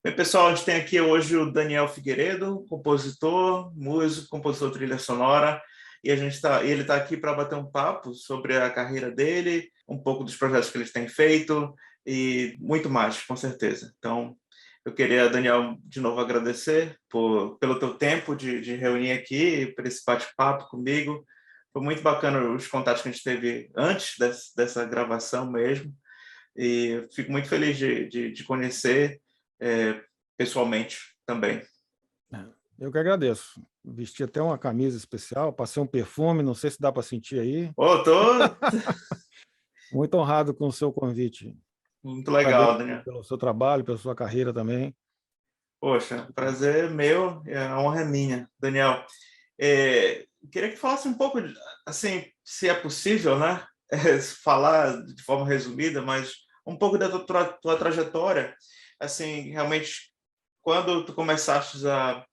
Bem, pessoal, a gente tem aqui hoje o Daniel Figueiredo, compositor, músico, compositor de trilha sonora, e ele está aqui para bater um papo sobre a carreira dele, um pouco dos projetos que ele tem feito e muito mais, com certeza. Então, eu queria, Daniel, de novo agradecer pelo teu tempo de reunir aqui, por esse bate-papo comigo. Foi muito bacana os contatos que a gente teve antes dessa gravação mesmo. E fico muito feliz de conhecer pessoalmente também. Eu que agradeço. Vesti até uma camisa especial, passei um perfume, não sei se dá para sentir aí. Oh, tô Muito honrado com o seu convite. muito legal, Parabéns Daniel. pelo seu trabalho, pela sua carreira também. Poxa, prazer meu, a honra é minha. Daniel, queria que falasse um pouco, assim, se é possível, né? Falar de forma resumida, mas um pouco da tua trajetória, assim, realmente, quando tu começaste a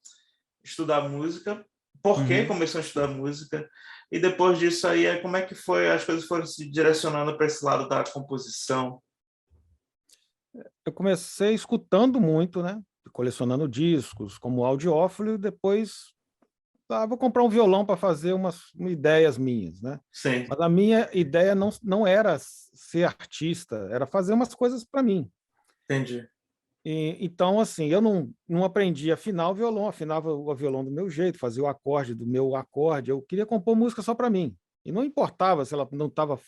estudar música, por que Uhum. começou a estudar música, e depois disso aí, como é que foi, as coisas foram se direcionando para esse lado da composição? Eu comecei escutando muito, né? Colecionando discos, como audiófilo, e depois vou comprar um violão para fazer umas ideias minhas, né? Sim, Mas a minha ideia não era ser artista, era fazer umas coisas para mim. entendi. Então, assim, eu não aprendi a afinar o violão, afinava o violão do meu jeito, fazia o acorde do meu acorde. Eu queria compor música só para mim. E não importava se ela não estava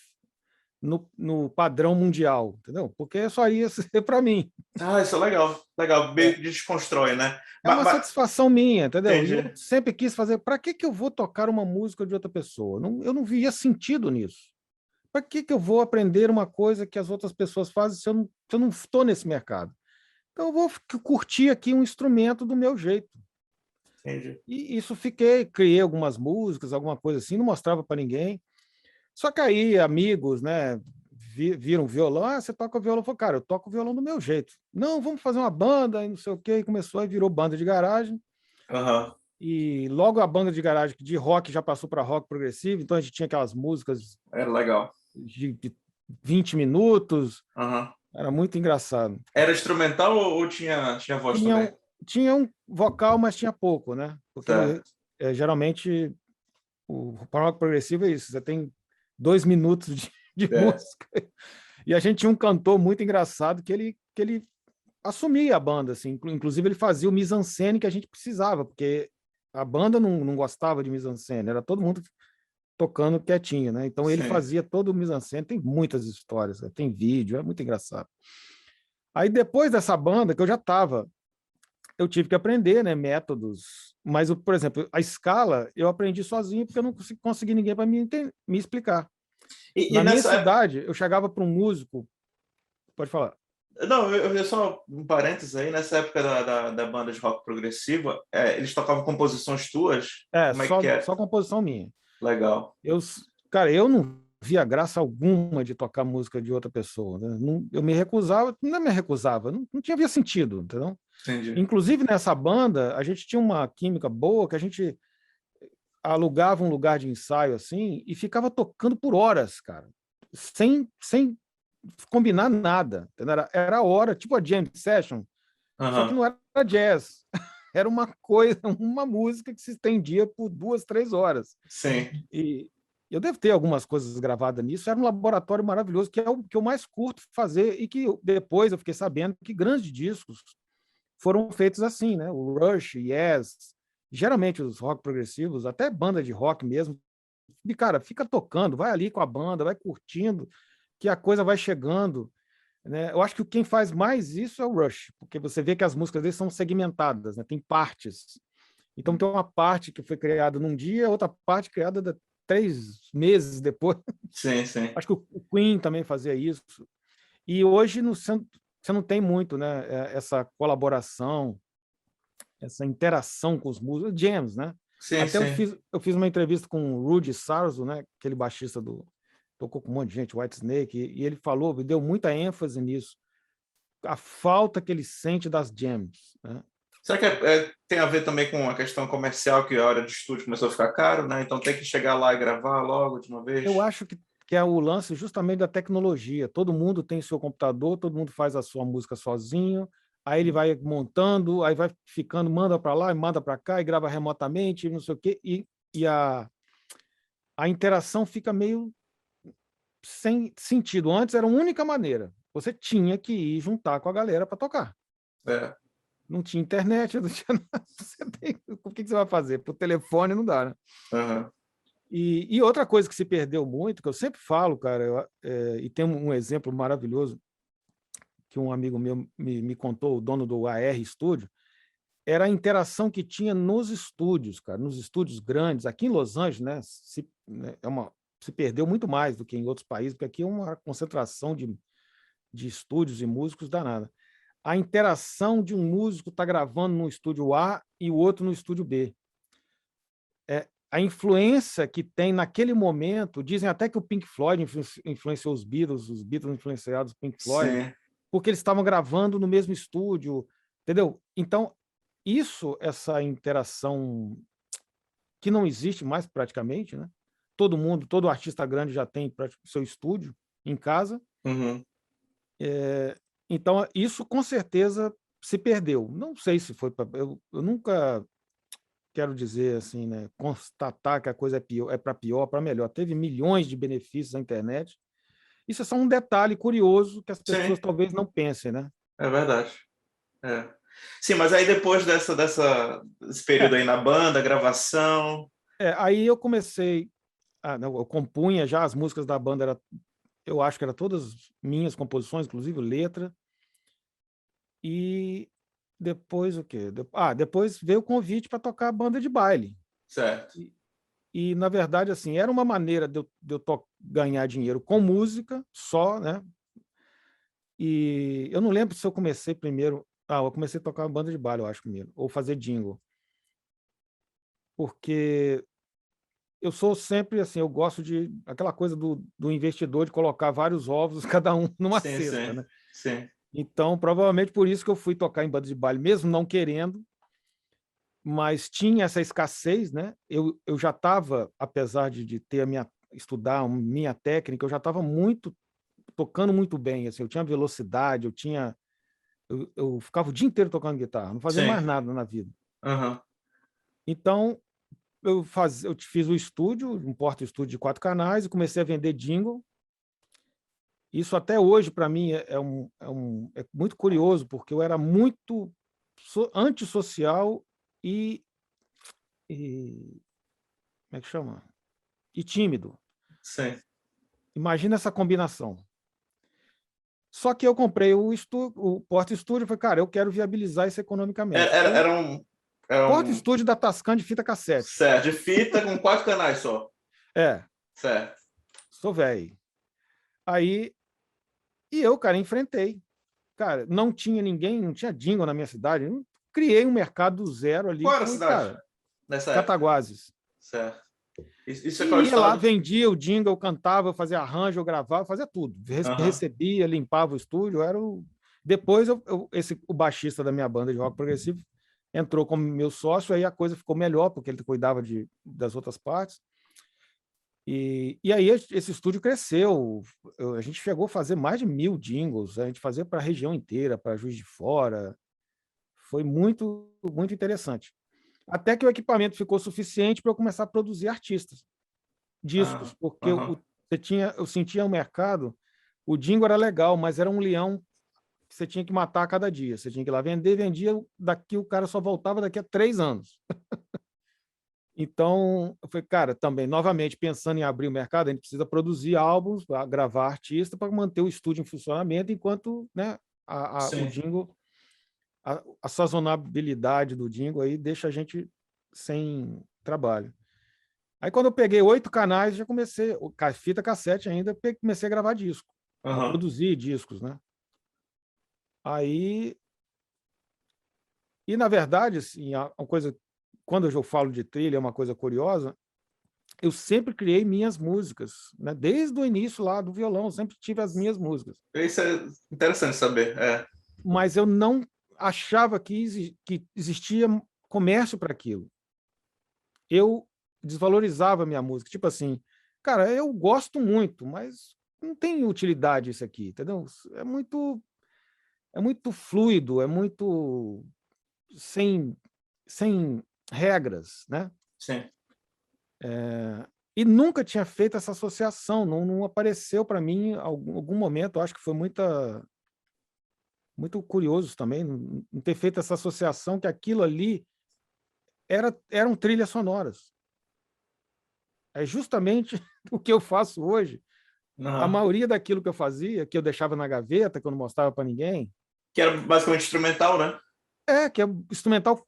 no padrão mundial, entendeu? Porque só ia ser para mim. Ah, isso é legal, legal, meio É, que desconstrói, né? é uma satisfação minha, entendeu? E eu Entendi, sempre quis fazer. Para que eu vou tocar uma música de outra pessoa? Eu não via sentido nisso. Para que eu vou aprender uma coisa que as outras pessoas fazem se eu não estou nesse mercado? Então, eu vou curtir aqui um instrumento do meu jeito. entendi. E isso criei algumas músicas, alguma coisa assim, não mostrava para ninguém. Só que aí amigos, né, viram violão, você toca violão? Eu falei, cara, eu toco violão do meu jeito. Não, vamos fazer uma banda, e não sei o quê, e começou, e virou banda de garagem. Aham, E logo a banda de garagem de rock já passou para rock progressivo, então a gente tinha aquelas músicas era legal. de 20 minutos, Aham. era muito engraçado. Era instrumental ou tinha voz Tinha também? um, tinha um vocal, mas tinha pouco, né? Porque Certo. geralmente o rock progressivo é isso, você tem 2 minutos de É, música. E a gente tinha um cantor muito engraçado que ele assumia a banda, assim, inclusive ele fazia o mise-en-scène que a gente precisava, porque a banda não gostava de mise-en-scène, era todo mundo tocando quietinho, né? Então ele sim. fazia todo o mise-en-scène, tem muitas histórias, né? Tem vídeo, é muito engraçado. Aí depois dessa banda, que eu já estava, eu tive que aprender, né, métodos, mas, por exemplo, a escala eu aprendi sozinho porque eu não consegui ninguém para me explicar. E Na minha nessa época, cidade, eu chegava para um músico, pode falar. não, eu só um parênteses aí, nessa época da banda de rock progressiva, eles tocavam composições tuas? É, Como é que é? só composição minha. Legal, Eu, cara, eu não via graça alguma de tocar música de outra pessoa, né? Eu me recusava, não me recusava, não tinha via sentido, entendeu? entendi. Inclusive nessa banda, a gente tinha uma química boa que a gente alugava um lugar de ensaio assim e ficava tocando por horas, cara, sem combinar nada, entendeu? Era hora, tipo a jam session, só que Aham, não era jazz. Era uma coisa, uma música que se estendia por 2, 3 horas. sim. E eu devo ter algumas coisas gravadas nisso. Era um laboratório maravilhoso, que é o que eu mais curto fazer, e que depois eu fiquei sabendo que grandes discos foram feitos assim, né? O Rush, Yes, geralmente os rock progressivos, até banda de rock mesmo. E, cara, fica tocando, vai ali com a banda, vai curtindo, que a coisa vai chegando. Né? Eu acho que quem faz mais isso é o Rush, porque você vê que as músicas deles são segmentadas, né? Tem partes. Então tem uma parte que foi criada num dia, outra parte criada 3 meses depois. Sim, sim. Acho que o Queen também fazia isso. E hoje você não tem muito, né? Essa colaboração, essa interação com os músicos, jams, né? Sim, Até eu sim. fiz uma entrevista com o Rudy Sarzo, né? Aquele baixista tocou com um monte de gente, Whitesnake, e ele falou, deu muita ênfase nisso, a falta que ele sente das jams, né? Será que tem a ver também com a questão comercial, que a hora de estúdio começou a ficar caro, né? Então tem que chegar lá e gravar logo de uma Eu vez? acho que é o lance justamente da tecnologia. Todo mundo tem seu computador, todo mundo faz a sua música sozinho. aí ele vai montando, aí vai ficando, manda para lá, manda para cá, e grava remotamente, não sei o quê, e a interação fica meio sem sentido. Antes era a única maneira, você tinha que ir juntar com a galera para tocar. É. Não tinha internet, não tinha nada. O que você vai fazer? Por telefone não dá, né? Uhum. E outra coisa que se perdeu muito, que eu sempre falo, cara, e tem um exemplo maravilhoso que um amigo meu me contou, o dono do AR Studio, era a interação que tinha nos estúdios, cara, nos estúdios grandes. Aqui em Los Angeles, né, se perdeu muito mais do que em outros países, porque aqui é uma concentração de estúdios e músicos danada. A interação de um músico estar gravando no estúdio A e o outro no estúdio B. A influência que tem naquele momento, dizem até que o Pink Floyd influenciou os Beatles influenciados o Pink Floyd, Sim. porque eles estavam gravando no mesmo estúdio, entendeu? Então, essa interação que não existe mais praticamente, né? Todo artista grande já tem seu estúdio em casa. Uhum. Então, isso com certeza se perdeu. Não sei se foi eu nunca quero dizer assim, né, constatar que a coisa é para pior, para melhor. Teve milhões de benefícios na internet. Isso é só um detalhe curioso que as pessoas Sim, talvez não pensem, né? é verdade. É. Sim, mas aí depois desse período É, aí na banda, gravação... aí eu comecei, não, eu compunha já as músicas da banda, eu acho que eram todas minhas composições, inclusive letra. E depois o quê? Depois veio o convite para tocar a banda de baile. Certo. E, na verdade, assim, era uma maneira de eu ganhar dinheiro com música só, né? E eu não lembro se eu comecei primeiro. Eu comecei a tocar uma banda de baile, eu acho, primeiro, ou fazer jingle. Porque eu sou sempre assim, eu gosto de aquela coisa do investidor de colocar vários ovos, cada um numa Sim, cesta, sim, né? sim. Então, provavelmente por isso que eu fui tocar em banda de baile, mesmo não querendo, mas tinha essa escassez, né? Eu já estava, apesar de ter estudar minha técnica, eu já estava tocando muito bem, assim, eu tinha velocidade, eu ficava o dia inteiro tocando guitarra, não fazia Sim. mais nada na vida. Uhum. Então, eu fiz o estúdio, um porta-estúdio de 4 canais, e comecei a vender jingle. Isso até hoje, para mim, é muito curioso, porque eu era muito antissocial e como é que chama? E tímido. Sim. Imagina essa combinação. Só que eu comprei o Porta Estúdio e falei, cara, eu quero viabilizar isso economicamente. Foi Era Porta um... Estúdio da Tascam de fita cassete. Certo, de fita com 4 canais só. É, Certo. sou velho. Aí, eu, cara, enfrentei. Cara, não tinha ninguém, não tinha jingle na minha cidade. Eu criei um mercado do zero ali, Qual era a fui, cidade cara, nessa época? Cataguases. Certo. Isso é qual E ia lá, estado? vendia o jingle, eu cantava, eu fazia arranjo, eu gravava, fazia tudo. Aham. Recebia, limpava o estúdio, Depois, o baixista da minha banda de rock progressivo entrou como meu sócio, aí a coisa ficou melhor, porque ele cuidava das outras partes. E aí esse estúdio cresceu. A gente chegou a fazer mais de 1.000 jingles, a gente fazia para a região inteira, para Juiz de Fora. Foi muito, muito interessante. Até que o equipamento ficou suficiente para eu começar a produzir artistas, discos, Ah, porque aham. eu sentia o mercado, o jingle era legal, mas era um leão que você tinha que matar a cada dia. Você tinha que ir lá vender, vendia, daqui o cara só voltava daqui a 3 anos. Então, eu falei, cara, também, novamente, pensando em abrir o mercado, a gente precisa produzir álbuns, gravar artista para manter o estúdio em funcionamento, enquanto, né, o Sim. jingle, a sazonabilidade do jingle aí deixa a gente sem trabalho. Aí, quando eu peguei 8 canais, já comecei, fita cassete ainda, comecei a gravar disco, a Aham. produzir discos, né? Aí, e na verdade, assim, uma coisa, quando eu falo de trilha, é uma coisa curiosa, eu sempre criei minhas músicas, né? Desde o início lá do violão, eu sempre tive as minhas músicas. Isso é interessante saber. É. Mas eu não achava que existia comércio para aquilo. Eu desvalorizava a minha música. Tipo assim, cara, eu gosto muito, mas não tem utilidade isso aqui, entendeu? É muito. é muito fluido, é muito sem regras, né? Sim. E nunca tinha feito essa associação, não apareceu para mim em algum momento, acho que foi muito curioso também, não ter feito essa associação que aquilo ali eram trilhas sonoras. É justamente o que eu faço hoje. A Aham. maioria daquilo que eu fazia, que eu deixava na gaveta, que eu não mostrava para ninguém, Que era basicamente instrumental, né? que é instrumental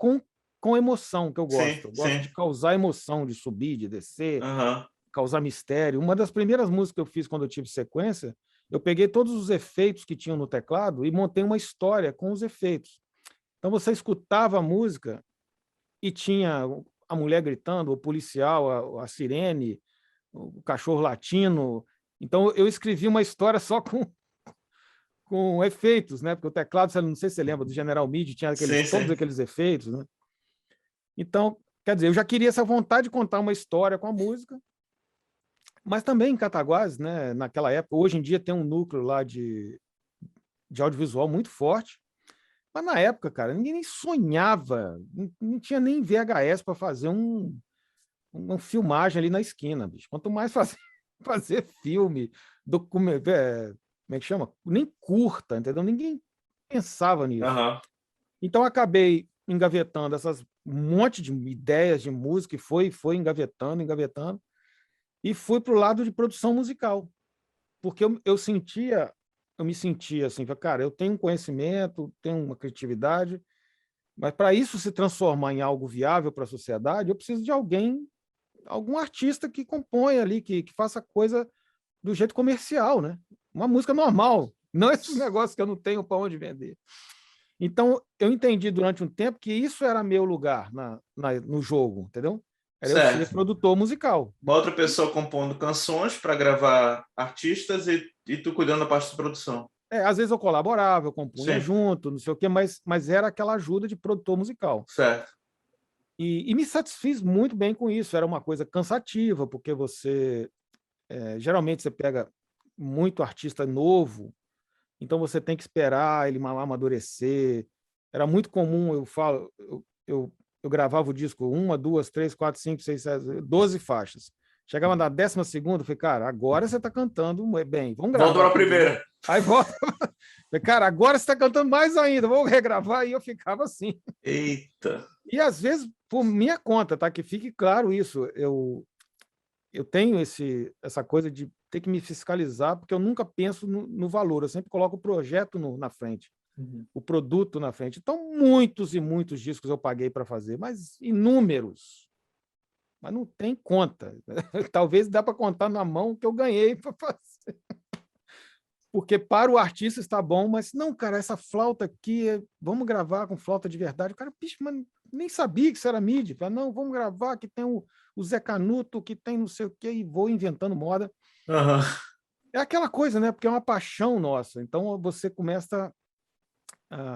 com emoção, que eu gosto. Sim, Eu gosto sim. de causar emoção, de subir, de descer, Aham. causar mistério. Uma das primeiras músicas que eu fiz quando eu tive sequência, eu peguei todos os efeitos que tinham no teclado e montei uma história com os efeitos. Então você escutava a música e tinha a mulher gritando, o policial, a sirene, o cachorro latino. Então eu escrevi uma história só com efeitos, né? Porque o teclado, não sei se você lembra, do General MIDI tinha Sim, todos sim. aqueles efeitos, né? Então, quer dizer, eu já queria essa vontade de contar uma história com a música, mas também em Cataguases, né? Naquela época, hoje em dia tem um núcleo lá de audiovisual muito forte, mas na época, cara, ninguém nem sonhava, não tinha nem VHS para fazer uma filmagem ali na esquina, bicho. Quanto mais fazer filme, como é que chama? Nem curta, entendeu? Ninguém pensava nisso. Aham. Então, acabei engavetando essas um monte de ideias de música e foi engavetando, e fui para o lado de produção musical, porque eu me sentia assim, cara, eu tenho um conhecimento, tenho uma criatividade, mas para isso se transformar em algo viável para a sociedade, eu preciso de algum artista que compõe ali, que faça coisa do jeito comercial, né? Uma música normal, não esses negócios que eu não tenho para onde vender. Então, eu entendi durante um tempo que isso era meu lugar no jogo, entendeu? Era eu ser Certo. produtor musical. Uma outra pessoa compondo canções para gravar artistas e tu cuidando da parte de produção. Às vezes eu colaborava, eu compunha Sim, junto, não sei o quê, mas era aquela ajuda de produtor musical. certo. E me satisfiz muito bem com isso. Era uma coisa cansativa, porque geralmente você pega muito artista novo, então você tem que esperar ele amadurecer. Era muito comum, eu gravava o disco 1, 2, 3, 4, 5, 6, 7, 12 faixas. Chegava na 12ª, eu falei, cara, agora você está cantando bem, vamos Volta gravar para a tudo de novo. primeira. Aí volta, falei, cara, agora você está cantando mais ainda, vamos regravar, e eu ficava assim. Eita. E às vezes, por minha conta, tá? Que fique claro isso, eu tenho essa coisa de ter que me fiscalizar, porque eu nunca penso no valor, eu sempre coloco o projeto na frente, Uhum. o produto na frente. Então, muitos e muitos discos eu paguei para fazer, mas inúmeros, mas não tem conta. Talvez dá para contar na mão o que eu ganhei para fazer. Porque para o artista está bom, mas não, cara, essa flauta aqui, vamos gravar com flauta de verdade. O cara, bicho, mas nem sabia que isso era MIDI. Fala, não, vamos gravar que tem o Zé Canuto, que tem não sei o quê, e vou inventando moda. Aham. É aquela coisa, né? Porque é uma paixão nossa. Então você começa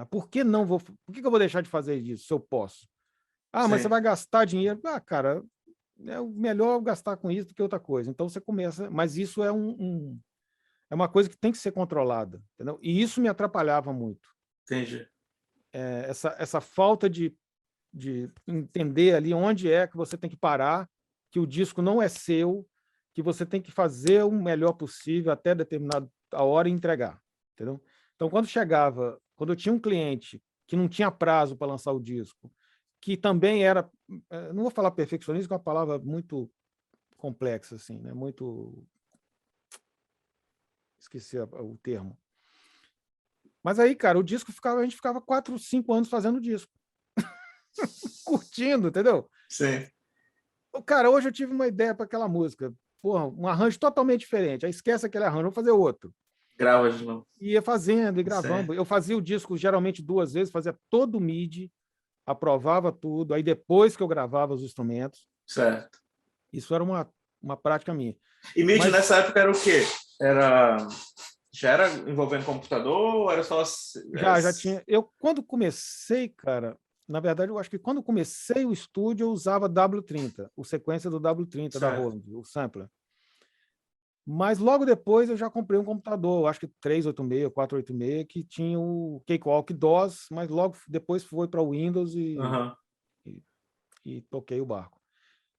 por que não vou? Por que eu vou deixar de fazer isso se eu posso? Ah, mas você Sim, vai gastar dinheiro. Ah, cara, é melhor gastar com isso do que outra coisa. Então você começa, mas isso é uma coisa que tem que ser controlada, entendeu? E isso me atrapalhava muito. entendi. Essa falta de entender ali onde é que você tem que parar, que o disco não é seu, que você tem que fazer o melhor possível até determinada hora e entregar, entendeu? Então, quando eu tinha um cliente que não tinha prazo para lançar o disco, que também era, não vou falar perfeccionista, que é uma palavra muito complexa, assim, né? Muito, esqueci o termo. Mas aí, cara, a gente ficava 4, 5 anos fazendo o disco, curtindo, entendeu? Sim. Cara, hoje eu tive uma ideia para aquela música. Porra, um arranjo totalmente diferente. Aí esquece aquele arranjo, vamos fazer outro. Grava de novo. E ia fazendo e Sim. gravando. Eu fazia o disco geralmente 2 vezes, fazia todo o MIDI, aprovava tudo. Aí depois que eu gravava os instrumentos, Certo. isso era uma prática minha. E MIDI Mas nessa época era o quê? Já era envolvendo computador ou era só. já tinha. Eu, quando comecei, cara, na verdade, eu acho que quando comecei o estúdio, eu usava W30, o sequência do W30 da Certo. Roland, o sampler. Mas logo depois eu já comprei um computador, acho que 386, 486, que tinha o Cakewalk DOS, mas logo depois foi para o Windows Aham. e, e toquei o barco.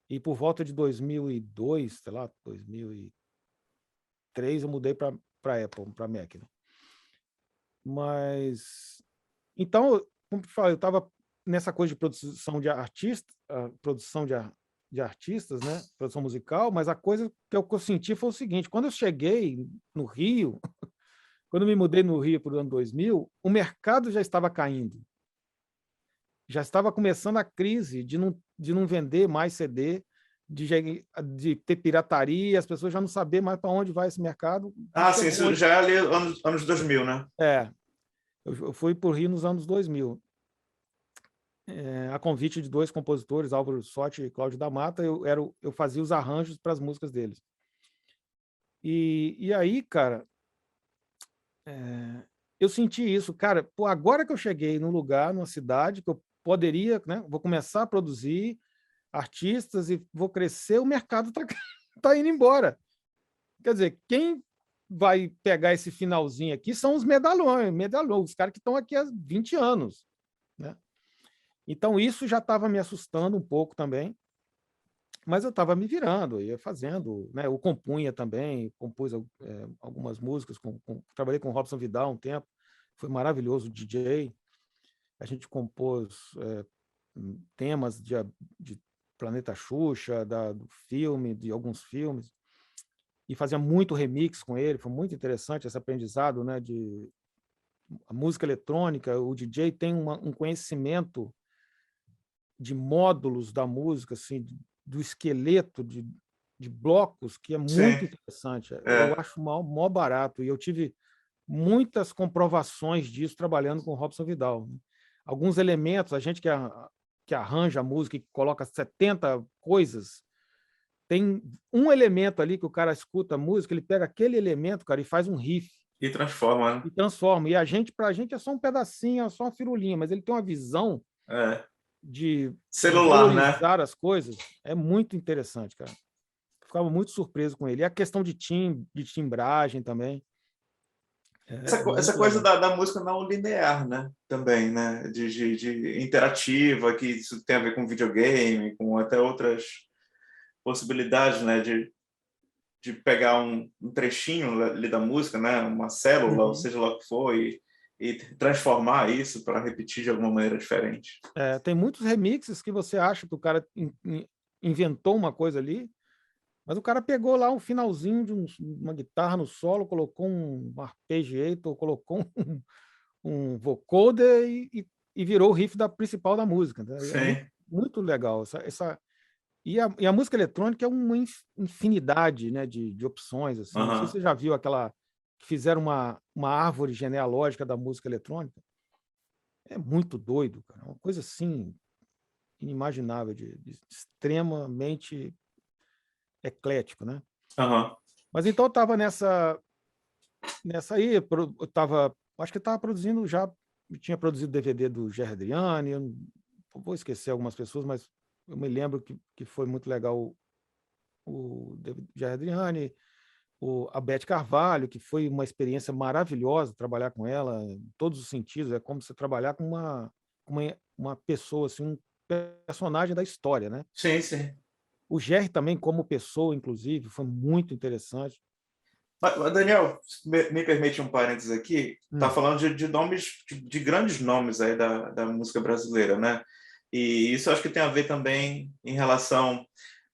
E por volta de 2002, sei lá, 2003, eu mudei para Apple, para Mac, né? Mas então, como eu falei, eu estava nessa coisa de produção de artista, produção de artistas, né? Produção musical, mas a coisa que eu senti foi o seguinte: quando eu cheguei no Rio, quando eu me mudei no Rio para o ano 2000, o mercado já estava caindo, já estava começando a crise de não vender mais CD, de ter pirataria, as pessoas já não saber mais para onde vai esse mercado. E Ah, sim, chegou isso onde. já é ali anos 2000, né? É, eu fui para o Rio nos anos 2000. A convite de dois compositores, Álvaro Sotti e Cláudio da Mata, eu fazia os arranjos para as músicas deles. E aí, cara, eu senti isso, cara, pô, agora que eu cheguei num lugar, numa cidade, que eu poderia, né, vou começar a produzir artistas e vou crescer, o mercado tá, tá indo embora. Quer dizer, quem vai pegar esse finalzinho aqui são os medalhões, os caras que estão aqui há 20 anos, né? Então, isso já estava me assustando um pouco também, mas eu estava me virando, ia fazendo, né? Eu compunha também, compus algumas músicas, trabalhei com o Robson Vidal um tempo, foi maravilhoso, DJ. A gente compôs temas de Planeta Xuxa, do filme, de alguns filmes, e fazia muito remix com ele, foi muito interessante esse aprendizado, né? De a música eletrônica, o DJ tem um conhecimento de módulos da música, assim, do esqueleto de blocos, que é Sim, muito interessante. Eu é. acho mó barato. E eu tive muitas comprovações disso trabalhando com o Robson Vidal. Alguns elementos, a gente que arranja a música e coloca 70 coisas, tem um elemento ali que o cara escuta a música, ele pega aquele elemento, cara, e faz um riff E transforma, né? e transforma. E para a gente é só um pedacinho, é só uma firulinha, mas ele tem uma visão É. de Celular, né? valorizar as coisas, é muito interessante, cara. Ficava muito surpreso com ele. E a questão de timbragem também, é Essa muito coisa legal. da música não linear, né? Também, né? De interativa, que isso tem a ver com videogame, com até outras possibilidades, né? De pegar um trechinho ali da música, né? Uma célula, ou Uhum. seja lá o que for, e transformar isso para repetir de alguma maneira diferente. Tem muitos remixes que você acha que o cara inventou uma coisa ali, mas o cara pegou lá um finalzinho de uma guitarra no solo, colocou um arpeggiator, colocou um vocoder e virou o riff principal da música, né? É muito, Sim. muito legal. E a música eletrônica é uma infinidade, né, de opções. Assim. Não sei se Aham. você já viu aquela que fizeram uma árvore genealógica da música eletrônica. É muito doido, cara. É uma coisa assim inimaginável, de extremamente eclético, né? Aham. Mas então eu estava nessa aí, eu tava, acho que estava produzindo já, eu tinha produzido DVD do Gerdriani, eu vou esquecer algumas pessoas, mas eu me lembro que foi muito legal o Gerdriani, a Beth Carvalho, que foi uma experiência maravilhosa trabalhar com ela em todos os sentidos. É como você trabalhar com uma pessoa, assim, um personagem da história, né? Sim, sim. O Jerry também, como pessoa, inclusive, foi muito interessante. Mas, Daniel, me permite um parênteses aqui. Tá Hum. falando de nomes, de grandes nomes aí da música brasileira, né? E isso acho que tem a ver também em relação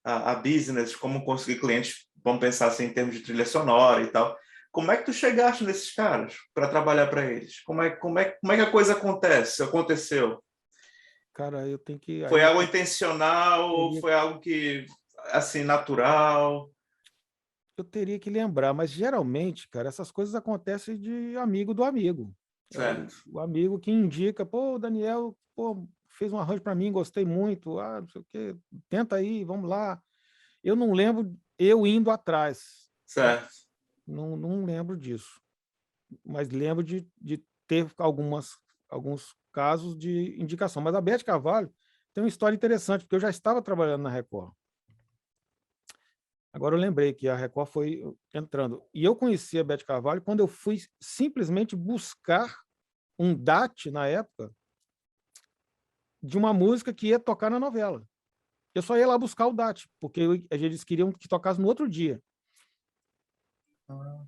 a business, como conseguir clientes, vamos pensar assim em termos de trilha sonora e tal. Como é que tu chegaste nesses caras para trabalhar para eles? Como é que a coisa acontece? Aconteceu? Cara, eu tenho que. Foi Aí eu algo intencional? teria, Foi algo que assim natural? eu teria que lembrar, mas geralmente, cara, essas coisas acontecem de amigo do amigo. É o, Certo, o amigo que indica, pô, o Daniel, pô, fez um arranjo para mim, gostei muito, não sei o quê, tenta aí, vamos lá. Eu não lembro eu indo atrás, né? certo. Não lembro disso, mas lembro de ter alguns casos de indicação. Mas a Beth Carvalho tem uma história interessante, porque eu já estava trabalhando na Record. Agora eu lembrei que a Record foi entrando. E eu conheci a Beth Carvalho quando eu fui simplesmente buscar um DAT, na época, de uma música que ia tocar na novela. Eu só ia lá buscar o DAT, porque eles queriam que tocasse no outro dia.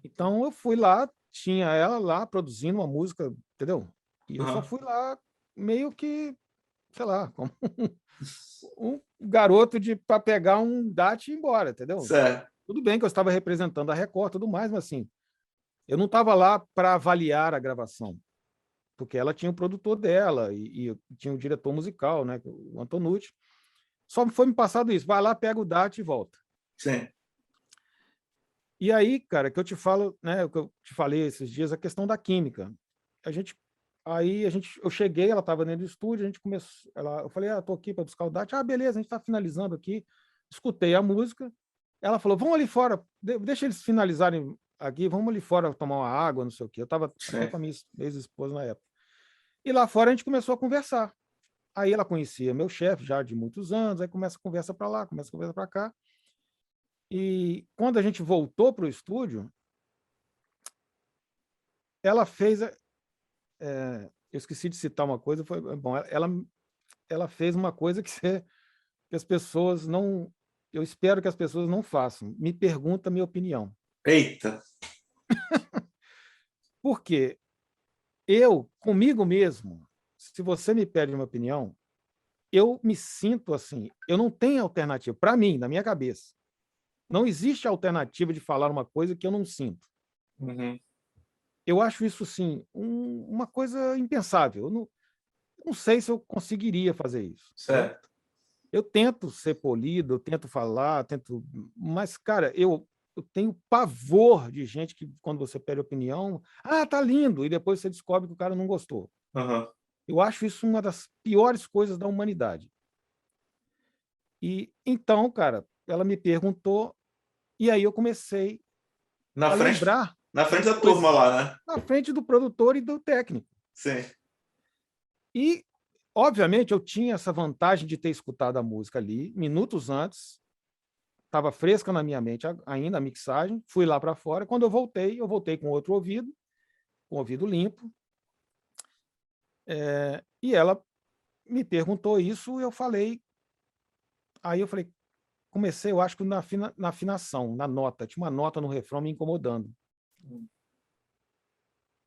Então eu fui lá, tinha ela lá produzindo uma música, entendeu? E eu só fui lá meio que, sei lá, como um garoto para pegar um DAT e ir embora, entendeu? Certo. Tudo bem que eu estava representando a Record, tudo mais, mas assim, eu não estava lá para avaliar a gravação, porque ela tinha o produtor dela e tinha o diretor musical, né, o Antonucci. Só foi me passado isso, vai lá, pega o DAT e volta. Sim. E aí, cara, que eu te falo, né, o que eu te falei esses dias, a questão da química. Eu cheguei, ela estava dentro do estúdio, a gente começou, eu falei, tô aqui para buscar o DAT. Beleza, a gente está finalizando aqui. Escutei a música. Ela falou, vamos ali fora, deixa eles finalizarem aqui, vamos ali fora tomar uma água, não sei o quê. Eu estava até com a minha ex-esposa na época. E lá fora a gente começou a conversar. Aí ela conhecia meu chefe já de muitos anos, aí começa a conversa para lá, começa a conversa para cá. E quando a gente voltou para o estúdio, ela fez. Eu esqueci de citar uma coisa, foi bom. Ela fez uma coisa que as pessoas não. Eu espero que as pessoas não façam. Me pergunta a minha opinião. Eita! Porque eu, comigo mesmo, se você me pede uma opinião, eu me sinto assim, eu não tenho alternativa. Para mim, na minha cabeça, não existe alternativa de falar uma coisa que eu não sinto. Uhum. Eu acho isso, sim, uma coisa impensável. Eu não sei se eu conseguiria fazer isso. Certo. Eu tento ser polido, eu tento falar, mas, cara, eu tenho pavor de gente que, quando você pede opinião, tá lindo, e depois você descobre que o cara não gostou. Uhum. Eu acho isso uma das piores coisas da humanidade. E então, cara, ela me perguntou, e aí eu comecei a lembrar Na frente de da turma coisas lá, né? na frente do produtor e do técnico. Sim. E, obviamente, eu tinha essa vantagem de ter escutado a música ali, minutos antes, estava fresca na minha mente ainda a mixagem, fui lá para fora. Quando eu voltei com outro ouvido, com o ouvido limpo. E ela me perguntou isso e eu falei. Aí eu falei, comecei, eu acho que na afinação, na nota, tinha uma nota no refrão me incomodando.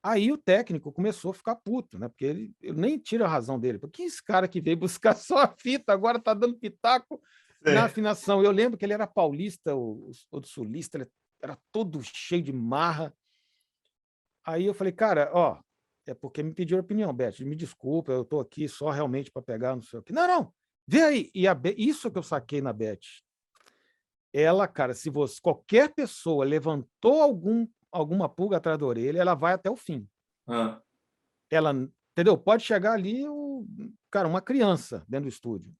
Aí o técnico começou a ficar puto, né? Porque eu nem tiro a razão dele. Porque esse cara que veio buscar só a fita, agora está dando pitaco na afinação. Eu lembro que ele era paulista, ou sulista, ele era todo cheio de marra. Aí eu falei, cara, é porque me pediu opinião, Beth, me desculpa, eu estou aqui só realmente para pegar, não sei o quê. Não, vê aí. E isso que eu saquei na Beth. Ela, cara, se qualquer pessoa levantou alguma pulga atrás da orelha, ela vai até o fim. Ela, entendeu? Pode chegar ali, cara, uma criança dentro do estúdio.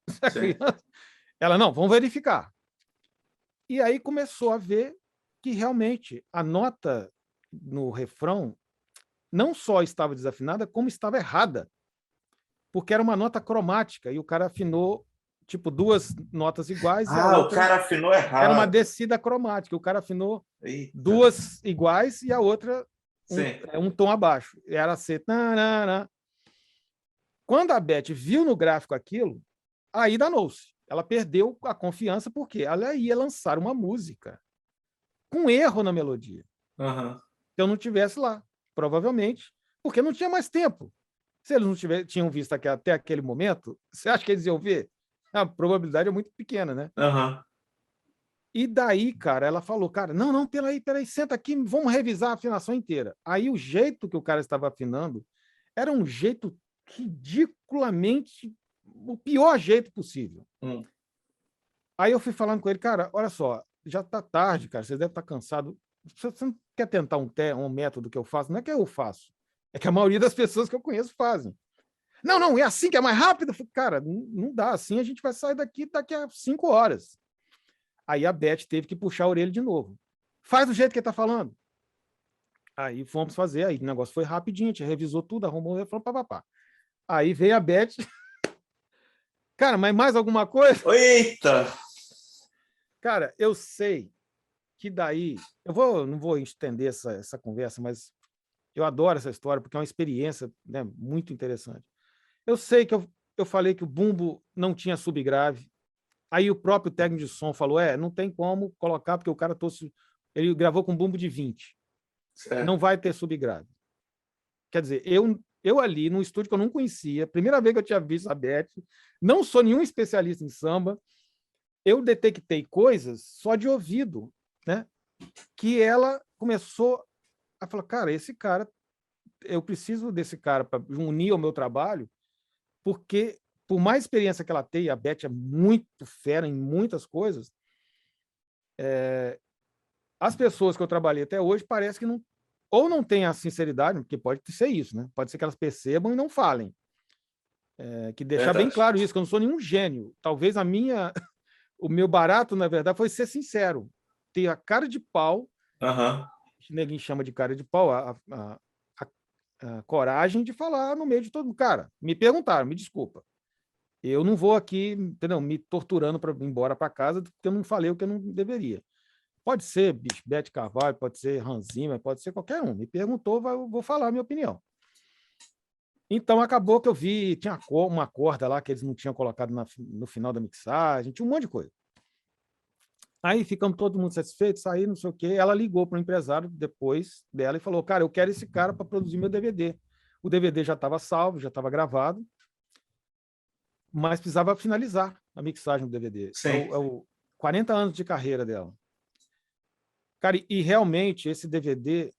Ela, não, vamos verificar. E aí começou a ver que realmente a nota no refrão não só estava desafinada, como estava errada. Porque era uma nota cromática e o cara afinou tipo duas notas iguais e a outra. O cara afinou errado. Era uma descida cromática. O cara afinou duas iguais e a outra um tom abaixo. Era C. Quando a Beth viu no gráfico aquilo, aí danou-se. Ela perdeu a confiança porque ela ia lançar uma música com erro na melodia. Uhum. Se eu não tivesse lá, provavelmente, porque não tinha mais tempo. Se eles não tinham visto até aquele momento, você acha que eles iam ver? A probabilidade é muito pequena, né? Uhum. E daí, cara, ela falou, cara, não, peraí, senta aqui, vamos revisar a afinação inteira. Aí o jeito que o cara estava afinando era um jeito ridiculamente, o pior jeito possível. Aí eu fui falando com ele, cara, olha só, já tá tarde, cara, você deve estar cansado. Você não quer tentar um método que eu faço? Não é que eu faço, é que a maioria das pessoas que eu conheço fazem. Não, é assim que é mais rápido. Cara, não dá, assim a gente vai sair daqui a 5 horas. Aí a Beth teve que puxar a orelha de novo. Faz do jeito que ele está falando. Aí fomos fazer, aí o negócio foi rapidinho, a gente revisou tudo, arrumou o refrão, papapá. Aí veio a Beth. Cara, mas mais alguma coisa? Eita! Cara, eu sei que daí... não vou estender essa conversa, mas eu adoro essa história, porque é uma experiência, né, muito interessante. Eu sei que eu falei que o bumbo não tinha subgrave. Aí o próprio técnico de som falou, não tem como colocar, porque o cara ele gravou com bumbo de 20. Certo. Não vai ter subgrave. Quer dizer, eu ali, num estúdio que eu não conhecia, primeira vez que eu tinha visto a Beth, não sou nenhum especialista em samba, eu detectei coisas só de ouvido, né? Que ela começou a falar, cara, esse cara, eu preciso desse cara para unir ao meu trabalho, porque por mais experiência que ela tem, a Beth é muito fera em muitas coisas, as pessoas que eu trabalhei até hoje parece que não, ou não tem a sinceridade, porque pode ser isso, né? Pode ser que elas percebam e não falem. Que deixar bem claro isso, que eu não sou nenhum gênio. Talvez o meu barato, na verdade, foi ser sincero. Ter a cara de pau, ninguém chama de cara de pau, a coragem de falar no meio de todo mundo. Cara, me perguntaram, me desculpa. Eu não vou aqui, entendeu, me torturando para ir embora para casa, porque eu não falei o que eu não deveria. Pode ser Beth Carvalho, pode ser Hans Zimmer, pode ser qualquer um. Me perguntou, eu vou falar a minha opinião. Então, acabou que eu vi, tinha uma corda lá que eles não tinham colocado no final da mixagem, tinha um monte de coisa. Aí ficamos todo mundo satisfeitos, saí, não sei o quê. Ela ligou para o empresário depois dela e falou, cara, eu quero esse cara para produzir meu DVD. O DVD já estava salvo, já estava gravado, mas precisava finalizar a mixagem do DVD. É o 40 anos de carreira dela. Cara, e realmente esse DVD,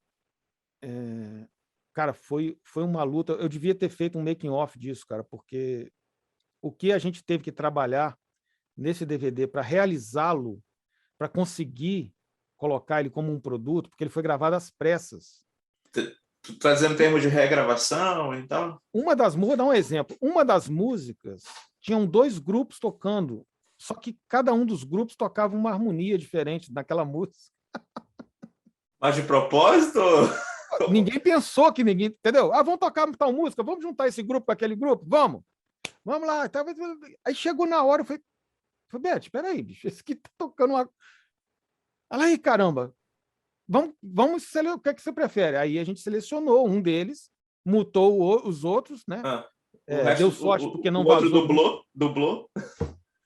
cara, foi uma luta. Eu devia ter feito um making off disso, cara, porque o que a gente teve que trabalhar nesse DVD para realizá-lo, para conseguir colocar ele como um produto, porque ele foi gravado às pressas. Trazendo termos de regravação e tal? Vou dar um exemplo. Uma das músicas, tinham 2 grupos tocando, só que cada um dos grupos tocava uma harmonia diferente naquela música. Mas de propósito? Ninguém pensou que ninguém... Entendeu? Vamos tocar tal música, vamos juntar esse grupo com aquele grupo? Vamos lá. Aí chegou na hora, eu falei, Beth, espera aí, bicho, esse aqui tá tocando uma... Olha aí, caramba, vamos o que é que você prefere? Aí a gente selecionou um deles, mutou os outros, né? O resto, deu sorte porque não o outro vazou. dublou?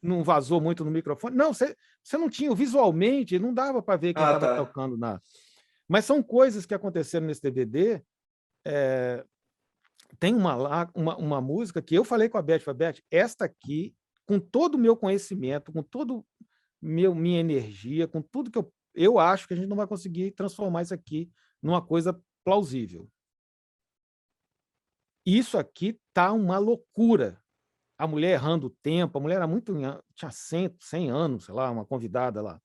Não vazou muito no microfone. Não, você não tinha, visualmente, não dava para ver quem estava tocando nada. Mas são coisas que aconteceram nesse DVD. Tem uma música que eu falei com a Beth, esta aqui, com todo o meu conhecimento, com toda minha energia, com tudo que eu acho que a gente não vai conseguir transformar isso aqui numa coisa plausível. Isso aqui tá uma loucura. A mulher errando o tempo, a mulher era tinha 100 anos, sei lá, uma convidada lá.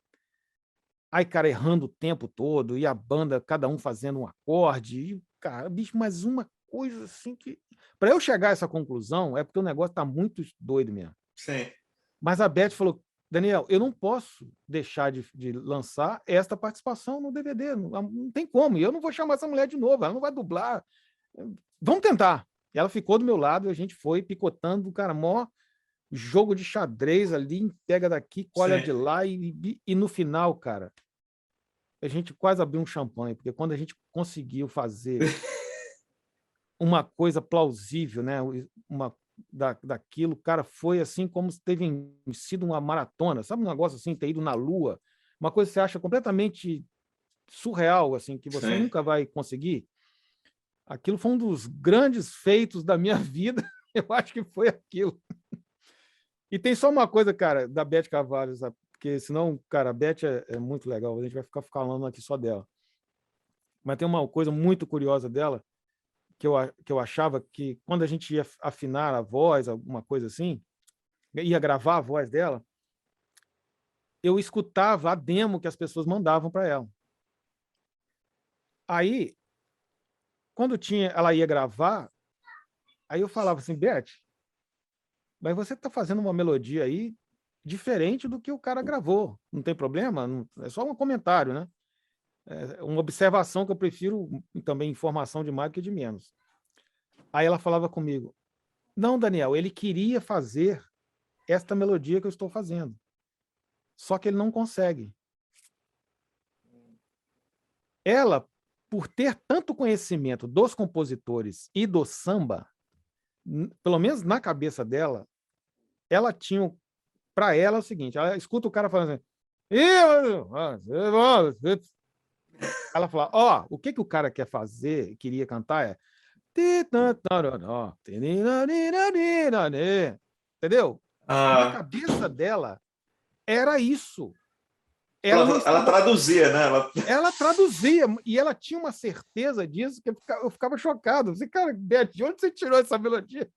Aí, cara, errando o tempo todo, e a banda, cada um fazendo um acorde, e, cara, bicho, mas uma coisa assim que... Para eu chegar a essa conclusão, é porque o negócio tá muito doido mesmo. Sim. Mas a Beth falou, Daniel, eu não posso deixar de lançar esta participação no DVD, não tem como, e eu não vou chamar essa mulher de novo, ela não vai dublar. Vamos tentar. E ela ficou do meu lado, e a gente foi picotando, cara, maior jogo de xadrez ali, pega daqui, colha de lá, e no final, cara, a gente quase abriu um champanhe, porque quando a gente conseguiu fazer uma coisa plausível, né, daquilo, cara, foi assim como se teve sido uma maratona, sabe, um negócio assim, ter ido na Lua, uma coisa que você acha completamente surreal, assim, que você nunca vai conseguir. Aquilo foi um dos grandes feitos da minha vida, eu acho que foi aquilo. E tem só uma coisa, cara, da Beth Carvalho, sabe? Porque senão, cara, a Beth é muito legal, a gente vai ficar falando aqui só dela. Mas tem uma coisa muito curiosa dela, que eu achava que quando a gente ia afinar a voz, alguma coisa assim, ia gravar a voz dela, eu escutava a demo que as pessoas mandavam para ela. Aí, quando ela ia gravar, aí eu falava assim, Beth, mas você está fazendo uma melodia aí diferente do que o cara gravou. Não tem problema? É só um comentário, né? É uma observação que eu prefiro também informação de mais do que de menos. Aí ela falava comigo, não, Daniel, ele queria fazer esta melodia que eu estou fazendo. Só que ele não consegue. ela, por ter tanto conhecimento dos compositores e do samba, pelo menos na cabeça dela, ela tinha, para ela, é o seguinte, ela escuta o cara falando assim, ela fala, ó, o que o cara quer fazer, queria cantar é entendeu? Na Ah, cabeça dela, era isso. Ela não ela estava. traduzia, né? Ela traduzia, e ela tinha uma certeza disso que eu ficava chocado. Você, cara, Beth, de onde você tirou essa melodia?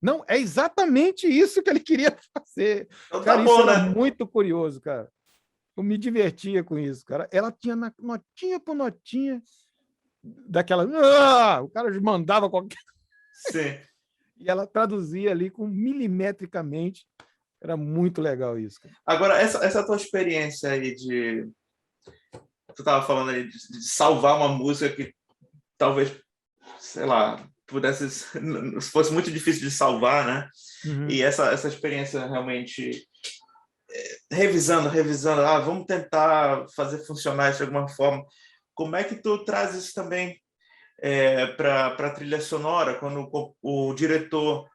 Não, é exatamente isso que ele queria fazer. Então tá Cara, isso bom, era né? muito curioso, cara. Eu me divertia com isso, cara. Ela tinha notinha por notinha daquela. O cara mandava qualquer. Sim. E ela traduzia ali com milimetricamente. Era muito legal isso, cara. Agora, essa tua experiência aí de. Tu estava falando aí de salvar uma música que talvez, sei lá, pudesse. Fosse muito difícil de salvar, né? Uhum. E essa experiência realmente. Revisando, vamos tentar fazer funcionar isso de alguma forma. Como é que tu traz isso também para a trilha sonora, quando o diretor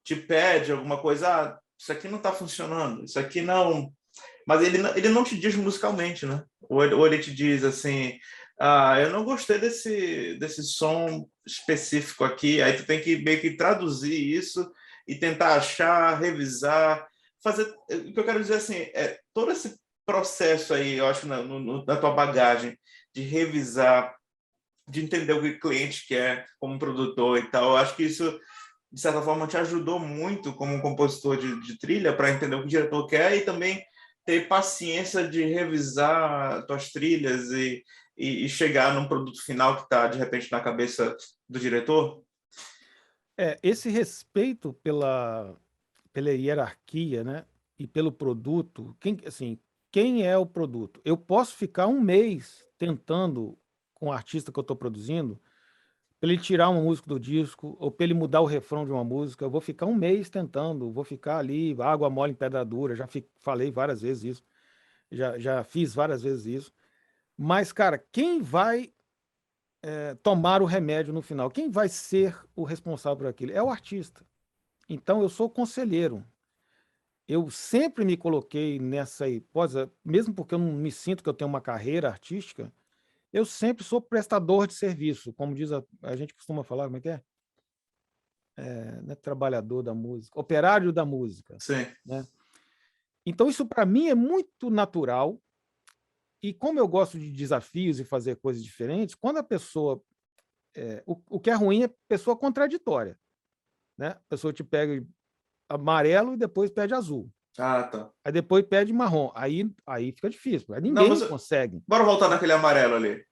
te pede alguma coisa, isso aqui não está funcionando, isso aqui não. Mas ele não te diz musicalmente, né? Ou ele te diz assim, eu não gostei desse som específico aqui, aí tu tem que meio que traduzir isso e tentar achar, revisar, fazer. O que eu quero dizer assim, todo esse processo aí, eu acho, na tua bagagem, de revisar, de entender o que o cliente quer como produtor e tal. Eu acho que isso, de certa forma, te ajudou muito como um compositor de trilha para entender o que o diretor quer e também ter paciência de revisar tuas trilhas e chegar num produto final que está, de repente, na cabeça do diretor. Esse respeito pela hierarquia, né, e pelo produto, quem é o produto? Eu posso ficar um mês tentando, com o artista que eu estou produzindo, para ele tirar uma música do disco, ou para ele mudar o refrão de uma música, eu vou ficar um mês tentando, vou ficar ali, água mole em pedra dura, falei várias vezes isso, já fiz várias vezes isso. Mas, cara, quem vai tomar o remédio no final? Quem vai ser o responsável por aquilo? É o artista. Então, eu sou conselheiro. Eu sempre me coloquei nessa hipótese, mesmo porque eu não me sinto que eu tenho uma carreira artística, eu sempre sou prestador de serviço, como diz a gente costuma falar, como é que é? Não é trabalhador da música, operário da música, Sim. né? Então, isso para mim é muito natural, e como eu gosto de desafios e fazer coisas diferentes, quando a pessoa. O que é ruim é pessoa contraditória, né? A pessoa te pega amarelo e depois pede azul. Tá. Aí depois pede marrom. Aí fica difícil. Aí Não, mas ninguém consegue. bora voltar naquele amarelo ali.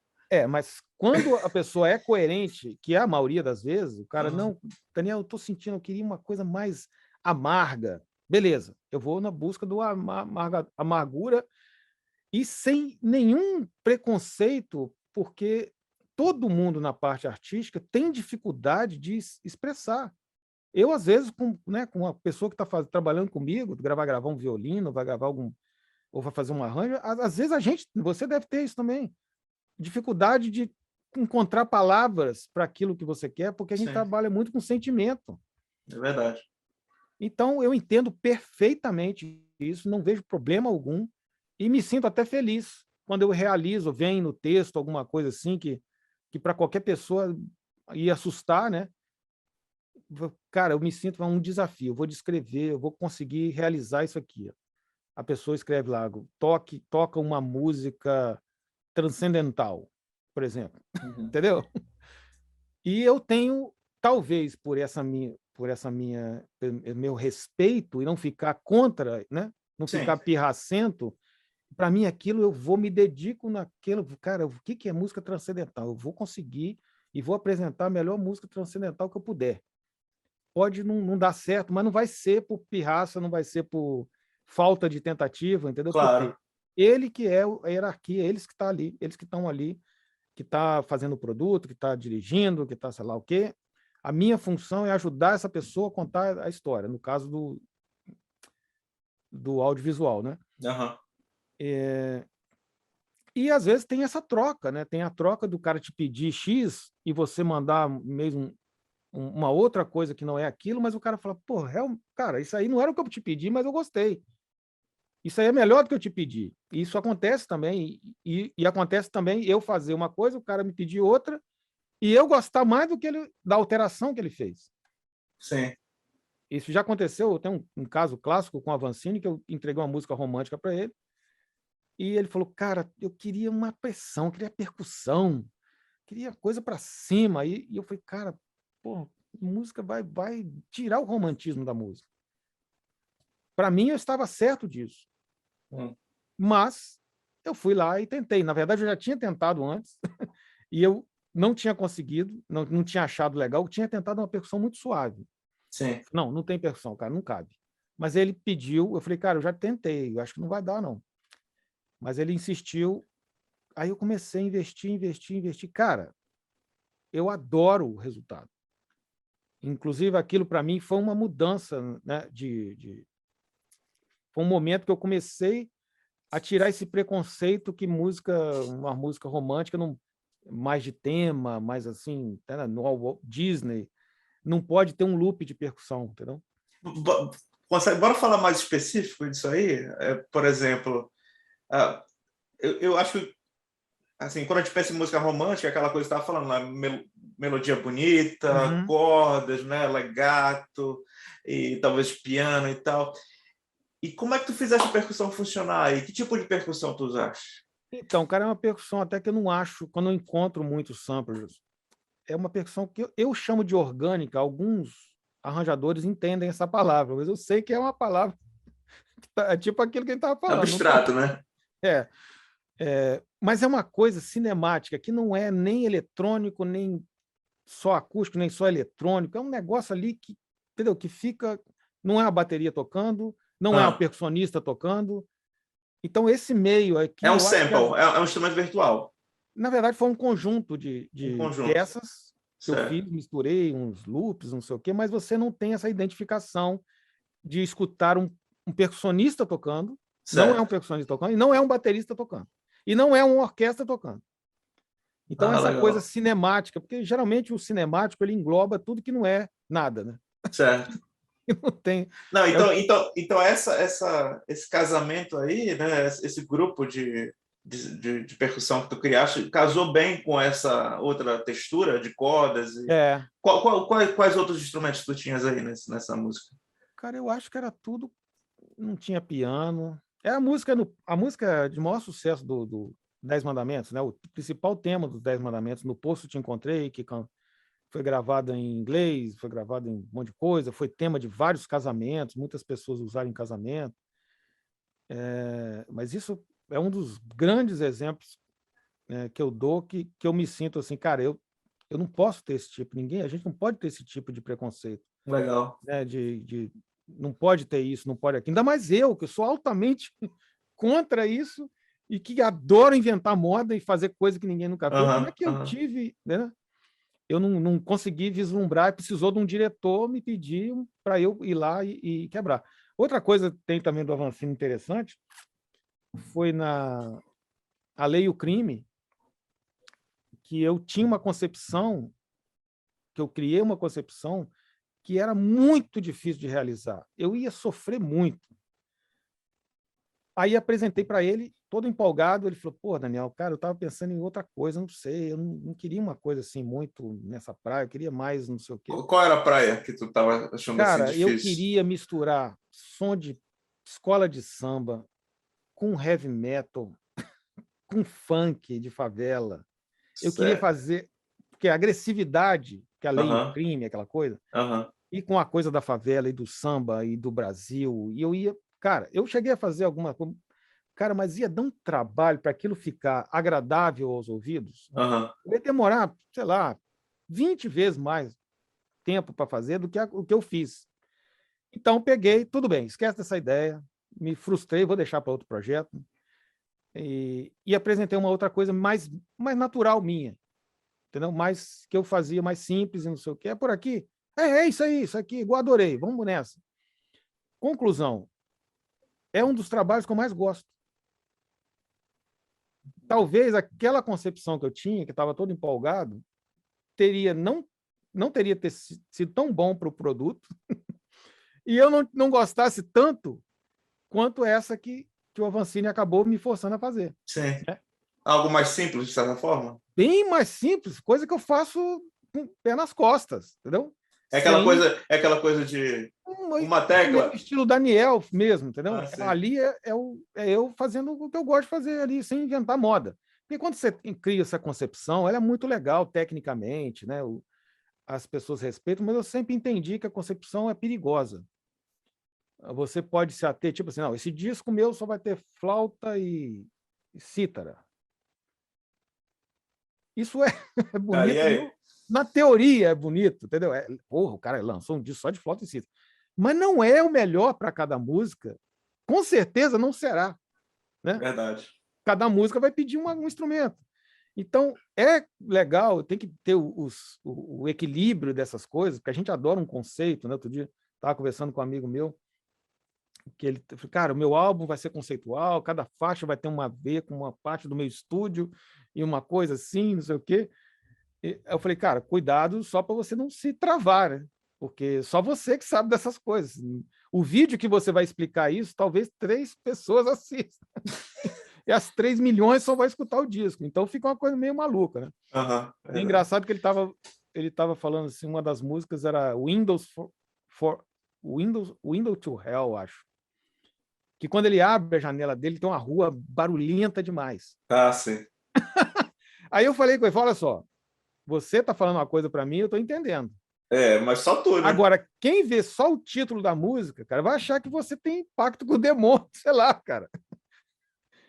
Mas quando a pessoa é coerente, que é a maioria das vezes, o cara, não, Daniel, eu tô sentindo, eu queria uma coisa mais amarga. Beleza, eu vou na busca do amargura e sem nenhum preconceito, porque todo mundo na parte artística tem dificuldade de expressar. Eu, às vezes, com uma pessoa que está trabalhando comigo, gravar um violino, vai gravar ou vai fazer um arranjo, às vezes você deve ter isso também, dificuldade de encontrar palavras para aquilo que você quer, porque a gente Sim, trabalha muito com sentimento. é verdade. Então, eu entendo perfeitamente isso, não vejo problema algum, e me sinto até feliz quando eu realizo, vem no texto alguma coisa assim que para qualquer pessoa ia assustar, né? Cara, eu me sinto um desafio, eu vou descrever, eu vou conseguir realizar isso aqui. A pessoa escreve lá, toca uma música transcendental, por exemplo, entendeu? E eu tenho, talvez por essa minha meu respeito e não ficar contra, né? Não Sim, ficar pirracento, para mim aquilo eu me dedico naquilo, cara, o que é música transcendental? Eu vou conseguir e vou apresentar a melhor música transcendental que eu puder. Pode não dar certo, mas não vai ser por pirraça, não vai ser por falta de tentativa, entendeu? Por quê? claro. Ele que é a hierarquia, eles que estão ali, eles que estão ali, que está fazendo o produto, que está dirigindo, que está sei lá o quê. A minha função é ajudar essa pessoa a contar a história, no caso do audiovisual, né? Uhum. E às vezes tem essa troca, né? Tem a troca do cara te pedir X e você mandar mesmo uma outra coisa que não é aquilo, mas o cara fala, pô, cara, isso aí não era o que eu te pedi, mas eu gostei. Isso aí é melhor do que eu te pedi. E isso acontece também, e acontece também eu fazer uma coisa, o cara me pedir outra, e eu gostar mais da alteração que ele fez. Sim. Isso já aconteceu, tem um caso clássico com a Avancini, que eu entreguei uma música romântica para ele, e ele falou, cara, eu queria uma pressão, queria percussão, queria coisa para cima. E eu falei, cara, pô, música vai tirar o romantismo da música. Para mim, eu estava certo disso. Mas eu fui lá e tentei. Na verdade, eu já tinha tentado antes, e eu não tinha conseguido, não tinha achado legal. Eu tinha tentado uma percussão muito suave. Sim. Não tem percussão, cara, não cabe. Mas ele pediu, eu falei, cara, eu já tentei, eu acho que não vai dar, não. Mas ele insistiu, aí eu comecei a investir. Cara, eu adoro o resultado. Inclusive, aquilo para mim foi uma mudança, né, foi um momento que eu comecei a tirar esse preconceito que uma música romântica, não, mais de tema, mais assim, no Disney, não pode ter um loop de percussão, entendeu? Bora falar mais específico disso aí? Por exemplo, eu acho que, assim, quando a gente pensa em música romântica, aquela coisa que você estava falando, né? Melodia bonita, cordas, né? Legato, e talvez piano e tal. E como é que tu fizeste a percussão funcionar aí? Que tipo de percussão tu usaste? Então, cara, é uma percussão até que eu não acho, quando eu encontro muitos samplers, é uma percussão que eu chamo de orgânica. Alguns arranjadores entendem essa palavra, mas eu sei que é uma palavra que é tipo aquilo que a gente estava falando. Abstrato, né? Mas é uma coisa cinemática que não é nem eletrônico, nem só acústico, nem só eletrônico. É um negócio ali que, entendeu? Que fica. Não é a bateria tocando, não é o percussionista tocando. Então, esse meio aqui. É um eu acho sample, é um instrumento virtual. Na verdade, foi um conjunto de peças que eu fiz, misturei uns loops, não sei o quê, mas você não tem essa identificação de escutar um percussionista tocando, não é um percussionista tocando, e não é um baterista tocando, e não é uma orquestra tocando. Então, essa legal. coisa cinemática, porque geralmente o cinemático ele engloba tudo que não é nada, né? Certo. Não tem. Não, então esse casamento aí, né? Esse grupo de percussão que tu criaste casou bem com essa outra textura de cordas. Quais outros instrumentos tu tinhas aí nessa música? Cara, eu acho que era tudo. Não tinha piano. É a música de maior sucesso do Dez Mandamentos, né? O principal tema dos Dez Mandamentos, No Poço Te Encontrei, que foi gravada em inglês, foi gravada em um monte de coisa, foi tema de vários casamentos, muitas pessoas usaram em casamento. Mas isso é um dos grandes exemplos, né, que eu dou, que eu me sinto assim, cara, eu não posso ter esse tipo, a gente não pode ter esse tipo de preconceito. Legal. Né, não pode ter isso, não pode aquilo. Ainda mais eu, que sou altamente contra isso e que adoro inventar moda e fazer coisa que ninguém nunca fez. Como é que eu tive, né? Eu não consegui vislumbrar, precisou de um diretor me pedir para eu ir lá e quebrar. Outra coisa tem também do Avancini interessante, foi na A Lei e o Crime, que eu tinha uma concepção, que eu criei uma concepção que era muito difícil de realizar. Eu ia sofrer muito. Aí apresentei para ele, todo empolgado, ele falou, pô, Daniel, cara, eu estava pensando em outra coisa, não sei, eu não queria uma coisa assim muito nessa praia, eu queria mais não sei o quê. Qual era a praia que tu estava achando assim difícil? Cara, eu queria misturar som de escola de samba com heavy metal, com funk de favela. Eu queria fazer, porque a agressividade, que a lei e o crime, aquela coisa, e com a coisa da favela e do samba e do Brasil, e eu ia, cara, eu cheguei a fazer alguma coisa, cara, mas ia dar um trabalho para aquilo ficar agradável aos ouvidos. Eu ia demorar, sei lá, 20 vezes mais tempo para fazer do que o que eu fiz. Então, peguei, tudo bem, esquece dessa ideia, me frustrei, vou deixar para outro projeto, e apresentei uma outra coisa mais natural minha, entendeu? Mais que eu fazia, mais simples e não sei o que. É por aqui? É isso aí, isso aqui, igual adorei, vamos nessa. Conclusão, é um dos trabalhos que eu mais gosto. talvez aquela concepção que eu tinha, que estava todo empolgado, não teria sido tão bom para o produto e eu não gostasse tanto quanto essa que o Avancini acabou me forçando a fazer. Sim. Né? Algo mais simples, de certa forma? Bem mais simples, coisa que eu faço com o pé nas costas, entendeu? É aquela coisa de uma tecla. Estilo Daniel mesmo, entendeu? Ah, sim. Ali é eu fazendo o que eu gosto de fazer ali, sem inventar moda. Porque quando você cria essa concepção, ela é muito legal tecnicamente, né? As pessoas respeitam, mas eu sempre entendi que a concepção é perigosa. Você pode se ater, tipo assim, não, esse disco meu só vai ter flauta e cítara. Isso é bonito, na teoria é bonito, entendeu? Porra, o cara lançou um disco só de flauta e cítara. Mas não é o melhor para cada música. Com certeza não será. Né? Verdade. Cada música vai pedir um instrumento. Então, é legal, tem que ter o equilíbrio dessas coisas, porque a gente adora um conceito. Né? Outro dia, estava conversando com um amigo meu, que ele falou, cara, o meu álbum vai ser conceitual, cada faixa vai ter uma a ver com uma parte do meu estúdio e uma coisa assim, não sei o quê. E eu falei, cara, cuidado só para você não se travar, né? Porque só você que sabe dessas coisas. O vídeo que você vai explicar isso, talvez 3 pessoas assistam. E as 3 milhões só vão escutar o disco. Então fica uma coisa meio maluca, né? É engraçado que ele tava falando assim, uma das músicas era Windows to Hell, acho. Que quando ele abre a janela dele, tem uma rua barulhenta demais. Ah, sim. Aí eu falei com ele, olha só, você está falando uma coisa para mim, eu estou entendendo. Mas só tu, né? Agora, quem vê só o título da música, cara, vai achar que você tem impacto com o demônio, sei lá, cara.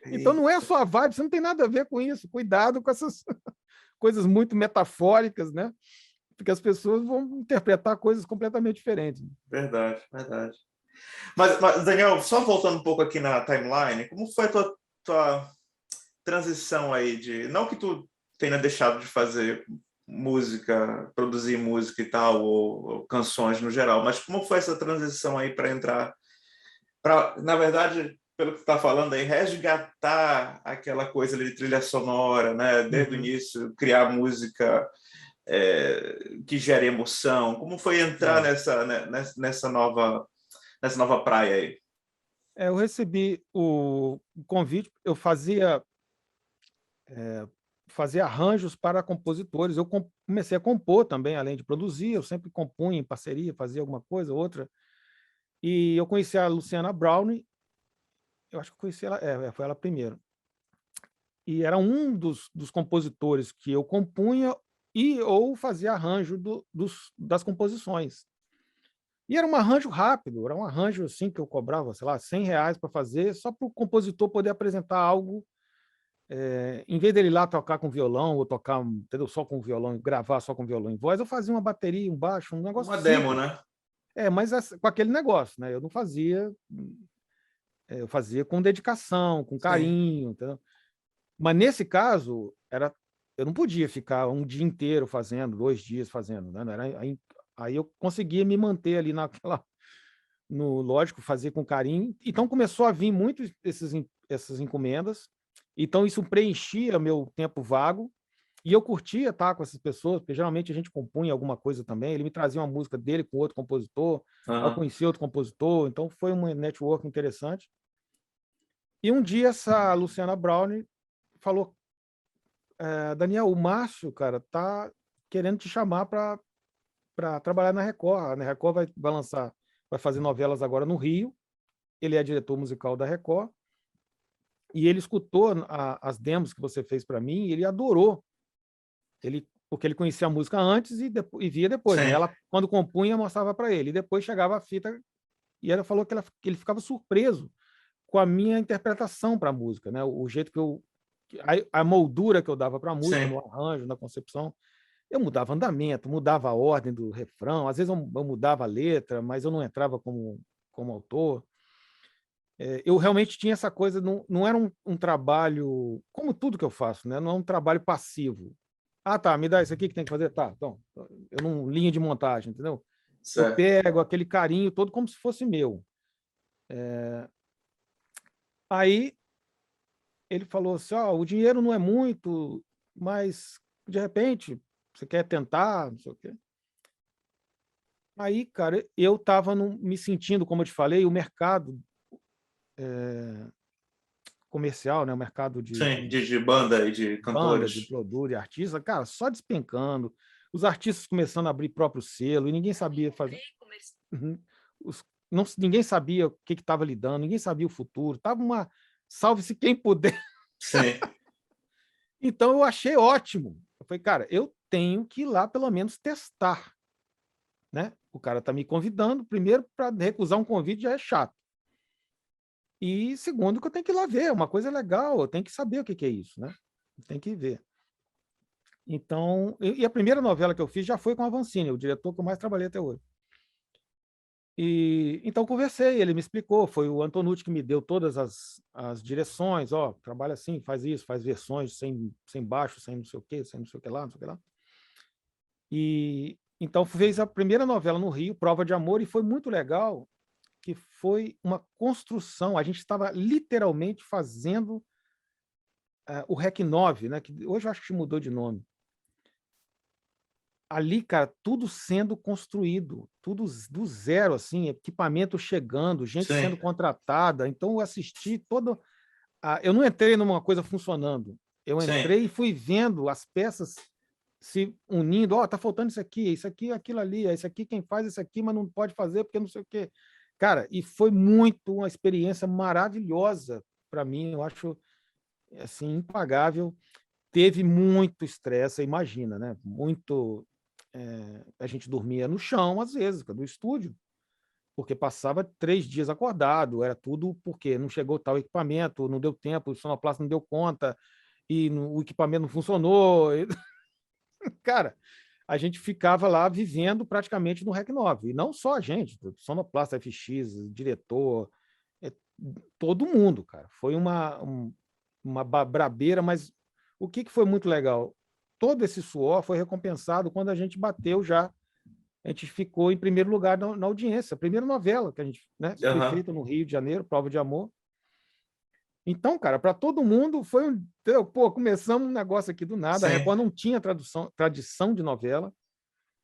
Então não é só a vibe, você não tem nada a ver com isso. Cuidado com essas coisas muito metafóricas, né? Porque as pessoas vão interpretar coisas completamente diferentes. Verdade, verdade. Mas, Daniel, só voltando um pouco aqui na timeline, como foi a tua transição aí de... Não que tu tenha deixado de fazer música, produzir música e tal, ou canções no geral, mas como foi essa transição aí para entrar... na verdade, pelo que tu está falando aí, resgatar aquela coisa ali de trilha sonora, né? Desde o início, criar música que gera emoção. Como foi entrar nessa nova praia aí? Eu recebi o convite, eu fazia arranjos para compositores. Eu comecei a compor também, além de produzir, eu sempre compunha em parceria, fazia alguma coisa, outra. E eu conheci a Luciana Browne, eu acho que eu conheci ela, foi ela primeiro. E era um dos compositores que eu compunha ou fazia arranjo das composições. E era um arranjo rápido, era um arranjo assim que eu cobrava, sei lá, R$100 para fazer, só para o compositor poder apresentar algo, em vez dele ir lá tocar com violão, ou tocar, entendeu, só com violão, gravar só com violão e voz, eu fazia uma bateria, um baixo, um negócio uma simples. demo, né? Mas com aquele negócio, né? Eu não fazia, eu fazia com dedicação, com carinho, entendeu? Mas nesse caso, eu não podia ficar um dia inteiro fazendo, 2 dias fazendo, né? Aí eu conseguia me manter ali lógico, fazer com carinho. Então começou a vir muito essas encomendas. Então isso preenchia meu tempo vago e eu curtia estar com essas pessoas, porque geralmente a gente compunha alguma coisa também. Ele me trazia uma música dele com outro compositor, eu conhecia outro compositor, então foi um network interessante. E um dia essa Luciana Brown falou: Daniel, o Márcio, cara, tá querendo te chamar para trabalhar na Record. A Record vai fazer novelas agora no Rio. Ele é diretor musical da Record. E ele escutou as demos que você fez para mim e ele adorou. Porque ele conhecia a música antes e via depois. Né? Ela, quando compunha, mostrava para ele. E depois chegava a fita e ela falou que ele ficava surpreso com a minha interpretação para a música, né? O jeito que a moldura que eu dava para a música, no arranjo, na concepção. Eu mudava andamento, mudava a ordem do refrão, às vezes eu mudava a letra, mas eu não entrava como autor. Eu realmente tinha essa coisa, não era um trabalho, como tudo que eu faço, né? Não é um trabalho passivo. Ah, tá, me dá isso aqui que tem que fazer? Tá, então, eu não linha de montagem, entendeu? Eu pego aquele carinho todo como se fosse meu. Aí ele falou assim: ó, o dinheiro não é muito, mas de repente você quer tentar, não sei o quê. Aí, cara, eu estava me sentindo, como eu te falei, o mercado comercial, né, o mercado Sim, de banda e de banda, de cantores. produtor e artista, cara, só despencando, os artistas começando a abrir próprio selo e ninguém sabia fazer. Uhum. Ninguém sabia o que estava lidando, ninguém sabia o futuro, estava uma salve-se quem puder. Sim, Então eu achei ótimo. Eu falei, cara, eu tenho que ir lá pelo menos testar, né? O cara está me convidando, primeiro, para recusar um convite já é chato. E segundo, que eu tenho que ir lá ver, é uma coisa legal, eu tenho que saber o que é isso, né? Tem que ver. Então, e a primeira novela que eu fiz já foi com a Avancini, o diretor que eu mais trabalhei até hoje. E então conversei, ele me explicou, foi o Antonucci que me deu todas as direções, ó, trabalha assim, faz isso, faz versões sem baixo, sem não sei o quê, sem não sei o que lá, não sei o que lá. E então fez a primeira novela no Rio, Prova de Amor, e foi muito legal, que foi uma construção, a gente estava literalmente fazendo o REC 9, né, que hoje eu acho que mudou de nome. Ali, cara, tudo sendo construído, tudo do zero, assim, equipamento chegando, gente sim, sendo contratada. Então, eu assisti todo. Eu não entrei numa coisa funcionando. Eu sim. entrei e fui vendo as peças se unindo. Ó, tá faltando isso aqui, aquilo ali. Isso aqui quem faz isso aqui, mas não pode fazer porque não sei o quê. Cara, e foi muito uma experiência maravilhosa para mim. Eu acho assim impagável. Teve muito estresse, você imagina, né? Muito. A gente dormia no chão, às vezes, do estúdio, porque passava 3 dias acordado, era tudo porque não chegou tal equipamento, não deu tempo, o sonoplasta não deu conta, e o equipamento não funcionou. Cara, a gente ficava lá vivendo praticamente no REC 9, e não só a gente, sonoplasta, FX, diretor, é, todo mundo, cara. Foi uma brabeira, mas o que foi muito legal? Todo esse suor foi recompensado quando a gente bateu já. A gente ficou em primeiro lugar na audiência. A primeira novela que a gente, né, foi Aham, feita no Rio de Janeiro, Prova de Amor. Então, cara, para todo mundo foi um. Pô, começamos um negócio aqui do nada. A sim. Record não tinha tradição de novela,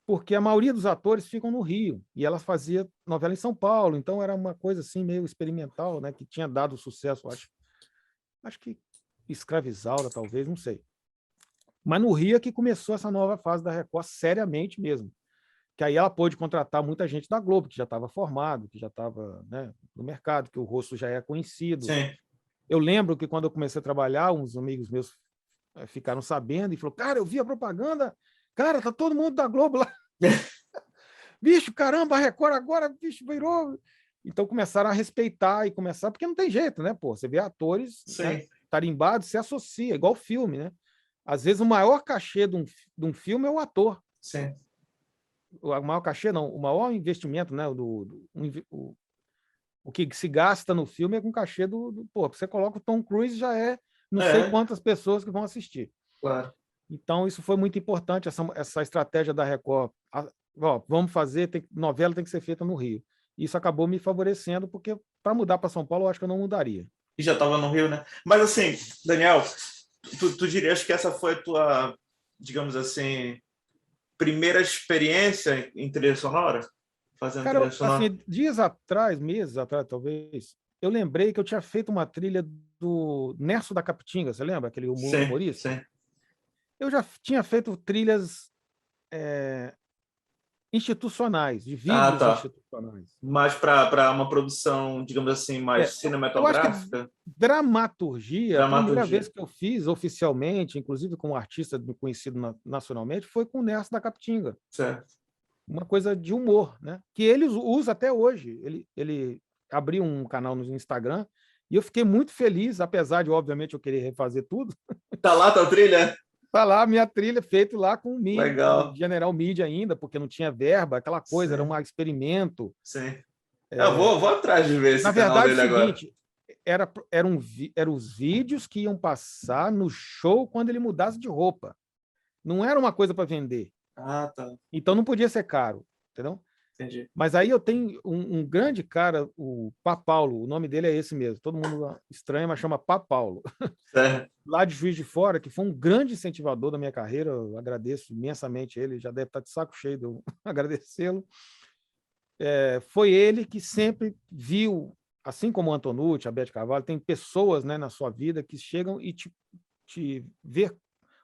porque a maioria dos atores ficam no Rio e ela fazia novela em São Paulo. Então era uma coisa assim meio experimental, né, que tinha dado sucesso, acho que Escravizaura, talvez, não sei. Mas no Rio é que começou essa nova fase da Record seriamente mesmo. Que aí ela pôde contratar muita gente da Globo, que já estava formado, que já estava, né, no mercado, que o rosto já é conhecido. Sim. Eu lembro que quando eu comecei a trabalhar, uns amigos meus ficaram sabendo e falaram, cara, eu vi a propaganda, cara, tá todo mundo da Globo lá. Bicho, caramba, a Record agora, bicho, virou. Então começaram a respeitar e começar, porque não tem jeito, né, pô? Você vê atores, né, Sim, tarimbados, se associa, igual filme, né? Às vezes o maior cachê de um filme é o ator. sim. O maior cachê, não, o maior investimento, né? O que se gasta no filme é com cachê pô, você coloca o Tom Cruise, já é não sei É, quantas pessoas que vão assistir. claro. Então, isso foi muito importante, essa estratégia da Record. Ó, vamos fazer, novela tem que ser feita no Rio. Isso acabou me favorecendo, porque para mudar para São Paulo, eu acho que eu não mudaria. E já estava no Rio, né? Mas assim, Daniel, tu dirias que essa foi a tua, digamos assim, primeira experiência em trilha sonora? Fazendo Cara, trilha sonora? assim, dias atrás, meses atrás, talvez, eu lembrei que eu tinha feito uma trilha do Nerso da Capitinga, você lembra? Aquele Sim, humorista? sim. Eu já tinha feito trilhas institucionais, de Ah, vídeos tá. institucionais. Mas para uma produção, digamos assim, mais Eu acho que cinematográfica, dramaturgia, a primeira dramaturgia. vez que eu fiz oficialmente, inclusive como artista conhecido nacionalmente, foi com o Nerso da Capitinga. Certo. Uma coisa de humor, né? Que ele usa até hoje. Ele abriu um canal no Instagram e eu fiquei muito feliz, apesar de, obviamente, eu querer refazer tudo. Tá lá tua trilha? Tá lá a minha trilha feita lá com Legal. General Media ainda, porque não tinha verba, aquela coisa, era Sim, um experimento. sim. Eu vou atrás de ver Na esse canal verdade, é o dele agora. seguinte, eram os vídeos que iam passar no show quando ele mudasse de roupa. Não era uma coisa para vender. Ah, tá. Então não podia ser caro, entendeu? Entendi. Mas aí eu tenho um grande cara, o Pá Paulo, o nome dele é esse mesmo, todo mundo estranha, mas chama Pá Paulo, Certo. lá de Juiz de Fora, que foi um grande incentivador da minha carreira, eu agradeço imensamente ele, já deve estar de saco cheio de eu agradecê-lo. Foi ele que sempre viu, assim como o Antonucci, a Beth Carvalho, tem pessoas, né, na sua vida que chegam e te ver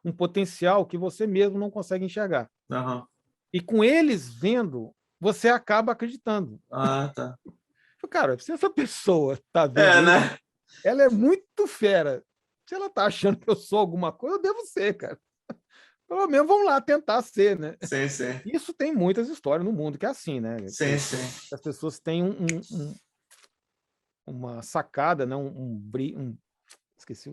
um potencial que você mesmo não consegue enxergar. Uhum. E com eles vendo, você acaba acreditando. Ah, tá. Cara, se essa pessoa está vendo isso, Né? ela é muito fera. Se ela está achando que eu sou alguma coisa, eu devo ser, cara. Pelo menos vamos lá tentar ser, né? Sim, sim. Isso tem muitas histórias no mundo que é assim, né? Sim, sim. As pessoas têm uma sacada, né? Esqueci,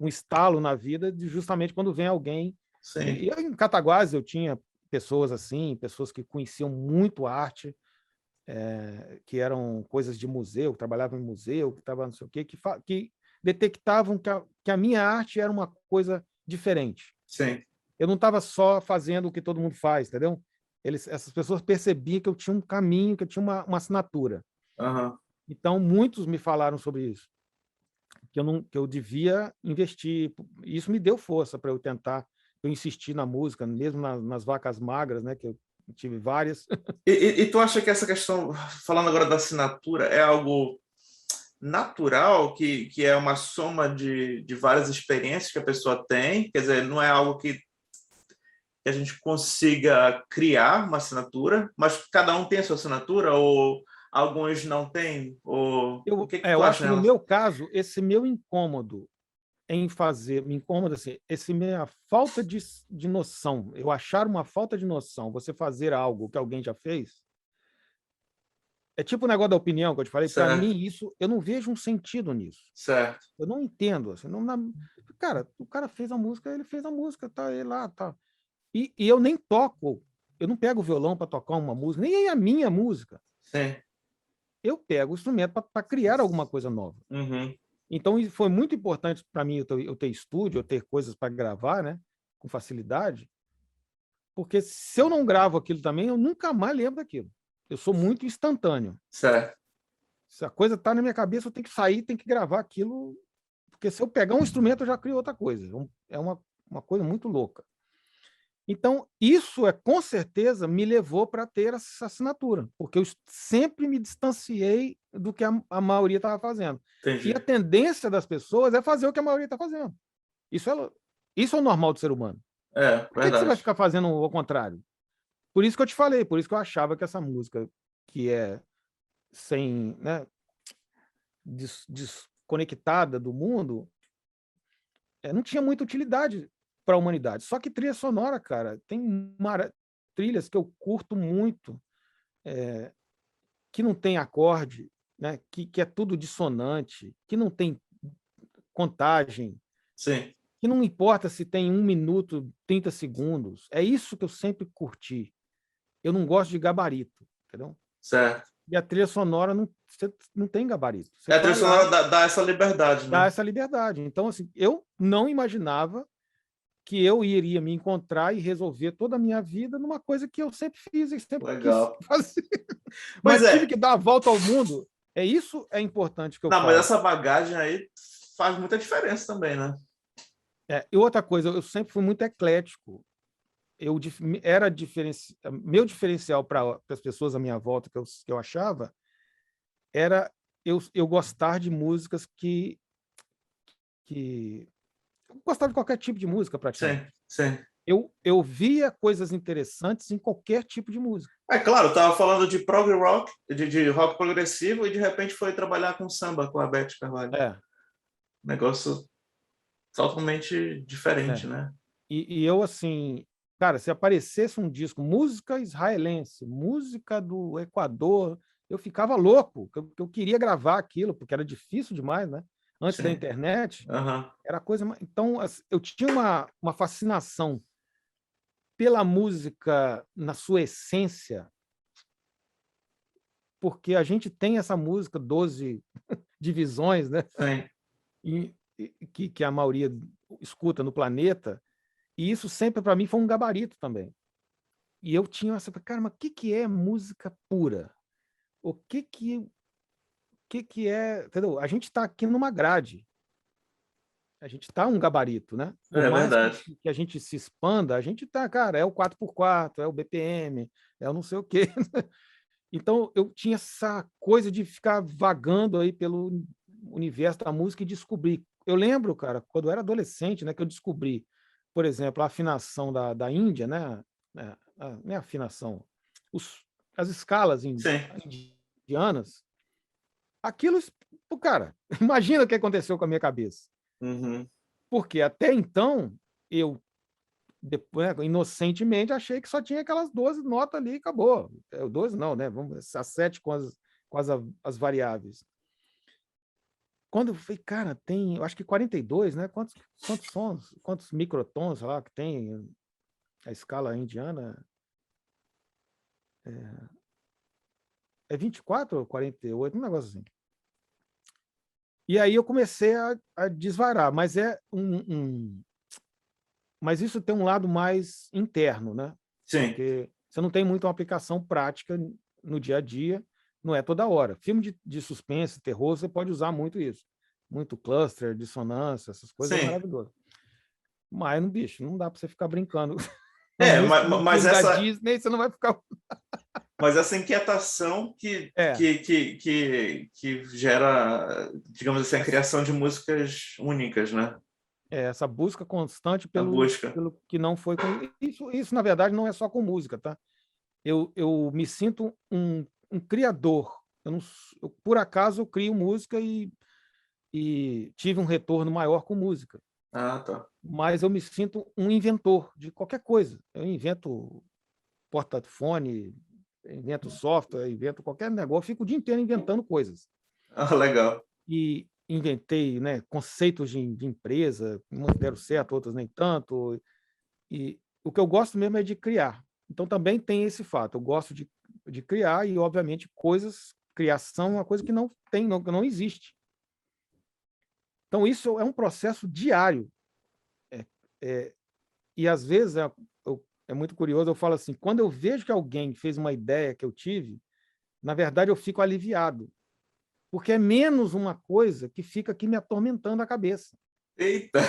um estalo na vida de justamente quando vem alguém. Sim. E em Cataguases eu tinha pessoas assim, pessoas que conheciam muito arte, que eram coisas de museu, que trabalhavam em museu, que estavam não sei o quê, que detectavam que a minha arte era uma coisa diferente. Sim. Eu não estava só fazendo o que todo mundo faz, entendeu? Essas pessoas percebiam que eu tinha um caminho, que eu tinha uma assinatura. Uhum. Então, muitos me falaram sobre isso, que eu devia investir. Isso me deu força para eu tentar, eu insistir na música, mesmo nas vacas magras, né, que eu tive várias. E tu acha que essa questão, falando agora da assinatura, é algo natural, que é uma soma de várias experiências que a pessoa tem? Quer dizer, não é algo que a gente consiga criar uma assinatura, mas cada um tem a sua assinatura, ou alguns não têm? Ou o que Eu tu acho acha que no nela? meu caso, esse meu incômodo em fazer, me incomoda assim, minha falta de noção, eu achar uma falta de noção, você fazer algo que alguém já fez, é tipo o negócio da opinião que eu te falei, para Certo, mim isso, eu não vejo um sentido nisso. certo. Eu não entendo, assim, cara, o cara fez a música, ele fez a música, tá ele lá, tá. E eu nem toco, eu não pego o violão para tocar uma música, nem é a minha música. Sim. Eu pego o instrumento para criar alguma coisa nova. Uhum. Então, foi muito importante para mim eu ter estúdio, eu ter coisas para gravar, né, com facilidade, porque se eu não gravo aquilo também, eu nunca mais lembro daquilo. Eu sou muito instantâneo. Certo. Se a coisa está na minha cabeça, eu tenho que sair, tenho que gravar aquilo, porque se eu pegar um instrumento, eu já crio outra coisa. É uma coisa muito louca. Então, isso com certeza me levou para ter essa assinatura, porque eu sempre me distanciei do que a maioria estava fazendo. E a Entendi. tendência das pessoas é fazer o que a maioria está fazendo. Isso é, isso é o normal do ser humano. É, Por que você vai verdade. ficar fazendo o contrário? Por isso que eu te falei, por isso que eu achava que essa música, que é sem, né, desconectada do mundo, não tinha muita utilidade para a humanidade. Só que trilha sonora, cara, tem trilhas que eu curto muito, que não tem acorde, né, que é tudo dissonante, que não tem contagem, Sim. que não importa se tem 1 minuto, 30 segundos. É isso que eu sempre curti. Eu não gosto de gabarito, entendeu? Certo. E a trilha sonora você não tem gabarito. Você É, a trilha vai lá, sonora dá essa liberdade, dá né? essa liberdade. Então, assim, eu não imaginava que eu iria me encontrar e resolver toda a minha vida numa coisa que eu sempre fiz e sempre quis Legal. fazer. Pois Mas tive é. que dar a volta ao mundo. Isso é importante que eu Não, mas falo. essa bagagem aí faz muita diferença também, né? E outra coisa, eu sempre fui muito eclético. Era meu diferencial para as pessoas à minha volta que eu achava era eu gostar de músicas que eu gostava de qualquer tipo de música Sim, praticamente. sim. Eu via coisas interessantes em qualquer tipo de música. É claro, eu tava falando de prog rock, de rock progressivo, e de repente foi trabalhar com samba com a Beth Carvalho. É, Negócio totalmente diferente, né? né? E eu assim, cara, se aparecesse um disco música israelense, música do Equador, eu ficava louco, que eu queria gravar aquilo, porque era difícil demais, né? Antes da Sim. internet, Aham. era coisa. Então, eu tinha uma fascinação pela música na sua essência, porque a gente tem essa música, 12 divisões, né? Sim. Que a maioria escuta no planeta, e isso sempre para mim foi um gabarito também. E eu tinha essa, cara, mas o que que é música pura? O que é, entendeu? A gente está aqui numa grade, a gente está um gabarito, né? Por É mais verdade. que a gente se expanda, a gente tá, cara, é o 4x4, é o BPM, é o não sei o quê. Então eu tinha essa coisa de ficar vagando aí pelo universo da música e descobrir. Eu lembro, cara, quando eu era adolescente, né, que eu descobri, por exemplo, a afinação da Índia, né? Não é afinação, as escalas Sim. indianas. Aquilo, pô, cara, imagina o que aconteceu com a minha cabeça. Uhum. Porque até então, eu, depois, né, inocentemente, achei que só tinha aquelas 12 notas ali e acabou. 12 não, né? Vamos, as 7 as variáveis. Quando eu falei, cara, tem, eu acho que 42, né? Quantos sons, quantos microtons lá que tem a escala indiana? É 24 ou 48, um negócio assim. E aí eu comecei a desvarar, mas mas isso tem um lado mais interno, né? Sim. Porque você não tem muito uma aplicação prática no dia a dia, não é toda hora. Filme de suspense, terror, você pode usar muito isso. Muito cluster, dissonância, essas coisas é Sim. maravilhoso. Mas, bicho, não dá para você ficar brincando. Uma É, música de um mas filme da essa, Disney, você não vai ficar. mas essa inquietação É, que gera, digamos assim, a essa, criação de músicas únicas, né? essa busca constante A busca. pelo que não foi com. Isso, na verdade, não é só com música, tá? Eu me sinto um criador. Por acaso, eu crio música e tive um retorno maior com música. Ah, tá. Mas eu me sinto um inventor de qualquer coisa. Eu invento porta-fone, invento software, invento qualquer negócio, fico o dia inteiro inventando coisas. Ah, legal. E inventei, né, conceitos de empresa, umas deram certo, outras nem tanto. E o que eu gosto mesmo é de criar. Então também tem esse fato. Eu gosto de criar e, obviamente, criação é uma coisa que não tem, não existe. Então isso é um processo diário. É, é, e às vezes é muito curioso, eu falo assim, quando eu vejo que alguém fez uma ideia que eu tive, na verdade eu fico aliviado, porque é menos uma coisa que fica aqui me atormentando a cabeça. Eita!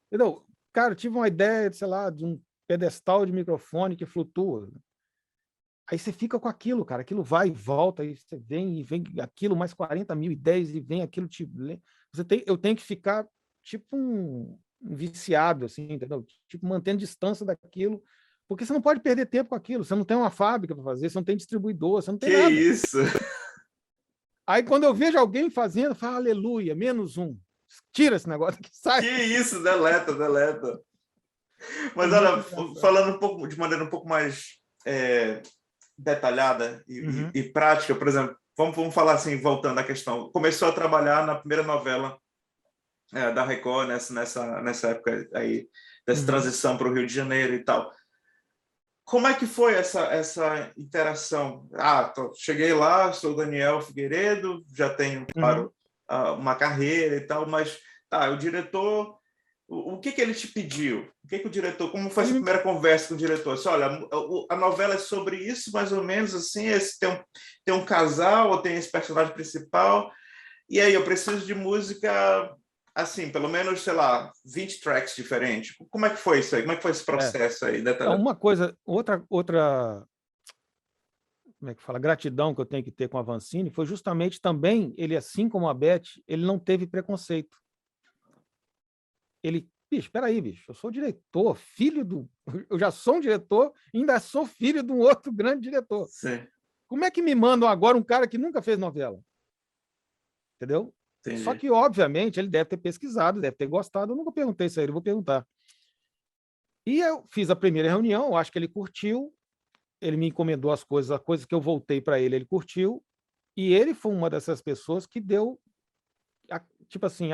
Entendeu? Cara, eu tive uma ideia, sei lá, de um pedestal de microfone que flutua. Aí você fica com aquilo, cara, aquilo vai e volta, e você vem e vem aquilo, mais 40 mil ideias, e vem aquilo. Eu tenho que ficar tipo um viciado, assim, entendeu? Tipo, mantendo distância daquilo, porque você não pode perder tempo com aquilo, você não tem uma fábrica para fazer, você não tem distribuidor, você não tem Que nada. isso? Aí quando eu vejo alguém fazendo, eu falo, aleluia, menos um. Tira esse negócio que sai. Que isso? Deleta, deleta. É Mas muito olha, engraçado. falando um pouco, de maneira um pouco mais detalhada Uhum, e prática, por exemplo, vamos falar assim, voltando à questão. Começou a trabalhar na primeira novela da Record, nessa época aí, dessa uhum, transição para o Rio de Janeiro e tal. Como é que foi essa interação? Cheguei lá, sou o Daniel Figueiredo, já tenho, uhum. claro, uma carreira e tal, mas o diretor, o que ele te pediu? O que o diretor, como foi essa Ele, primeira conversa com o diretor? Assim, olha, a novela é sobre isso, mais ou menos assim, tem um casal, ou tem esse personagem principal, e aí eu preciso de música, assim, pelo menos, sei lá, 20 tracks diferentes. Como é que foi isso aí? Como é que foi esse é, processo aí? Então, Detalhado. uma coisa, outra, como é que fala, gratidão que eu tenho que ter com a Vancini foi justamente também, ele, assim como a Beth, ele não teve preconceito. Ele, bicho, espera aí, bicho, eu sou diretor, filho do. Eu já sou um diretor, ainda sou filho de um outro grande diretor. Sim, Como é que me mandam agora um cara que nunca fez novela? Entendeu? Só entendi. que, obviamente, ele deve ter pesquisado, deve ter gostado. Eu nunca perguntei isso a ele, vou perguntar. E eu fiz a primeira reunião, eu acho que ele curtiu, ele me encomendou as coisas que eu voltei para ele, ele curtiu, e ele foi uma dessas pessoas que deu, tipo assim,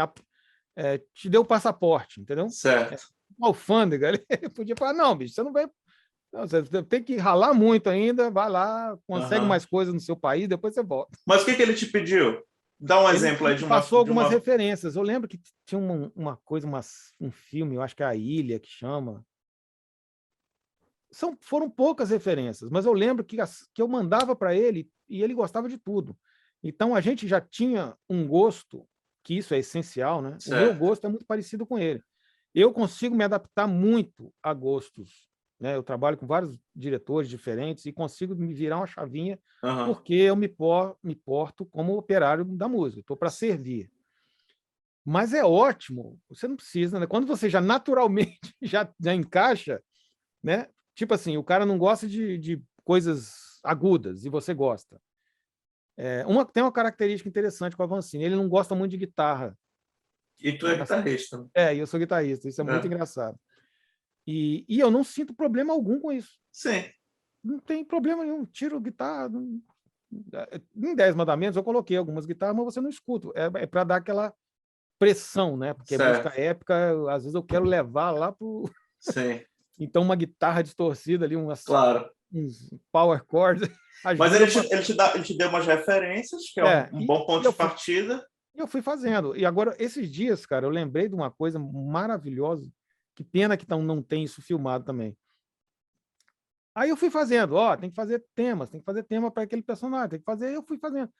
te deu o passaporte, entendeu? É, Certo. uma alfândega, ele podia falar, não, bicho, você não vai, não, você tem que ralar muito ainda, vai lá, consegue Uhum. mais coisas no seu país, depois você volta. Mas o que ele te pediu? Dá um Ele exemplo aí me passou de algumas uma... referências, eu lembro que tinha uma coisa, um filme, eu acho que é A Ilha, que chama, foram poucas referências, mas eu lembro que eu mandava para ele e ele gostava de tudo. Então, a gente já tinha um gosto, que isso é essencial, né? O meu Certo. gosto é muito parecido com ele. Eu consigo me adaptar muito a gostos, né? Eu trabalho com vários diretores diferentes e consigo me virar uma chavinha Aham. porque eu me porto como operário da música, estou para servir. Mas é ótimo, você não precisa, né? Quando você já naturalmente já encaixa, né? Tipo assim, o cara não gosta de coisas agudas e você gosta. Tem uma característica interessante com a Avancini, ele não gosta muito de guitarra. E tu é guitarrista, né? E eu sou guitarrista, isso é muito É. engraçado. E eu não sinto problema algum com isso. Sim. Não tem problema nenhum, tiro guitarra. Em 10 Mandamentos eu coloquei algumas guitarras, mas você não escuta. É para dar aquela pressão, né? Porque música Certo. épica, às vezes eu quero levar lá pro. Sim. Então, uma guitarra distorcida ali, Claro. uns power chords, Mas ajuda pra... ele te deu umas referências, que é um bom E ponto de partida. eu fui fazendo. E agora, esses dias, cara, eu lembrei de uma coisa maravilhosa. Que pena que não tem isso filmado também. Aí eu fui fazendo, tem que fazer temas, tem que fazer tema para aquele personagem, tem que fazer, eu fui fazendo.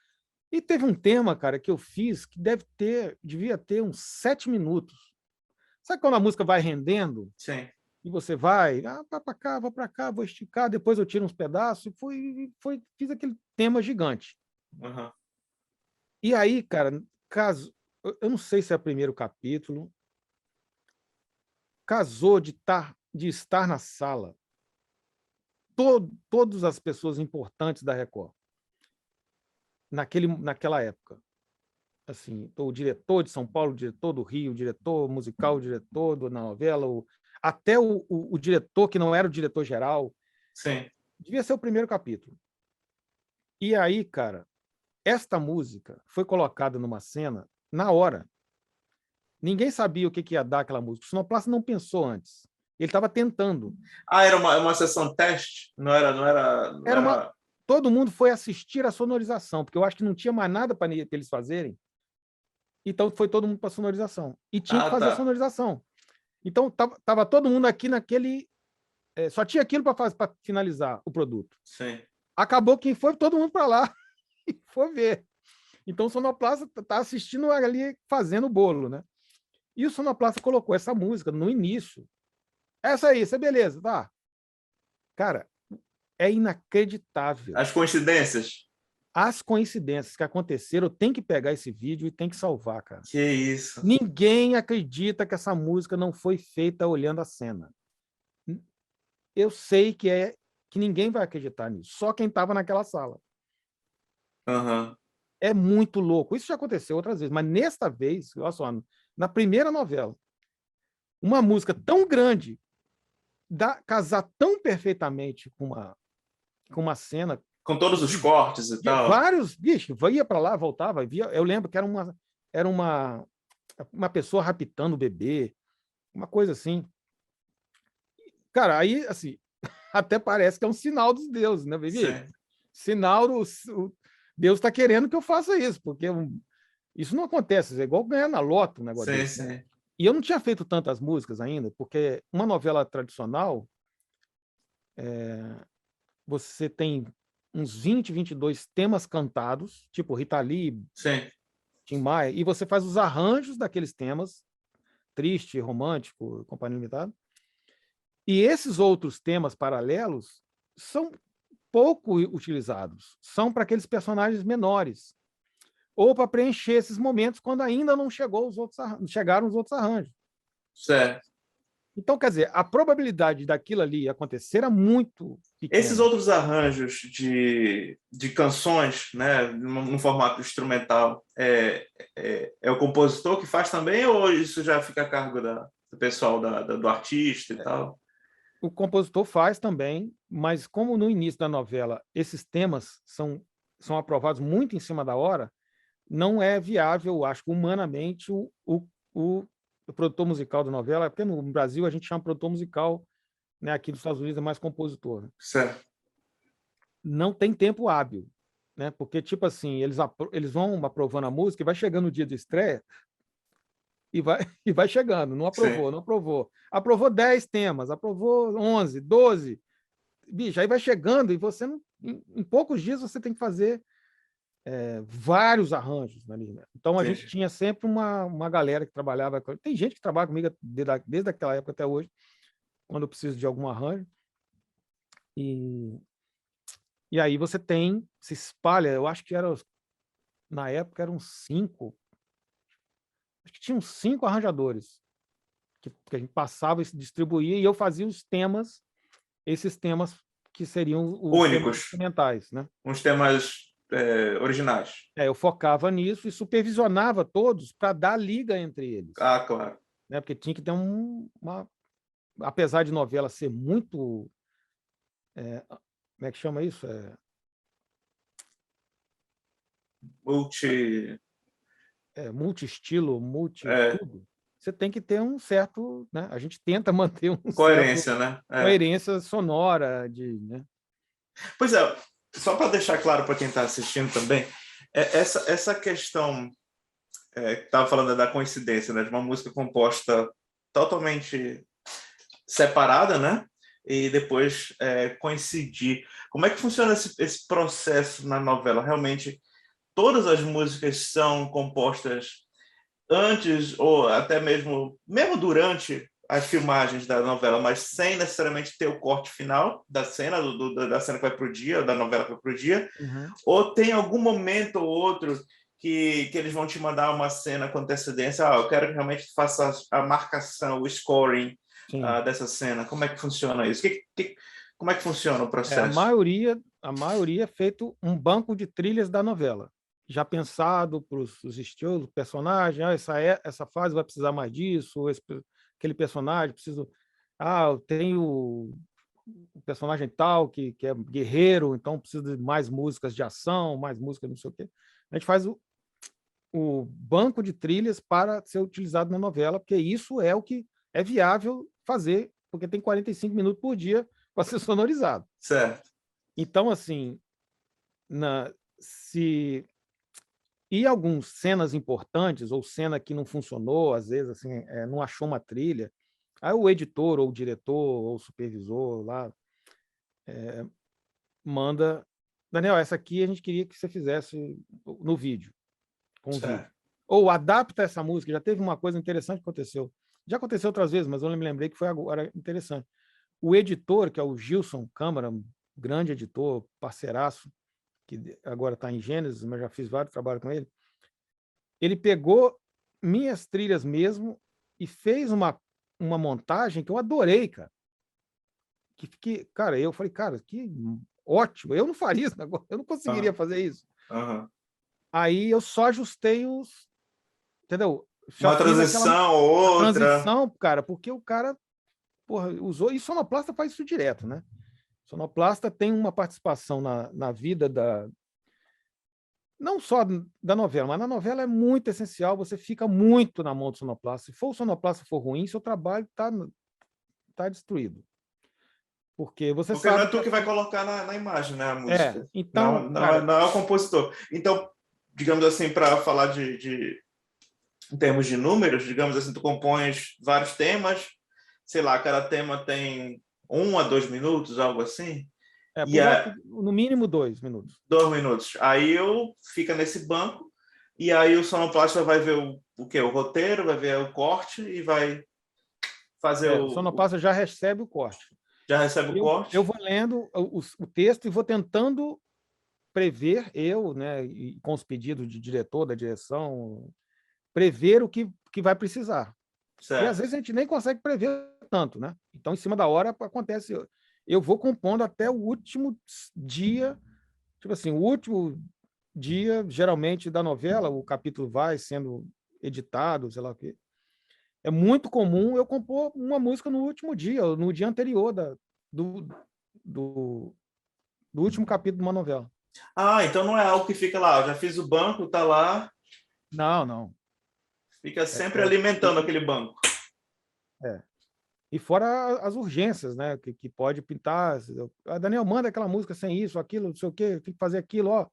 E teve um tema, cara, que eu fiz que devia ter uns 7 minutos. Sabe quando a música vai rendendo Sim. e você vai vai para cá, vou esticar, depois eu tiro uns pedaços e fiz aquele tema gigante. Uhum. E aí, cara, eu não sei se é o primeiro capítulo, casou de estar na sala todas as pessoas importantes da Record naquela época. Assim, o diretor de São Paulo, o diretor do Rio, o diretor musical, o diretor da novela, até o diretor que não era o diretor geral. Sim. Devia ser o primeiro capítulo. E aí, cara, esta música foi colocada numa cena na hora. Ninguém sabia o que ia dar aquela música. O sonoplasta não pensou antes. Ele estava tentando. Era uma sessão teste? Não era, não era, não era... Todo mundo foi assistir a sonorização, porque eu acho que não tinha mais nada para eles fazerem. Então foi todo mundo para sonorização. E tinha que fazer a Tá. sonorização. Então tava todo mundo aqui naquele. Só tinha aquilo para finalizar o produto. Sim. Acabou quem foi, todo mundo para lá e foi ver. Então o sonoplasta está assistindo ali fazendo o bolo, né? E o sonoplasta colocou essa música no início. Essa aí, essa beleza, tá? Cara, é inacreditável. As coincidências? As coincidências que aconteceram, tem que pegar esse vídeo e tem que salvar, cara. Que isso. Ninguém acredita que essa música não foi feita olhando a cena. Eu sei que ninguém vai acreditar nisso, só quem estava naquela sala. Uhum. É muito louco. Isso já aconteceu outras vezes, mas nesta vez, olha só, na primeira novela, uma música tão grande, casar tão perfeitamente com uma cena. Com todos os cortes e tal. Vários, bicho, ia para lá, voltava, via. Eu lembro que era uma pessoa raptando o bebê, uma coisa assim. Cara, aí, assim, até parece que é um sinal dos deuses, né, Vivi? Sinal Deus está querendo que eu faça isso, porque isso não acontece, é igual ganhar na loto um negócio desse. Sim. E eu não tinha feito tantas músicas ainda, porque uma novela tradicional, você tem uns 20, 22 temas cantados, tipo Rita Lee, Sim. Tim Maia, e você faz os arranjos daqueles temas, triste, romântico, Companhia Limitada. E esses outros temas paralelos são pouco utilizados, são para aqueles personagens menores, ou para preencher esses momentos quando ainda não chegaram os outros arranjos. Certo. Então, quer dizer, a probabilidade daquilo ali acontecer era muito pequena. Esses outros arranjos de canções, né, no formato instrumental, é o compositor que faz também, ou isso já fica a cargo do pessoal do artista e tal? O compositor faz também, mas como no início da novela esses temas são aprovados muito em cima da hora, não é viável, acho que humanamente, o produtor musical da novela, porque no Brasil a gente chama produtor musical, né, aqui nos Estados Unidos é mais compositor. Né? Certo. Não tem tempo hábil, né? Porque, tipo assim, eles vão aprovando a música e vai chegando o dia de estreia e vai chegando, não aprovou, Sim. não aprovou. Aprovou 10 temas, aprovou 11, 12. bicho, aí vai chegando e você não, em poucos dias você tem que fazer vários arranjos ali, né? Então a gente tinha sempre uma galera que trabalhava. Tem gente que trabalha comigo desde aquela época até hoje, quando eu preciso de algum arranjo. E aí você se espalha, eu acho que na época eram 5, acho que tinham 5 arranjadores que a gente passava e se distribuía, e eu fazia esses temas que seriam os temas Únicos. instrumentais, né? Uns temas originais. Eu focava nisso e supervisionava todos para dar liga entre eles. Ah, claro. Né? Porque tinha que ter apesar de novela ser muito... como é que chama isso? Multi-estilo, tudo. Você tem que ter um certo... Né? A gente tenta manter coerência, né? Coerência sonora. Né? Pois é, só para deixar claro para quem está assistindo também, essa questão que estava falando da coincidência, né? De uma música composta totalmente separada, né? E depois coincidir. Como é que funciona esse processo na novela? Realmente, todas as músicas são compostas antes ou até mesmo durante as filmagens da novela, mas sem necessariamente ter o corte final da cena, da cena que vai para o dia, da novela que vai para o dia, ou tem algum momento ou outro que eles vão te mandar uma cena com antecedência, eu quero que realmente faça a marcação, o scoring dessa cena. Como é que funciona isso? Como é que funciona o processo? A maioria é feito um banco de trilhas da novela, já pensado para os estilos, personagem, essa fase vai precisar mais disso, aquele personagem precisa... eu tenho o personagem tal que é guerreiro, então precisa de mais músicas de ação, mais músicas não sei o quê. A gente faz o banco de trilhas para ser utilizado na novela, porque isso é o que é viável fazer, porque tem 45 minutos por dia para ser sonorizado. Certo. Então, assim, e algumas cenas importantes, ou cena que não funcionou, às vezes, assim, não achou uma trilha, aí o editor, ou o diretor, ou o supervisor lá manda, Daniel, essa aqui a gente queria que você fizesse no vídeo, com o vídeo. Ou adapta essa música. Já teve uma coisa interessante que aconteceu. Já aconteceu outras vezes, mas eu me lembrei que foi agora interessante. O editor, que é o Gilson Câmara, um grande editor, parceiraço, que agora está em Gênesis, mas já fiz vários trabalhos com ele, ele pegou minhas trilhas mesmo e fez uma montagem que eu adorei, cara. Cara, eu falei, cara, que ótimo. Eu não faria isso agora, eu não conseguiria fazer isso. Aí eu só ajustei entendeu? Uma transição ou outra. Transição, cara, porque o cara usou, e sonoplasta faz isso direto, né? Sonoplasta tem uma participação na vida não só da novela, mas na novela é muito essencial, você fica muito na mão do sonoplasta. Se o sonoplasta for ruim, seu trabalho tá destruído. Porque você sabe... não é tu que vai colocar na imagem, né, a música. Então, não é o compositor. Então, digamos assim, para falar em termos de números, digamos assim, tu compões vários temas, sei lá, cada tema tem 1 a 2 minutos, algo assim. No mínimo 2 minutos. 2 minutos. Aí fica nesse banco, e aí o sonoplasta vai ver o quê? O roteiro, vai ver o corte e vai fazer o sonoplasta já recebe o corte. Já recebe o corte? Eu vou lendo o texto e vou tentando prever, né, e com os pedidos de diretor, da direção, prever o que vai precisar. Certo. E às vezes a gente nem consegue prever tanto, né? Então, em cima da hora, acontece... Eu vou compondo até o último dia, tipo assim, o último dia, geralmente, da novela, o capítulo vai sendo editado, sei lá o quê. É muito comum eu compor uma música no último dia, ou no dia anterior do último capítulo de uma novela. Então não é algo que fica lá, eu já fiz o banco, tá lá. Não. Fica sempre alimentando aquele banco. E fora as urgências, né? Que pode pintar. Daniel, manda aquela música sem isso, aquilo, não sei o quê, tem que fazer aquilo, ó.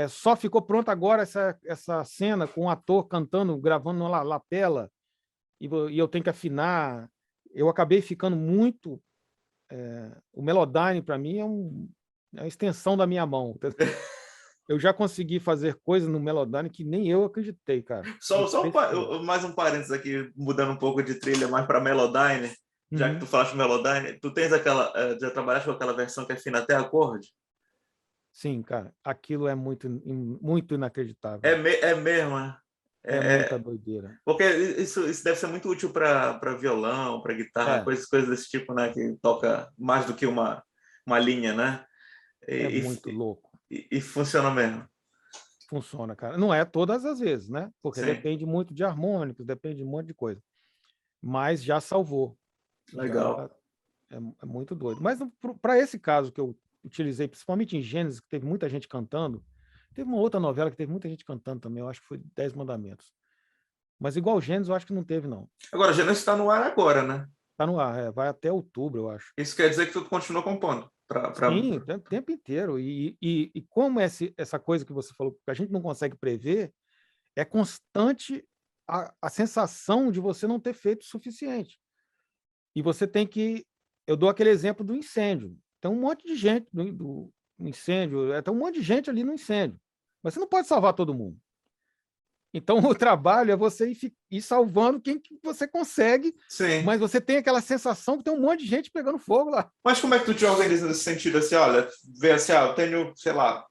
Só ficou pronta agora essa cena com o ator cantando, gravando na lapela, e eu tenho que afinar. Eu acabei ficando muito o Melodyne, para mim, é uma extensão da minha mão. Eu já consegui fazer coisas no Melodyne que nem eu acreditei, cara. Mais um parênteses aqui, mudando um pouco de trilha mais para Melodyne, já que tu falaste Melodyne, tu tens já trabalhaste com aquela versão que é fina até acorde? Sim, cara, aquilo é muito, muito inacreditável. É mesmo, né? Muita doideira. Porque isso deve ser muito útil para violão, para guitarra, coisas desse tipo, né? Que toca mais do que uma linha, né? Muito louco. E funciona mesmo. Funciona, cara. Não é todas as vezes, né? Porque Sim. depende muito de harmônicos, depende de um monte de coisa. Mas já salvou. Legal. É muito doido. Mas para esse caso que eu utilizei, principalmente em Gênesis, que teve muita gente cantando, teve uma outra novela que teve muita gente cantando também, eu acho que foi 10 Mandamentos. Mas igual Gênesis, eu acho que não teve, não. Agora, Gênesis está no ar agora, né? Está no ar, vai até outubro, eu acho. Isso quer dizer que tu continua compondo? Sim, o tempo inteiro. E como essa coisa que você falou, que a gente não consegue prever, é constante a sensação de você não ter feito o suficiente. E você tem que... Eu dou aquele exemplo do incêndio. Tem um monte de gente do incêndio, tem um monte de gente ali no incêndio. Mas você não pode salvar todo mundo. Então, o trabalho é você ir salvando quem que você consegue, Sim. Mas você tem aquela sensação que tem um monte de gente pegando fogo lá. Mas como é que tu te organiza nesse sentido? Assim, olha, vê assim, eu tenho, sei lá,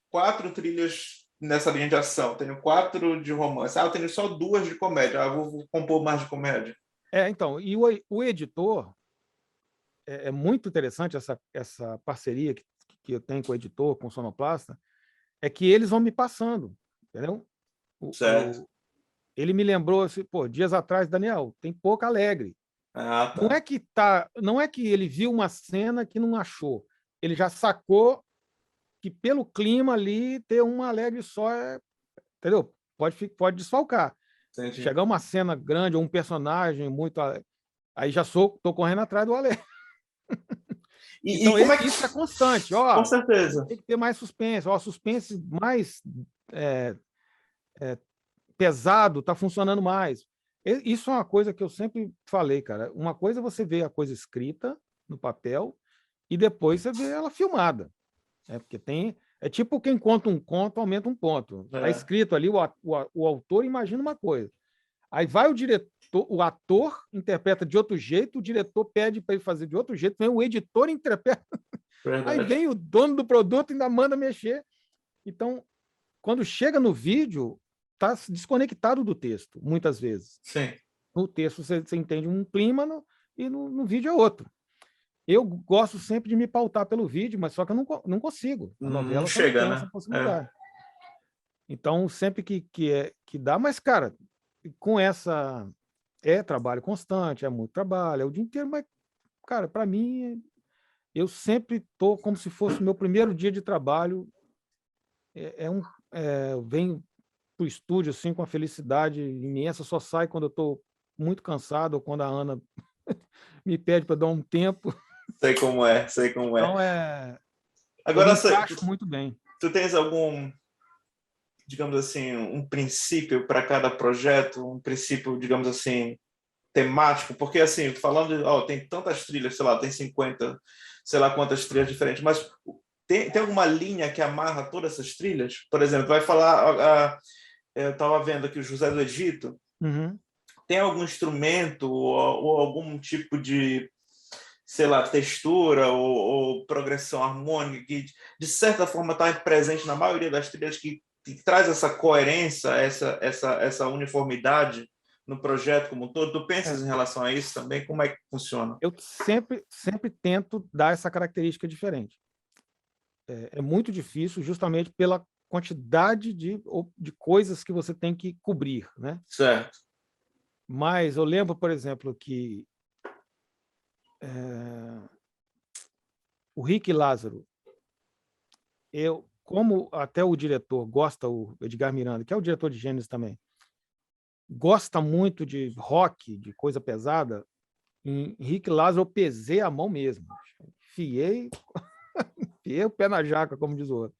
4 trilhas nessa linha de ação, tenho 4 de romance, eu tenho só 2 de comédia, eu vou compor mais de comédia. Então, e o editor, é muito interessante essa parceria que eu tenho com o editor, com o Sonoplasta, é que eles vão me passando, entendeu? Certo. Ele me lembrou assim, dias atrás, Daniel, tem pouco alegre. Tá. Não é que ele viu uma cena que não achou. Ele já sacou que pelo clima ali ter uma alegre só entendeu? Pode desfalcar. Entendi. Chegar uma cena grande ou um personagem muito, aí já tô correndo atrás do alegre. Então, isso é constante. Com certeza. Tem que ter mais suspense. Suspense mais pesado está funcionando mais. Isso é uma coisa que eu sempre falei, cara. Uma coisa é você ver a coisa escrita no papel e depois você vê ela filmada. Porque é tipo quem conta um conto aumenta um ponto. Está escrito ali, o autor imagina uma coisa. Aí vai o diretor, o ator interpreta de outro jeito, o diretor pede para ele fazer de outro jeito, vem o editor interpreta. Verdade. Aí vem o dono do produto e ainda manda mexer. Então, quando chega no vídeo, está desconectado do texto, muitas vezes. Sim. No texto você entende um clima e no vídeo é outro. Eu gosto sempre de me pautar pelo vídeo, mas só que eu não consigo. A novela não chega, não tem essa possibilidade. Então, sempre que dá, mas, cara, com essa... trabalho constante, é muito trabalho, é o dia inteiro, mas, cara, para mim, eu sempre estou como se fosse o meu primeiro dia de trabalho. Eu venho para o estúdio assim, com a felicidade imensa, só sai quando eu estou muito cansado ou quando a Ana me pede para dar um tempo. Sei como é. Então, Agora, eu me encaixo muito bem. Tu tens algum, digamos assim, um princípio para cada projeto, um princípio, digamos assim, temático? Porque, assim, falando, tem tantas trilhas, sei lá, tem 50, sei lá quantas trilhas diferentes, mas tem alguma linha que amarra todas essas trilhas? Por exemplo, vai falar, eu estava vendo aqui o José do Egito, tem algum instrumento ou algum tipo de, sei lá, textura ou progressão harmônica que, de certa forma, está presente na maioria das trilhas que traz essa coerência, essa uniformidade no projeto como um todo? Tu pensas em relação a isso também? Como é que funciona? Eu sempre tento dar essa característica diferente. É muito difícil, justamente pela quantidade de coisas que você tem que cobrir, né? Certo. Mas eu lembro, por exemplo, que o Rick Lázaro, como até o diretor gosta, o Edgar Miranda, que é o diretor de Gênesis também, gosta muito de rock, de coisa pesada, em Rick Lázaro eu pesei a mão mesmo. Enfiei o pé na jaca, como diz o outro.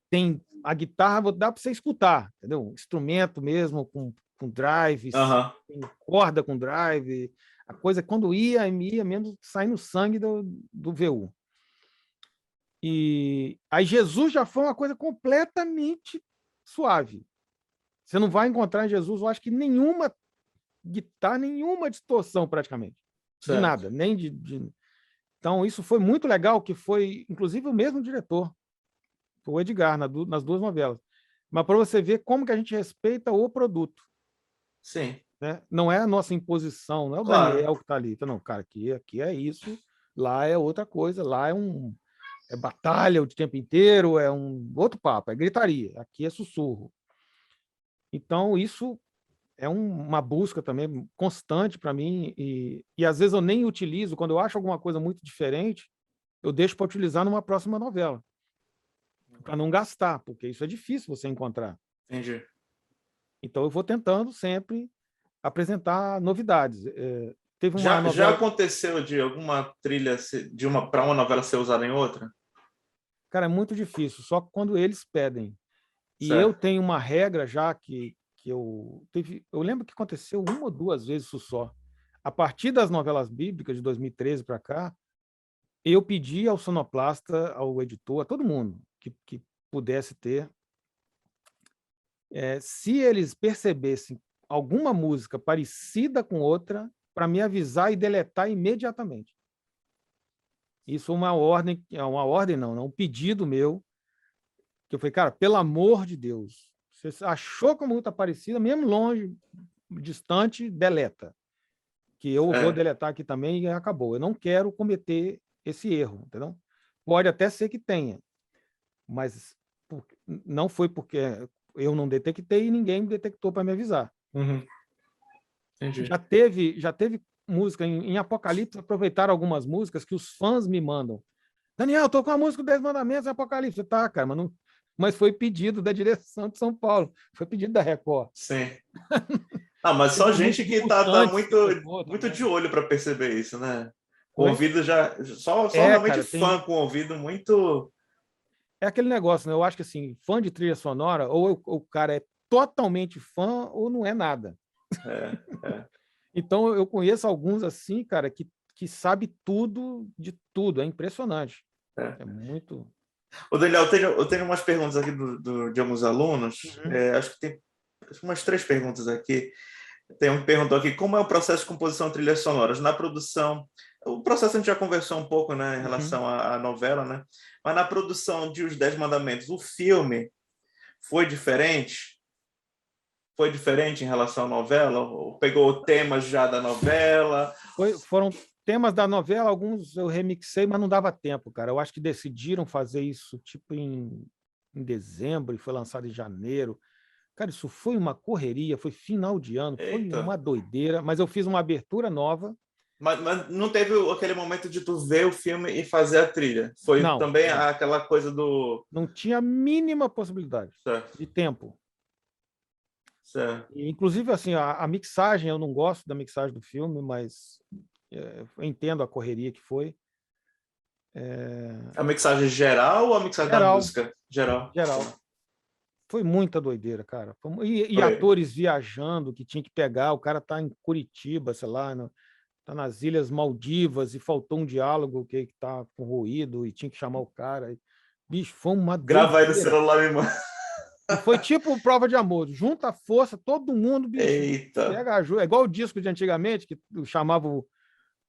Tem a guitarra, dá para você escutar, entendeu? Instrumento mesmo, com drive, tem corda com drive, A coisa, quando ia mesmo saindo sangue do VU. E aí Jesus já foi uma coisa completamente suave. Você não vai encontrar em Jesus, eu acho que nenhuma guitarra, nenhuma distorção praticamente. De Certo. nada, nem Então, isso foi muito legal, que foi, inclusive, o mesmo diretor, o Edgar, nas duas novelas. Mas para você ver como que a gente respeita o produto. Sim. Né? Não é a nossa imposição, não é o Claro. Daniel que está ali. Então, não, cara, aqui é isso, lá é outra coisa, lá é batalha o tempo inteiro, é um outro papo, é gritaria, aqui é sussurro. Então, isso é uma busca também constante para mim, e às vezes eu nem utilizo, quando eu acho alguma coisa muito diferente, eu deixo para utilizar numa próxima novela, para não gastar, porque isso é difícil você encontrar. Entendi. Então, eu vou tentando sempre apresentar novidades. Teve uma Já novela... aconteceu de alguma trilha para uma novela ser usada em outra? Cara, é muito difícil, só quando eles pedem. E eu Certo. tenho uma regra já que eu lembro que aconteceu uma ou duas vezes isso só. A partir das novelas bíblicas de 2013 para cá, eu pedi ao sonoplasta, ao editor, a todo mundo que pudesse ter, se eles percebessem alguma música parecida com outra, para me avisar e deletar imediatamente. Isso é uma ordem não, um pedido meu, que eu falei, cara, pelo amor de Deus, você achou que a música está parecida, mesmo longe, distante, deleta. Que eu vou deletar aqui também e acabou. Eu não quero cometer esse erro, entendeu? Pode até ser que tenha, mas não foi porque eu não detectei e ninguém me detectou para me avisar. Uhum. Entendi. Já teve música em Apocalipse, aproveitaram algumas músicas que os fãs me mandam. Daniel, tô com a música 10 Mandamentos em Apocalipse. Tá, cara, mas foi pedido da direção de São Paulo, foi pedido da Record. Sim. Mas só gente que tá muito também. de olho para perceber isso, né? Com o Oi? ouvido já. Só realmente cara, fã com o ouvido muito. É aquele negócio, né? Eu acho que assim, fã de trilha sonora, ou o cara é totalmente fã ou não é nada. É. Então eu conheço alguns assim, cara, que sabe tudo de tudo. É impressionante. É muito. Ô, Daniel, eu tenho umas perguntas aqui de alguns alunos. Uhum. Acho que tem umas 3 perguntas aqui. Tem um que perguntou aqui como é o processo de composição de trilhas sonoras na produção. O processo a gente já conversou um pouco, né, em relação à novela, né? Mas na produção de Os 10 Mandamentos, o filme foi diferente? Foi diferente em relação à novela? Ou pegou temas já da novela? Foram temas da novela, alguns eu remixei, mas não dava tempo, cara. Eu acho que decidiram fazer isso tipo em dezembro e foi lançado em janeiro. Cara, isso foi uma correria, foi final de ano, foi Eita. uma doideira, mas eu fiz uma abertura nova. Mas não teve aquele momento de tu ver o filme e fazer a trilha? Foi Não, também não. aquela coisa do... Não tinha a mínima possibilidade Certo. de tempo. Certo. E, inclusive, assim, a mixagem, eu não gosto da mixagem do filme, mas eu entendo a correria que foi. A mixagem geral ou a mixagem da Geral, música? Geral. geral. Foi muita doideira, cara. E Foi. atores viajando, que tinha que pegar, o cara tá em Curitiba, sei lá, tá nas Ilhas Maldivas e faltou um diálogo que tá com ruído e tinha que chamar o cara. Bicho, foi uma Grava aí no doideira. celular, irmão. E foi tipo prova de amor. Junta a força, todo mundo, bicho. Eita. Pega ajuda. É igual o disco de antigamente, que chamava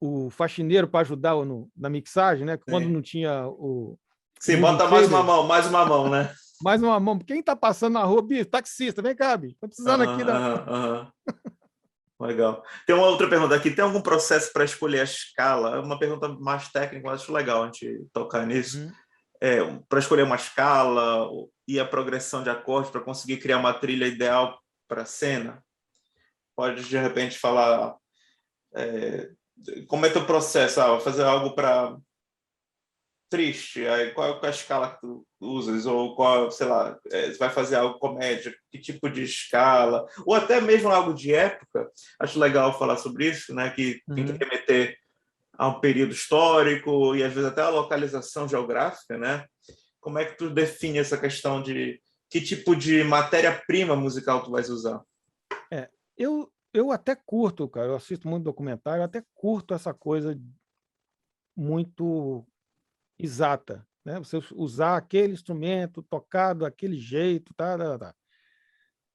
o faxineiro para ajudar na mixagem, né? Quando Sim. não tinha o Sim, Moving bota Trailers. mais uma mão, né? Mais uma mão. Quem tá passando na rua, bicho? Taxista, vem cá, bicho. Tô precisando aqui da. Legal. Tem uma outra pergunta aqui. Tem algum processo para escolher a escala? É uma pergunta mais técnica, mas acho legal a gente tocar nisso. Para escolher uma escala e a progressão de acordes para conseguir criar uma trilha ideal para a cena? Pode, de repente, falar como é teu processo? Fazer algo para triste, aí qual é a escala que tu usas? Ou qual, sei lá, você vai fazer algo comédia, que tipo de escala? Ou até mesmo algo de época. Acho legal falar sobre isso, né? Que tem que remeter a um período histórico e às vezes até a localização geográfica, né? Como é que tu define essa questão de que tipo de matéria-prima musical tu vais usar? eu até curto, cara, eu assisto muito documentário, eu até curto essa coisa muito exata, né? Você usar aquele instrumento tocado daquele jeito, tá.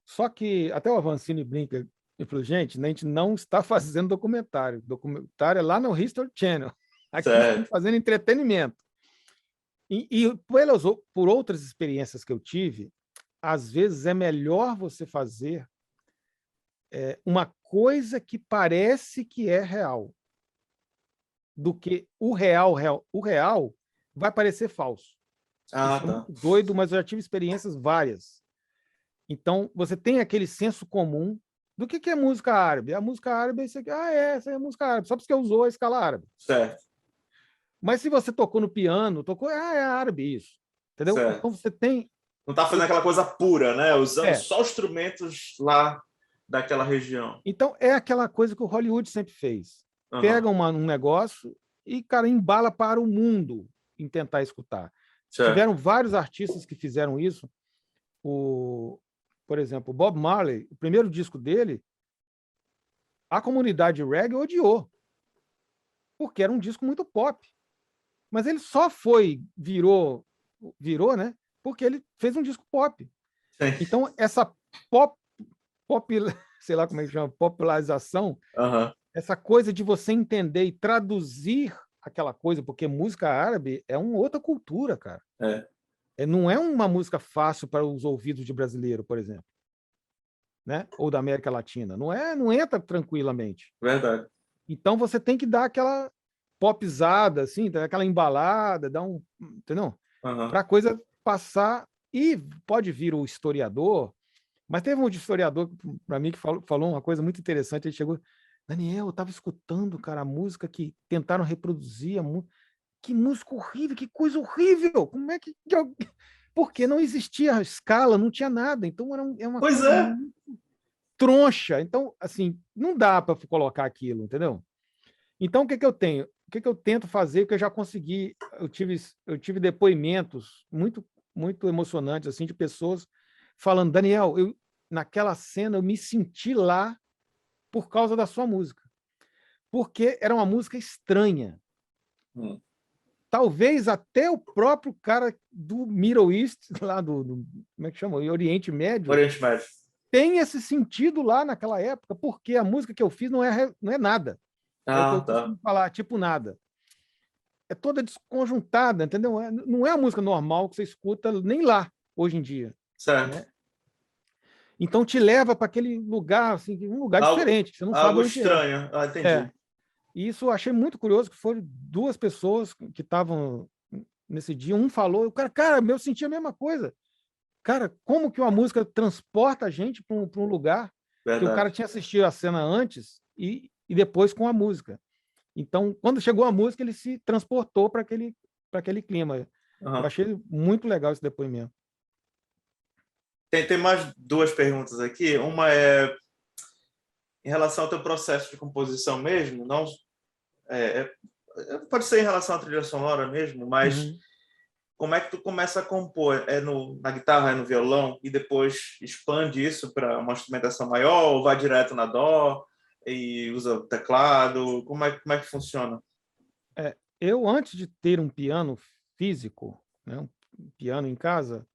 Só que até o Avancini brinca, ele falou, gente, a gente não está fazendo documentário. Documentário é lá no History Channel. Aqui estamos Certo. fazendo entretenimento. E por outras experiências que eu tive, às vezes é melhor você fazer uma coisa que parece que é real, do que o real. O real vai parecer falso. Ah, Isso é tá. muito doido, mas eu já tive experiências várias. Então, você tem aquele senso comum do que é música árabe. A música árabe é isso aqui. Ah, essa é música árabe, só porque usou a escala árabe. Certo, Mas se você tocou no piano, é árabe isso. Entendeu? certo. Então, você tem... Não tá fazendo aquela coisa pura, né? Usando É. só instrumentos lá daquela região. Então, é aquela coisa que o Hollywood sempre fez. Aham, Pega um negócio e, cara, embala para o mundo em tentar escutar. certo. Tiveram vários artistas que fizeram isso. Por exemplo, o Bob Marley, o primeiro disco dele, a comunidade reggae odiou, porque era um disco muito pop. Mas ele só virou, né? Porque ele fez um disco pop. Sim. Então, essa pop, pop, sei lá como é que chama, popularização, Aham, essa coisa de você entender e traduzir aquela coisa, porque música árabe é uma outra cultura, cara. é. Não é uma música fácil para os ouvidos de brasileiro, por exemplo, né? Ou da América Latina. Não entra tranquilamente. Verdade. Então você tem que dar aquela popzada, assim, aquela embalada, entendeu? Aham. Para a coisa passar. E pode vir o historiador, mas teve um historiador para mim que falou uma coisa muito interessante. Ele chegou, Daniel, eu estava escutando, cara, a música que tentaram reproduzir, que música horrível, que coisa horrível! Como é que porque não existia escala, não tinha nada, então é uma Pois coisa é. muito troncha. Então, assim, não dá para colocar aquilo, entendeu? Então, o que eu tenho? O que eu tento fazer, que eu já consegui, eu tive depoimentos muito emocionantes assim de pessoas falando, Daniel, naquela cena eu me senti lá por causa da sua música, porque era uma música estranha. Hum. Talvez até o próprio cara do Middle East, lá como é que chama? Oriente Médio, Oriente Médio. tenha esse sentido lá naquela época, porque a música que eu fiz não é nada. É o que Ah, eu tá. costumo falar, tipo nada. É toda desconjuntada, entendeu? Não é a música normal que você escuta nem lá, hoje em dia. Certo. Né? Então te leva para aquele lugar, assim, um lugar Algo, diferente, que você não sabe algo onde é. estranho. Ah, É. entendi. E isso eu achei muito curioso, que foram duas pessoas que estavam nesse dia. Um falou, o cara, eu senti a mesma coisa. Cara, como que uma música transporta a gente para um lugar que o cara Verdade. tinha assistido a cena antes e depois com a música. Então, quando chegou a música, ele se transportou para aquele clima. Eu Aham. achei muito legal esse depoimento. Tem mais duas perguntas aqui. Uma é em relação ao teu processo de composição mesmo, não pode ser em relação à trilha sonora mesmo, mas Uhum. como é que tu começa a compor? É na guitarra, é no violão e depois expande isso para uma instrumentação maior ou vai direto na dó e usa o teclado? Como é que funciona? Eu, antes de ter um piano físico, né, um piano em casa,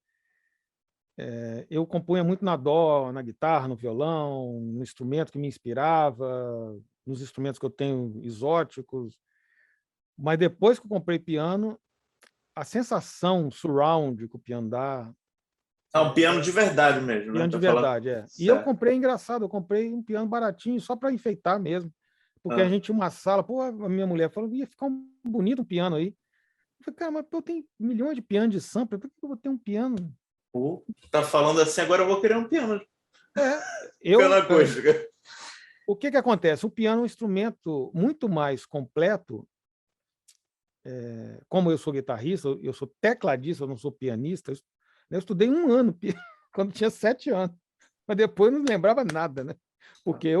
eu compunha muito na dó, na guitarra, no violão, no instrumento que me inspirava, nos instrumentos que eu tenho exóticos. Mas depois que eu comprei piano, a sensação surround que o piano dá, Ah, um piano de verdade mesmo, né? piano de Tá falando verdade, é. E eu certo. comprei, engraçado, eu comprei um piano baratinho só para enfeitar mesmo, porque a Ah. gente tinha uma sala, pô, a minha mulher falou, ia ficar um bonito um piano aí. Eu falei, cara, mas eu tenho milhões de pianos de sampler, por que eu vou ter um piano? Tá falando assim, agora eu vou querer um piano, É, piano acústico. o que acontece? O piano é um instrumento muito mais completo. Como eu sou guitarrista, eu sou tecladista, eu não sou pianista. Eu estudei um ano quando tinha 7 anos, mas depois não lembrava nada, né? Porque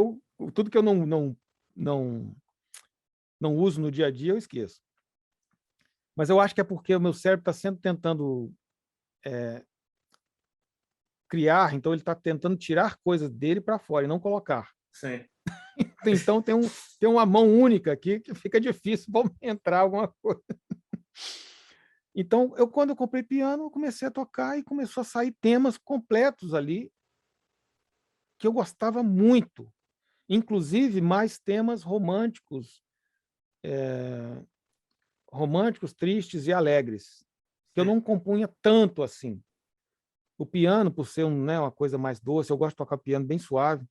tudo que eu não, não uso no dia a dia eu esqueço. Mas eu acho que é porque o meu cérebro está sempre tentando criar, então ele está tentando tirar coisas dele para fora e não colocar. Sim. Então tem uma mão única aqui que fica difícil para entrar alguma coisa. Então, quando eu comprei piano, eu comecei a tocar e começou a sair temas completos ali que eu gostava muito, inclusive mais temas românticos, tristes e alegres, que eu não compunha tanto assim. O piano, por ser uma coisa mais doce, eu gosto de tocar piano bem suave.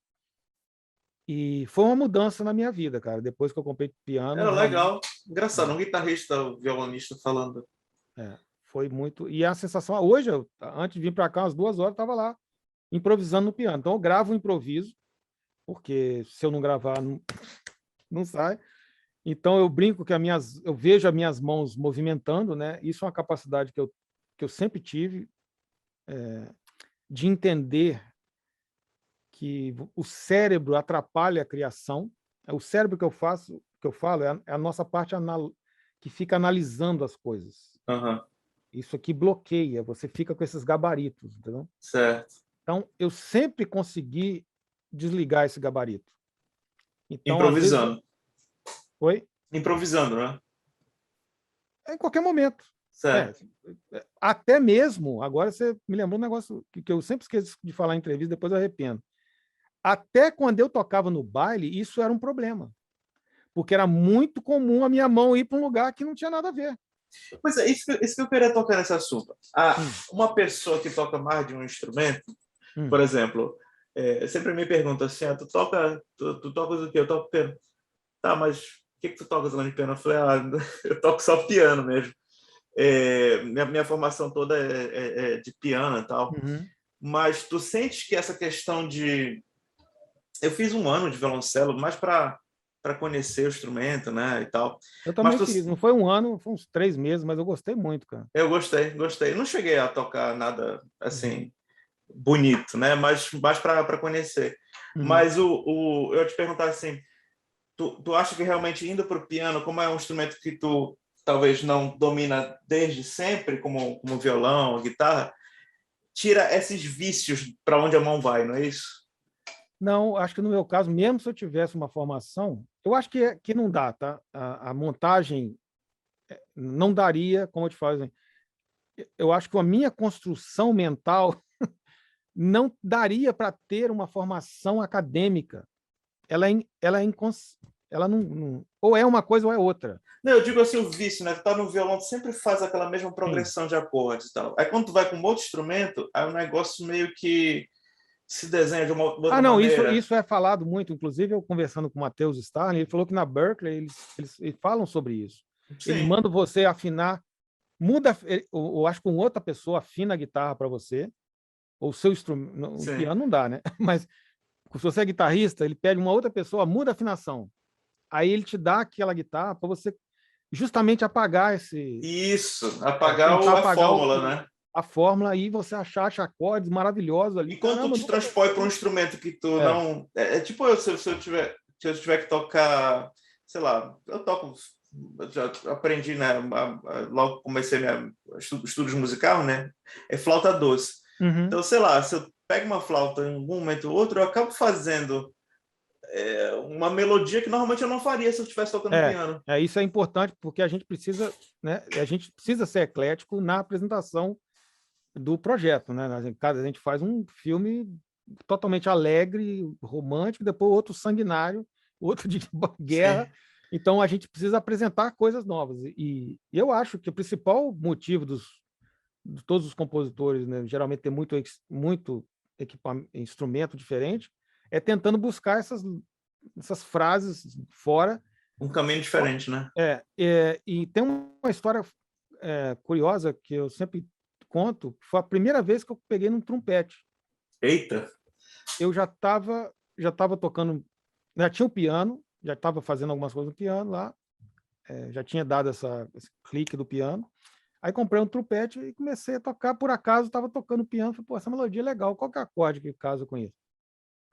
E foi uma mudança na minha vida, cara. Depois que eu comprei piano, Era realmente. legal. Engraçado, um guitarrista, um violonista falando. Foi muito. E a sensação, hoje, antes de vir para cá, umas 2 horas, eu estava lá improvisando no piano. Então, eu gravo o improviso, porque se eu não gravar, não sai. Então, eu brinco que eu vejo as minhas mãos movimentando, né? Isso é uma capacidade que eu sempre tive, de entender que o cérebro atrapalha a criação. O cérebro que eu falo, é a nossa parte que fica analisando as coisas. Uhum. Isso aqui bloqueia, você fica com esses gabaritos, entendeu? Certo. Então, eu sempre consegui desligar esse gabarito. Então, Improvisando. Às vezes... Oi? Improvisando, né? Em qualquer momento. Certo. Até mesmo, agora você me lembrou um negócio que eu sempre esqueço de falar em entrevista, depois eu arrependo. Até quando eu tocava no baile, isso era um problema. Porque era muito comum a minha mão ir para um lugar que não tinha nada a ver. Pois é, isso que eu queria tocar nesse assunto. Uma pessoa que toca mais de um instrumento, por exemplo, sempre me pergunta assim, tu tocas o quê? Eu toco piano. Tá, mas o que tu tocas lá de piano? Eu falei, eu toco só piano mesmo. Minha formação toda é de piano e tal. Uhum. Mas tu sentes que essa questão de... Eu fiz 1 ano de violoncelo, mais para conhecer o instrumento, né, e tal. Eu também fiz. Não foi 1 ano, foi uns 3 meses, mas eu gostei muito, cara. Eu gostei. Não cheguei a tocar nada assim bonito, né, mas mais para conhecer. Mas eu ia te perguntar assim, tu acha que realmente indo para o piano, como é um instrumento que tu talvez não domina desde sempre, como violão, guitarra, tira esses vícios para onde a mão vai, não é isso? Não, acho que no meu caso, mesmo se eu tivesse uma formação, eu acho que não dá, tá? A montagem não daria, como eu te falo, eu acho que a minha construção mental não daria para ter uma formação acadêmica. Ela não, ou é uma coisa ou é outra. Não, eu digo assim, o vício, né? Tu tá no violão, tu sempre faz aquela mesma progressão de acordes e tal. Aí quando tu vai com outro instrumento, aí o negócio meio que se desenha de uma outra maneira. Isso é falado muito. Inclusive, eu conversando com o Matheus Starling, ele falou que na Berklee eles falam sobre isso. Sim. Eles mandam você afinar, eu acho que com outra pessoa afina a guitarra para você, ou o seu instrumento, o piano não dá, né? Mas se você é guitarrista, ele pede uma outra pessoa, muda a afinação. Aí ele te dá aquela guitarra para você justamente apagar apagar a fórmula, né? A fórmula, e você acha acordes maravilhosos ali. E quando tu te transpõe para um instrumento que tu não... tipo se eu tiver que tocar, sei lá, eu já aprendi, né? Logo comecei estudos musical, né? É flauta doce. Então, sei lá, se eu pego uma flauta em um momento ou outro, eu acabo fazendo uma melodia que normalmente eu não faria se eu estivesse tocando piano. Isso é importante, porque a gente precisa, né? A gente precisa ser eclético na apresentação do projeto, né? A gente faz um filme totalmente alegre, romântico, depois outro sanguinário, outro de guerra. Sim. Então a gente precisa apresentar coisas novas. E eu acho que o principal motivo de todos os compositores, né, geralmente tem muito instrumento diferente, é tentando buscar essas frases fora. Um caminho diferente, né? E tem uma história curiosa que eu sempre conto, foi a primeira vez que eu peguei num trompete. Eita! Eu já estava tocando, já tinha o piano, já estava fazendo algumas coisas no piano lá, já tinha dado esse clique do piano. Aí comprei um trompete e comecei a tocar. Por acaso, estava tocando piano. Falei, pô, essa melodia é legal. Qual que é o acorde que casa com isso?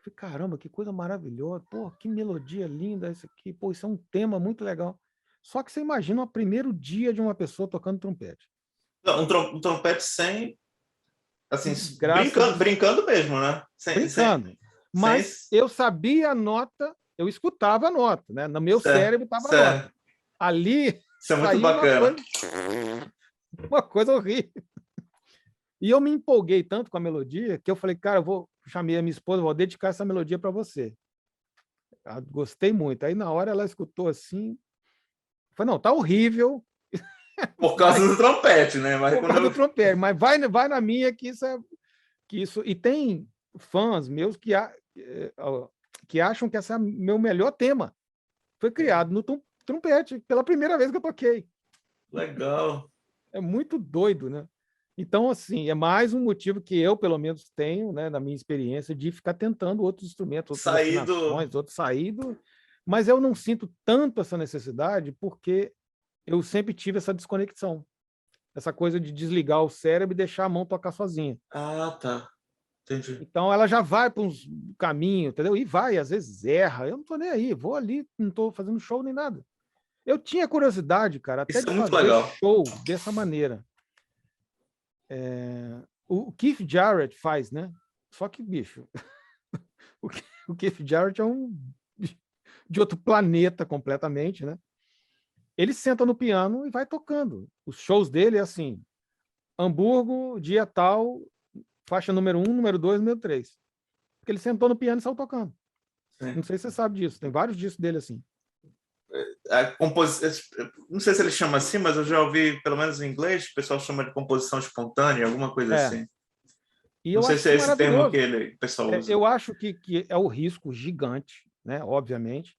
Falei, caramba, que coisa maravilhosa. Pô, que melodia linda isso aqui. Pô, isso é um tema muito legal. Só que você imagina o primeiro dia de uma pessoa tocando trompete. Não, um trompete sem... Assim, brincando mesmo, né? Brincando. Mas eu sabia a nota eu escutava a nota, né? No meu cérebro estava a nota. Ali isso é muito bacana. Uma coisa horrível. E eu me empolguei tanto com a melodia que eu falei, cara, chamei a minha esposa, vou dedicar essa melodia para você. Eu gostei muito. Aí na hora ela escutou assim, falei, não, tá horrível. Por causa do trompete, né? Por causa do trompete, mas vai na minha que isso. E tem fãs meus que acham que esse é o meu melhor tema. Foi criado no trompete, pela primeira vez que eu toquei. Legal. É muito doido, né? Então, assim, é mais um motivo que eu, pelo menos, tenho, né, na minha experiência, de ficar tentando outros instrumentos, outras afinações, outros saídos, mas eu não sinto tanto essa necessidade porque eu sempre tive essa desconexão, essa coisa de desligar o cérebro e deixar a mão tocar sozinha. Ah, tá. Entendi. Então, ela já vai para uns caminhos, entendeu? E vai, às vezes erra. Eu não estou nem aí, vou ali, não estou fazendo show nem nada. Eu tinha curiosidade, cara, até de fazer show dessa maneira. O Keith Jarrett faz, né? Só que, bicho, o Keith Jarrett é de outro planeta completamente, né? Ele senta no piano e vai tocando. Os shows dele é assim, Hamburgo, dia tal, faixa número 1, número 2, número 3. Porque ele sentou no piano e saiu tocando. Sim. Não sei se você sabe disso, tem vários discos dele assim. Não sei se ele chama assim, mas eu já ouvi, pelo menos em inglês, o pessoal chama de composição espontânea, alguma coisa assim. E não sei se é esse termo que o pessoal usa. Eu acho que é o risco gigante, né? Obviamente.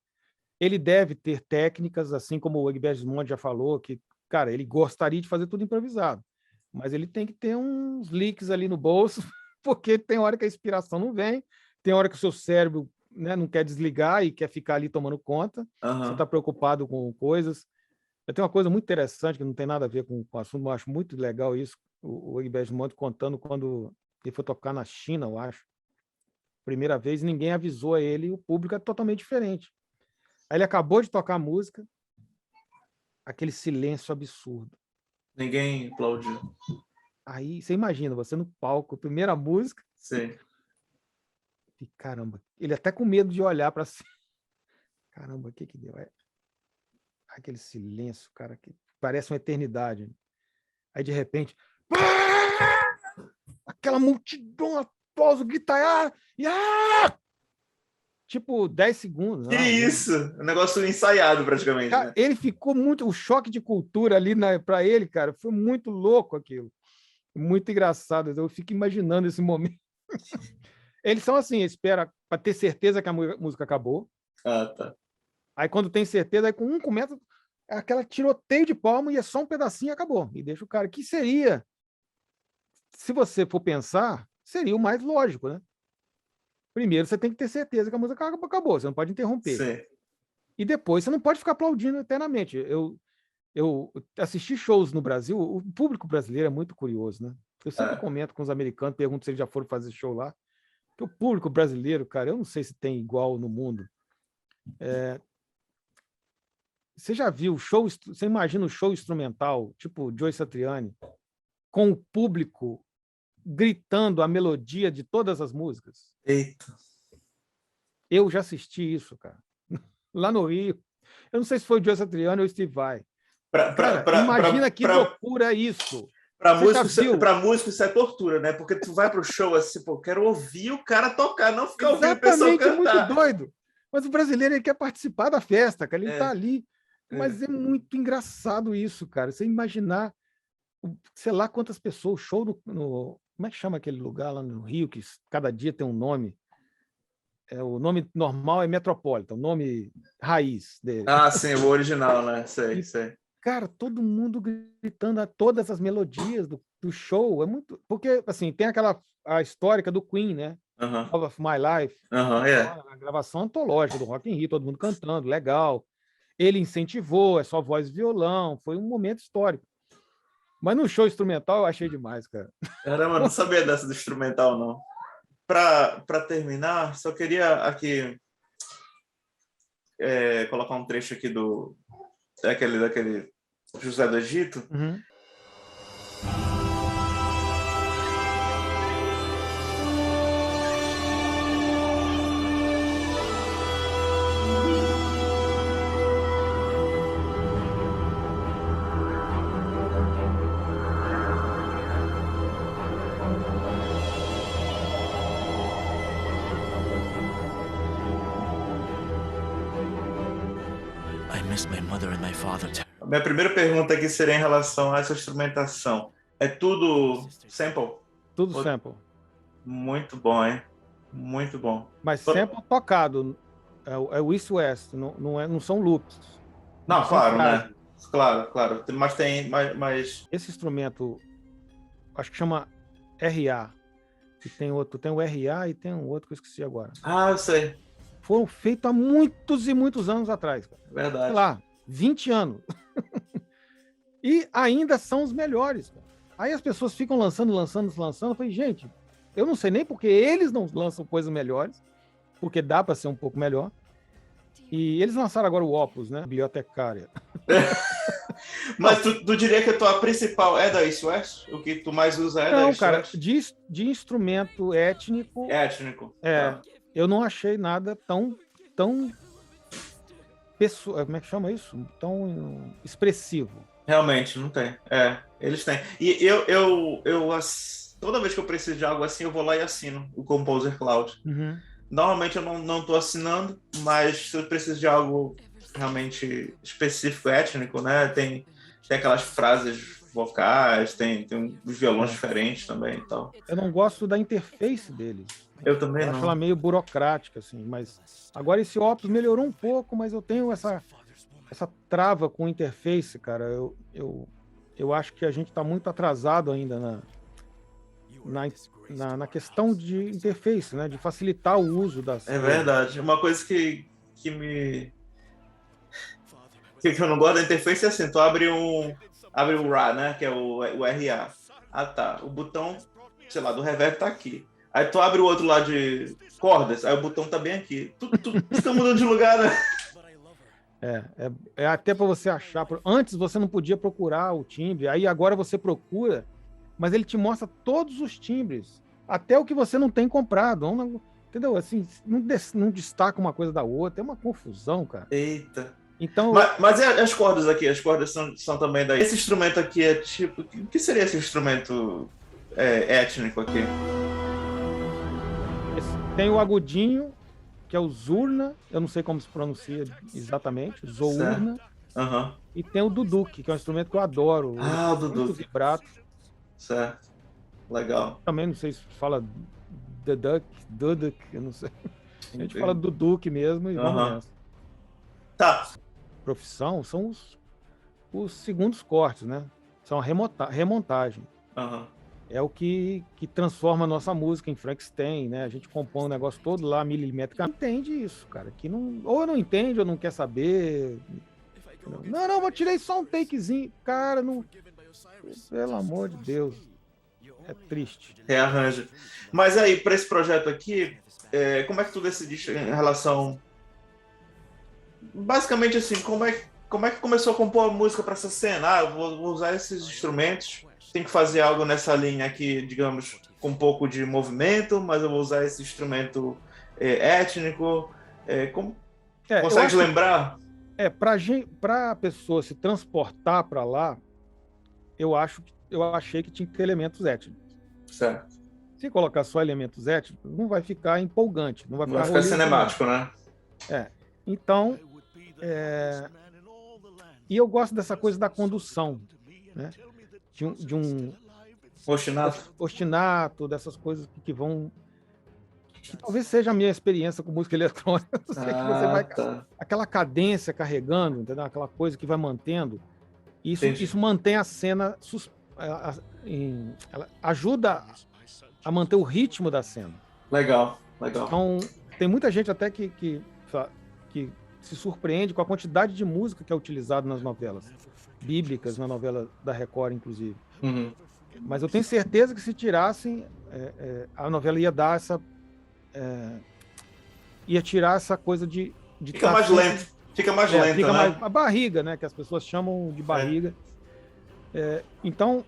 Ele deve ter técnicas, assim como o Egberto Gismonti já falou, que, cara, ele gostaria de fazer tudo improvisado, mas ele tem que ter uns leaks ali no bolso, porque tem hora que a inspiração não vem, tem hora que o seu cérebro, né, não quer desligar e quer ficar ali tomando conta, você está preocupado com coisas. Eu tenho uma coisa muito interessante, que não tem nada a ver com o assunto, mas eu acho muito legal isso, o Egberto Gismonti contando quando ele foi tocar na China, eu acho. Primeira vez, ninguém avisou a ele, e o público é totalmente diferente. Aí ele acabou de tocar a música, aquele silêncio absurdo. Ninguém aplaudiu. Aí, você imagina, você no palco, primeira música. Sim. E, caramba, ele até com medo de olhar para cima. Caramba, o que deu? Aquele silêncio, cara, que parece uma eternidade. Aí, de repente, aquela multidão, aplauso, grita, tipo 10 segundos. Que isso? Um negócio ensaiado, praticamente. Cara, né? Ele ficou muito... O choque de cultura ali para ele, cara, foi muito louco aquilo. Muito engraçado. Eu fico imaginando esse momento. Eles são assim, espera para ter certeza que a música acabou. Ah, tá. Aí, quando tem certeza, aí com um começa aquela tiroteio de palma e é só um pedacinho e acabou. E deixa o cara... Que seria, se você for pensar, seria o mais lógico, né? Primeiro, você tem que ter certeza que a música acabou, você não pode interromper. Sim. E depois, você não pode ficar aplaudindo eternamente. Eu assisti shows no Brasil, o público brasileiro é muito curioso, né? Eu sempre comento com os americanos, pergunto se eles já foram fazer show lá. Porque o público brasileiro, cara, eu não sei se tem igual no mundo. Você já viu show, você imagina um show instrumental, tipo Joe Satriani, com o público gritando a melodia de todas as músicas? Eita. Eu já assisti isso, cara. Lá no Rio. Eu não sei se foi o Joe Satriani ou o Steve Vai. Imagina que loucura isso. Para músico isso é tortura, né? Porque tu vai pro show assim, pô, quero ouvir o cara tocar, não ficar ouvindo a pessoa cantar. Muito doido. Mas o brasileiro, ele quer participar da festa, cara. Ele tá ali. Mas é muito engraçado isso, cara. Você imaginar, sei lá quantas pessoas, show no... Como é que chama aquele lugar lá no Rio, que cada dia tem um nome? O nome normal é Metropolitan, o nome raiz dele. Ah, sim, o original, né? Sei. Cara, todo mundo gritando a todas as melodias do show. É muito... Porque, assim, tem a histórica do Queen, né? Love of My Life. A gravação antológica do Rock in Rio, todo mundo cantando, legal. Ele incentivou, é só voz e violão. Foi um momento histórico. Mas no show instrumental eu achei demais, cara. Caramba, não sabia dessa do instrumental, não. Para terminar, só queria aqui colocar um trecho aqui daquele José do Egito. A minha primeira pergunta aqui seria em relação a essa instrumentação. É tudo sample? Tudo sample. Muito bom, hein? Muito bom. Mas sample tocado. É o East West, não são loops. Não, claro, né? Claro. Mas tem mais. Esse instrumento, acho que chama RA. E tem outro, tem o RA e tem um outro que eu esqueci agora. Ah, eu sei. Foram feitos há muitos e muitos anos atrás, cara. Verdade. Sei lá, 20 anos. E ainda são os melhores, cara. Aí as pessoas ficam lançando. Eu falei, gente, eu não sei nem porque eles não lançam coisas melhores, porque dá para ser um pouco melhor. E eles lançaram agora o Opus, né? Bibliotecária. Mas tu diria que a tua principal é da East West? O que tu mais usa é da East West? Não, cara, de instrumento étnico... Tá. Eu não achei nada tão como é que chama isso? Tão expressivo. Realmente, não tem. Eles têm. E toda vez que eu preciso de algo assim, eu vou lá e assino o Composer Cloud. Uhum. Normalmente eu não estou assinando, mas se eu preciso de algo realmente específico, étnico, né? Tem aquelas frases vocais, tem uns violões diferentes também e tal. Eu não gosto da interface deles. Eu também não. Acho ela meio burocrática, assim, mas agora esse Opus melhorou um pouco, mas eu tenho essa trava com interface, cara. Eu acho que a gente está muito atrasado ainda na questão de interface, né? De facilitar o uso das... É verdade. Uma coisa que eu não gosto da interface é assim, tu abre o RA, né? Que é o RA. Ah, tá. O botão, sei lá, do reverb tá aqui. Aí tu abre o outro lá de cordas, aí o botão tá bem aqui. Tu tá mudando de lugar, né? É até para você achar. Antes você não podia procurar o timbre, aí agora você procura, mas ele te mostra todos os timbres, até o que você não tem comprado. Entendeu? Assim, não destaca uma coisa da outra, é uma confusão, cara. Eita. Então, mas e as cordas aqui? As cordas são também daí. Esse instrumento aqui é tipo... O que seria esse instrumento étnico aqui? Tem o agudinho, que é o Zurna, eu não sei como se pronuncia exatamente, Zourna. Uhum. E tem o Duduk, que é um instrumento que eu adoro. O Duduk. Muito vibrato. Certo. Legal. Também não sei se fala Duduk, eu não sei. A gente fala Duduk mesmo e vamos nessa. Tá. Profissão são os segundos cortes, né? São a remontagem. Uhum. É o que transforma a nossa música em Frankenstein, né? A gente compõe o negócio todo lá, milimetricamente. Entende isso, cara. Que não, ou não entende, ou não quer saber. Não, eu tirei só um takezinho. Cara, não... Pelo amor de Deus. É triste. Rearranja. Mas aí, para esse projeto aqui, como é que tu decidiste em relação... Basicamente assim, como é que começou a compor a música para essa cena? Eu vou usar esses instrumentos, tem que fazer algo nessa linha aqui, digamos, com um pouco de movimento, mas eu vou usar esse instrumento étnico. Consegue lembrar? Para a pessoa se transportar para lá, eu achei que tinha que ter elementos étnicos. Certo. Se colocar só elementos étnicos, não vai ficar empolgante, não vai ficar cinemático, né? Então, e eu gosto dessa coisa da condução, né? De um ostinato, dessas coisas que vão... Que talvez seja a minha experiência com música eletrônica. Que você vai, aquela cadência carregando, entendeu? Aquela coisa que vai mantendo. Isso mantém a cena... ela ajuda a manter o ritmo da cena. Legal. Então, tem muita gente até que se surpreende com a quantidade de música que é utilizada nas novelas bíblicas, na novela da Record, inclusive. Uhum. Mas eu tenho certeza que se tirassem, a novela ia dar ia tirar essa coisa de fica mais lento. Fica mais lento, fica né? mais, a barriga, né? Que as pessoas chamam de barriga. Então,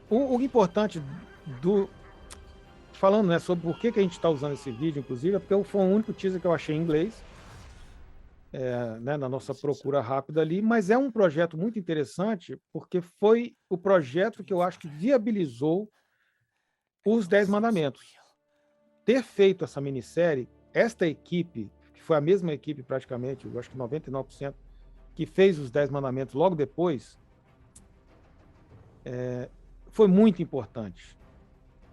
o importante falando, né, sobre por que a gente está usando esse vídeo, inclusive, é porque foi o único teaser que eu achei em inglês, né, na nossa procura rápida ali, mas é um projeto muito interessante porque foi o projeto que eu acho que viabilizou os 10 Mandamentos. Ter feito essa minissérie, esta equipe, que foi a mesma equipe praticamente, eu acho que 99%, que fez os 10 Mandamentos logo depois, foi muito importante.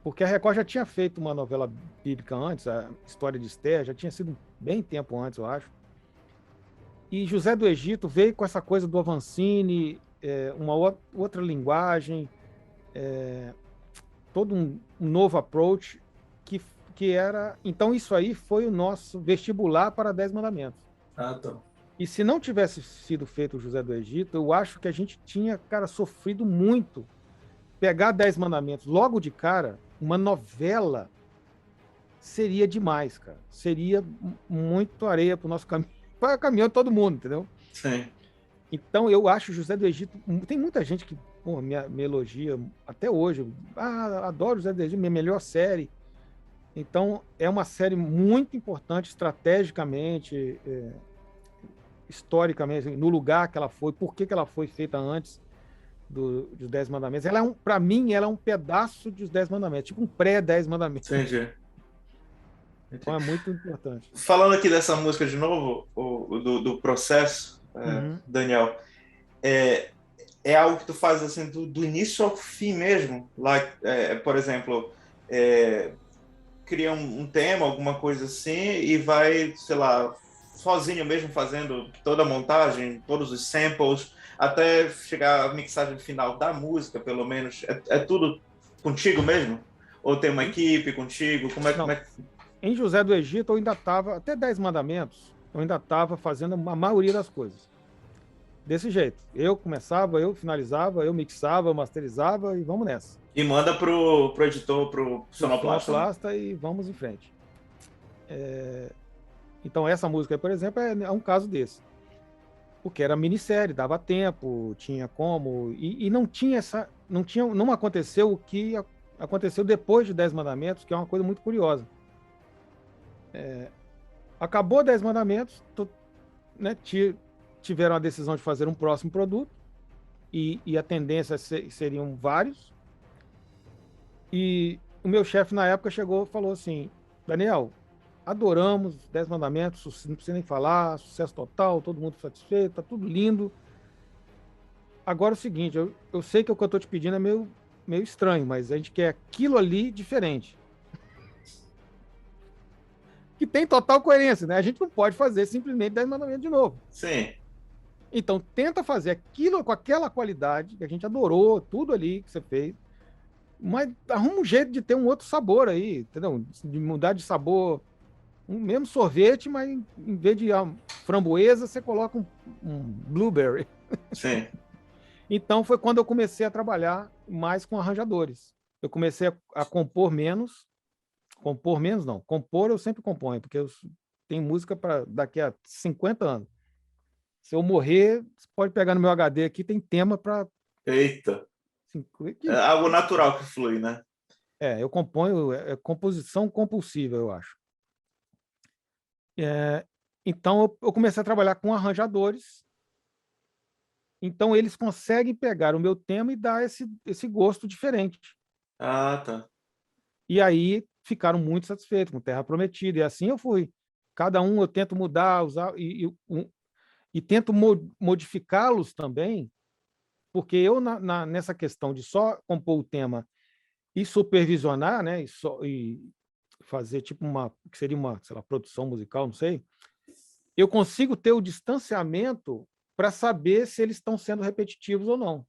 Porque a Record já tinha feito uma novela bíblica antes, a História de Esther, já tinha sido bem tempo antes, eu acho. E José do Egito veio com essa coisa do Avancini, uma outra linguagem, todo um novo approach, que era... Então, isso aí foi o nosso vestibular para 10 Mandamentos. Ah, tá. E se não tivesse sido feito o José do Egito, eu acho que a gente tinha, cara, sofrido muito. Pegar 10 Mandamentos logo de cara, uma novela, seria demais, cara. Seria muito areia para o nosso caminho, para o caminhão de todo mundo, entendeu? Sim. Então, eu acho José do Egito... Tem muita gente que me elogia até hoje. Ah, adoro José do Egito, minha melhor série. Então, é uma série muito importante, estrategicamente, historicamente, no lugar que ela foi, por que ela foi feita antes dos 10 Mandamentos. Ela para mim, ela é um pedaço dos 10 Mandamentos, tipo um pré-10 Mandamentos. Entendi. Então, é muito importante. Falando aqui dessa música de novo, do processo, Daniel, é algo que tu faz assim do início ao fim mesmo. Like, por exemplo, cria um tema, alguma coisa assim, e vai, sei lá, sozinho mesmo fazendo toda a montagem, todos os samples, até chegar à mixagem final da música, pelo menos. É tudo contigo mesmo? Ou tem uma equipe contigo? Como é que... Em José do Egito, eu ainda estava, até 10 Mandamentos, eu ainda estava fazendo a maioria das coisas. Desse jeito. Eu começava, eu finalizava, eu mixava, eu masterizava e vamos nessa. E manda pro editor, pro sonoplasta. E vamos em frente. Então, essa música aí, por exemplo, é um caso desse. Porque era minissérie, dava tempo, tinha como. E não tinha essa. Não aconteceu o que aconteceu depois de 10 Mandamentos, que é uma coisa muito curiosa. Acabou 10 Mandamentos, né, tiveram a decisão de fazer um próximo produto, e a tendência seriam vários. E o meu chefe na época chegou e falou assim: Daniel, adoramos 10 Mandamentos, não precisa nem falar, sucesso total, todo mundo satisfeito, tá tudo lindo. Agora é o seguinte, eu sei que o que eu tô te pedindo é meio estranho, mas a gente quer aquilo ali diferente. Que tem total coerência, né? A gente não pode fazer simplesmente 10 Mandamentos de novo. Sim. Então, tenta fazer aquilo com aquela qualidade que a gente adorou, tudo ali que você fez, mas arruma um jeito de ter um outro sabor aí, entendeu? De mudar de sabor, um mesmo sorvete, mas em vez de framboesa, você coloca um blueberry. Sim. Então, foi quando eu comecei a trabalhar mais com arranjadores. Eu comecei a compor menos. Compor menos, não. Compor eu sempre componho, porque eu tenho música para daqui a 50 anos. Se eu morrer, você pode pegar no meu HD aqui, tem tema para... Eita! É algo natural que flui, né? Eu componho, composição compulsiva, eu acho. Então, eu comecei a trabalhar com arranjadores. Então, eles conseguem pegar o meu tema e dar esse gosto diferente. Ah, tá. E aí, ficaram muito satisfeitos com Terra Prometida. E assim eu fui. Cada um eu tento mudar, usar e tento modificá-los também, porque eu, nessa questão de só compor o tema e supervisionar, né, e fazer tipo que seria uma, sei lá, produção musical, não sei, eu consigo ter o distanciamento para saber se eles estão sendo repetitivos ou não.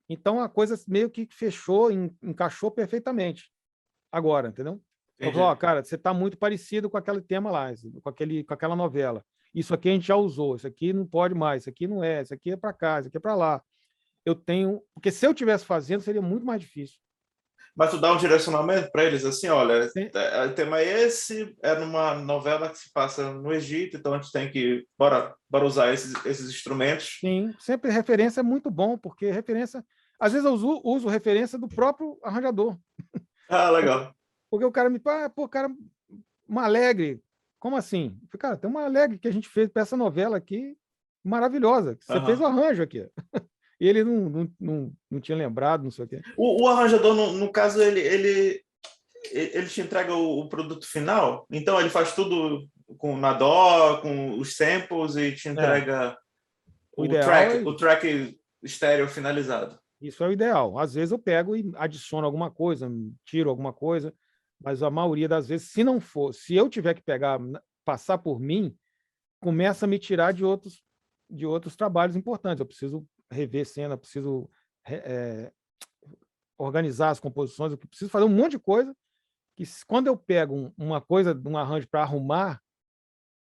Então, a coisa meio que fechou, encaixou perfeitamente. Agora, entendeu? Eu falo, cara, você está muito parecido com aquele tema lá, com aquela novela. Isso aqui a gente já usou, isso aqui não pode mais, isso aqui não é, isso aqui é para cá, isso aqui é para lá. Eu tenho... Porque se eu estivesse fazendo, seria muito mais difícil. Mas tu dá um direcionamento para eles, assim, olha, o tema é esse, é numa novela que se passa no Egito, então a gente tem que... Bora usar esses instrumentos. Sim, sempre referência é muito bom, porque referência... Às vezes eu uso referência do próprio arranjador. Ah, legal. Porque o cara me fala, pô, cara, uma alegre. Como assim? Eu falei, cara, tem uma alegre que a gente fez para essa novela aqui, maravilhosa. Você fez o arranjo aqui. E ele não tinha lembrado, não sei o quê. O arranjador, no caso, ele te entrega o produto final? Então ele faz tudo na DAW, com os samples e te entrega o ideal o track estéreo finalizado. Isso é o ideal. Às vezes eu pego e adiciono alguma coisa, tiro alguma coisa, mas a maioria das vezes, se não for, se eu tiver que pegar, passar por mim, começa a me tirar de outros trabalhos importantes. Eu preciso rever cena, preciso organizar as composições, eu preciso fazer um monte de coisa que quando eu pego uma coisa, um arranjo para arrumar,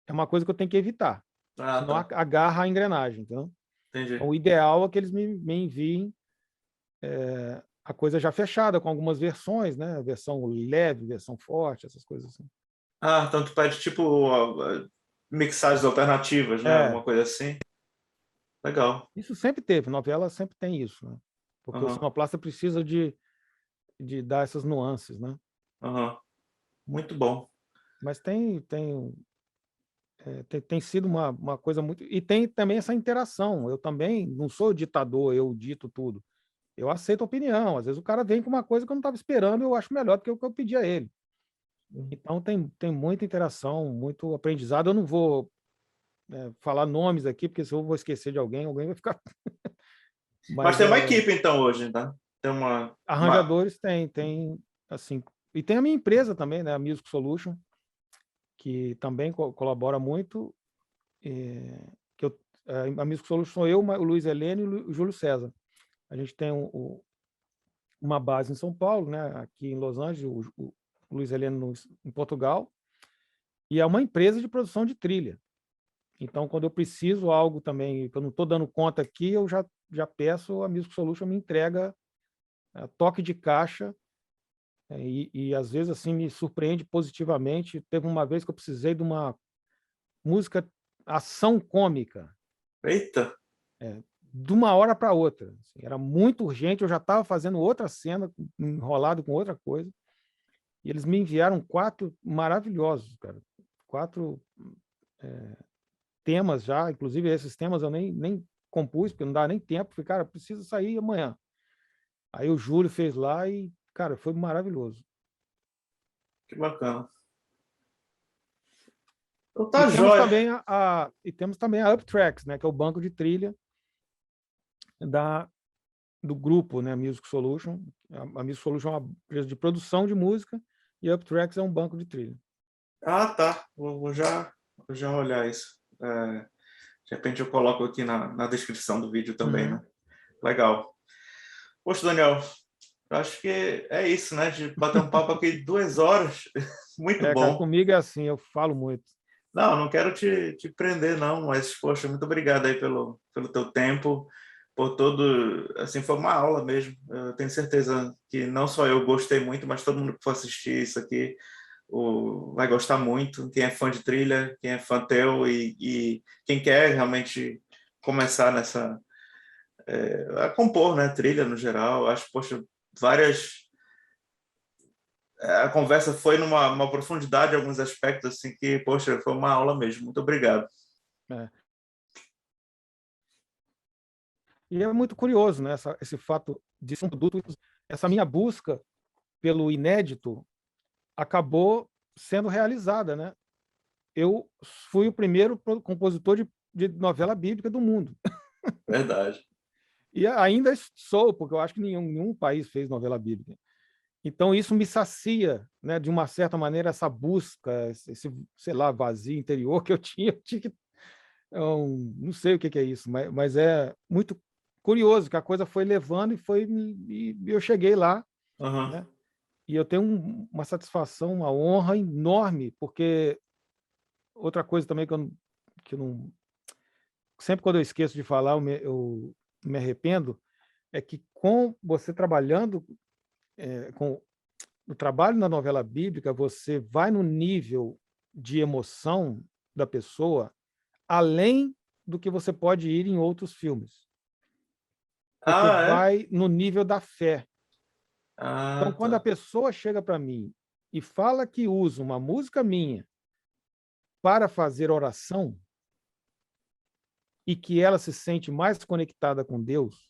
é uma coisa que eu tenho que evitar. Senão agarra a engrenagem, entendeu? Entendi. Então, o ideal é que eles me enviem a coisa já fechada, com algumas versões, né? Versão leve, versão forte, essas coisas assim. Então tu pede tipo mixagens alternativas, né? Alguma coisa assim. Legal. Isso sempre teve, novela sempre tem isso, né? Porque o Uhum. sonoplasta precisa de dar essas nuances, né? Uhum. Muito bom. Mas tem sido uma coisa muito... E tem também essa interação. Eu também não sou ditador, eu dito tudo. Eu aceito a opinião. Às vezes o cara vem com uma coisa que eu não estava esperando e eu acho melhor do que o que eu pedi a ele. Então tem muita interação, muito aprendizado. Eu não vou falar nomes aqui, porque se eu vou esquecer de alguém vai ficar... Mas tem uma equipe então hoje, tá? Tem Arranjadores tem assim... E tem a minha empresa também, né? A Music Solution, que também colabora muito. A Music Solution sou eu, o Luiz Heleno e o Júlio César. A gente tem uma base em São Paulo, né? Aqui em Los Angeles, o Luiz Heleno em Portugal, e é uma empresa de produção de trilha. Então, quando eu preciso algo também, que eu não estou dando conta aqui, eu já peço, a Music Solution me entrega toque de caixa, e às vezes assim me surpreende positivamente. Teve uma vez que eu precisei de uma música ação cômica. Eita! De uma hora para outra. Assim, era muito urgente, eu já estava fazendo outra cena, enrolado com outra coisa, e eles me enviaram 4 maravilhosos, cara. 4 temas já, inclusive esses temas eu nem compus, porque não dá nem tempo. Falei, cara, precisa sair amanhã. Aí o Júlio fez lá e, cara, foi maravilhoso. Que bacana. Então tá jóia. Temos também a UpTracks, né, que é o banco de trilha do grupo, né, Music Solution. A Music Solution é uma empresa de produção de música e a UpTracks é um banco de trilha. Tá. Vou já olhar isso. De repente eu coloco aqui na descrição do vídeo também, né? Legal. Poxa, Daniel, acho que é isso, né? De bater um papo aqui 2 horas. Muito Cara, bom. comigo é assim, eu falo muito. Não quero te prender, não, mas, poxa, muito obrigado aí pelo teu tempo, por todo... Assim, foi uma aula mesmo. Eu tenho certeza que não só eu gostei muito, mas todo mundo que for assistir isso aqui vai gostar muito. Quem é fã de trilha, quem é fã teu e quem quer realmente começar a compor, né, trilha no geral. Acho, poxa, a conversa foi numa profundidade em alguns aspectos assim que, poxa, foi uma aula mesmo. Muito obrigado. E é muito curioso, né, esse fato de ser um produto, essa minha busca pelo inédito acabou sendo realizada, né? Eu fui o primeiro compositor de novela bíblica do mundo. Verdade. E ainda sou, porque eu acho que nenhum país fez novela bíblica. Então, isso me sacia, né, de uma certa maneira, essa busca, esse, sei lá, vazio interior que eu tinha. Não sei o que é isso, mas é muito curioso que a coisa foi levando e eu cheguei lá, né? E eu tenho uma satisfação, uma honra enorme, porque outra coisa também que eu não... Sempre quando eu esqueço de falar, eu me arrependo, é que com você trabalhando com o trabalho na novela bíblica, você vai no nível de emoção da pessoa além do que você pode ir em outros filmes. Porque vai no nível da fé. Então, quando a pessoa chega para mim e fala que usa uma música minha para fazer oração e que ela se sente mais conectada com Deus...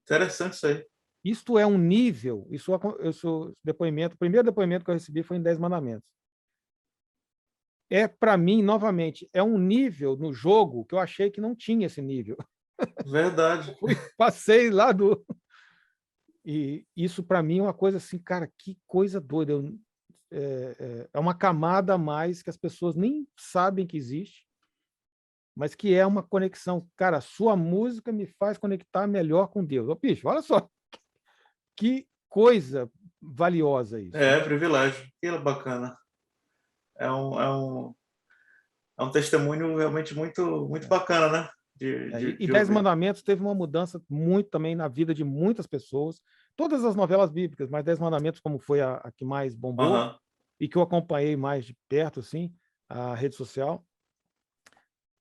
Interessante isso aí. Isto é um nível, o primeiro depoimento que eu recebi foi em 10 Mandamentos. para mim, novamente, é um nível no jogo que eu achei que não tinha esse nível. Verdade. Passei lá do... E isso, para mim, é uma coisa assim, cara, que coisa doida. É uma camada a mais que as pessoas nem sabem que existe, mas que é uma conexão. Cara, a sua música me faz conectar melhor com Deus. Ô, bicho, olha só que coisa valiosa isso, É né? privilégio. Que bacana. É um, é um, é um testemunho realmente muito bacana, né? E De Dez ouvir. Mandamentos teve uma mudança muito também na vida de muitas pessoas. Todas as novelas bíblicas, mas Dez Mandamentos, como foi a que mais bombou Aham. e que eu acompanhei mais de perto, assim, a rede social,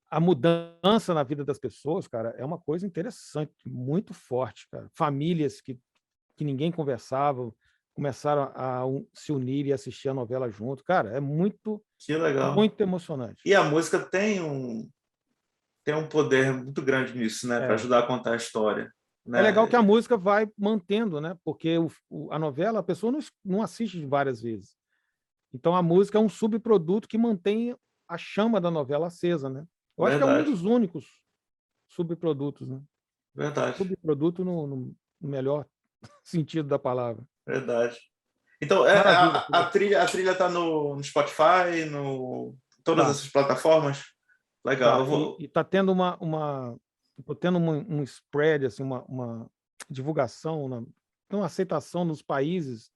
a mudança na vida das pessoas, cara, é uma coisa interessante, muito forte, cara. Famílias que ninguém conversava começaram a se unir e assistir a novela junto. Cara, é muito, Que legal. muito emocionante. E a música tem um poder muito grande nisso, né? Para É. ajudar a contar a história, É legal né? que a música vai mantendo, né? Porque a novela a pessoa não assiste várias vezes. Então a música é um subproduto que mantém a chama da novela acesa, né? Eu acho que é um Verdade, dos únicos subprodutos, né? verdade, Subproduto no melhor sentido da palavra. verdade. Então, Maravilha, Felipe. a trilha tá no Spotify, no todas Tá, essas plataformas. Legal, eu tá. E, vou. e tá tendo tô tendo um spread, assim, uma divulgação, uma aceitação nos países.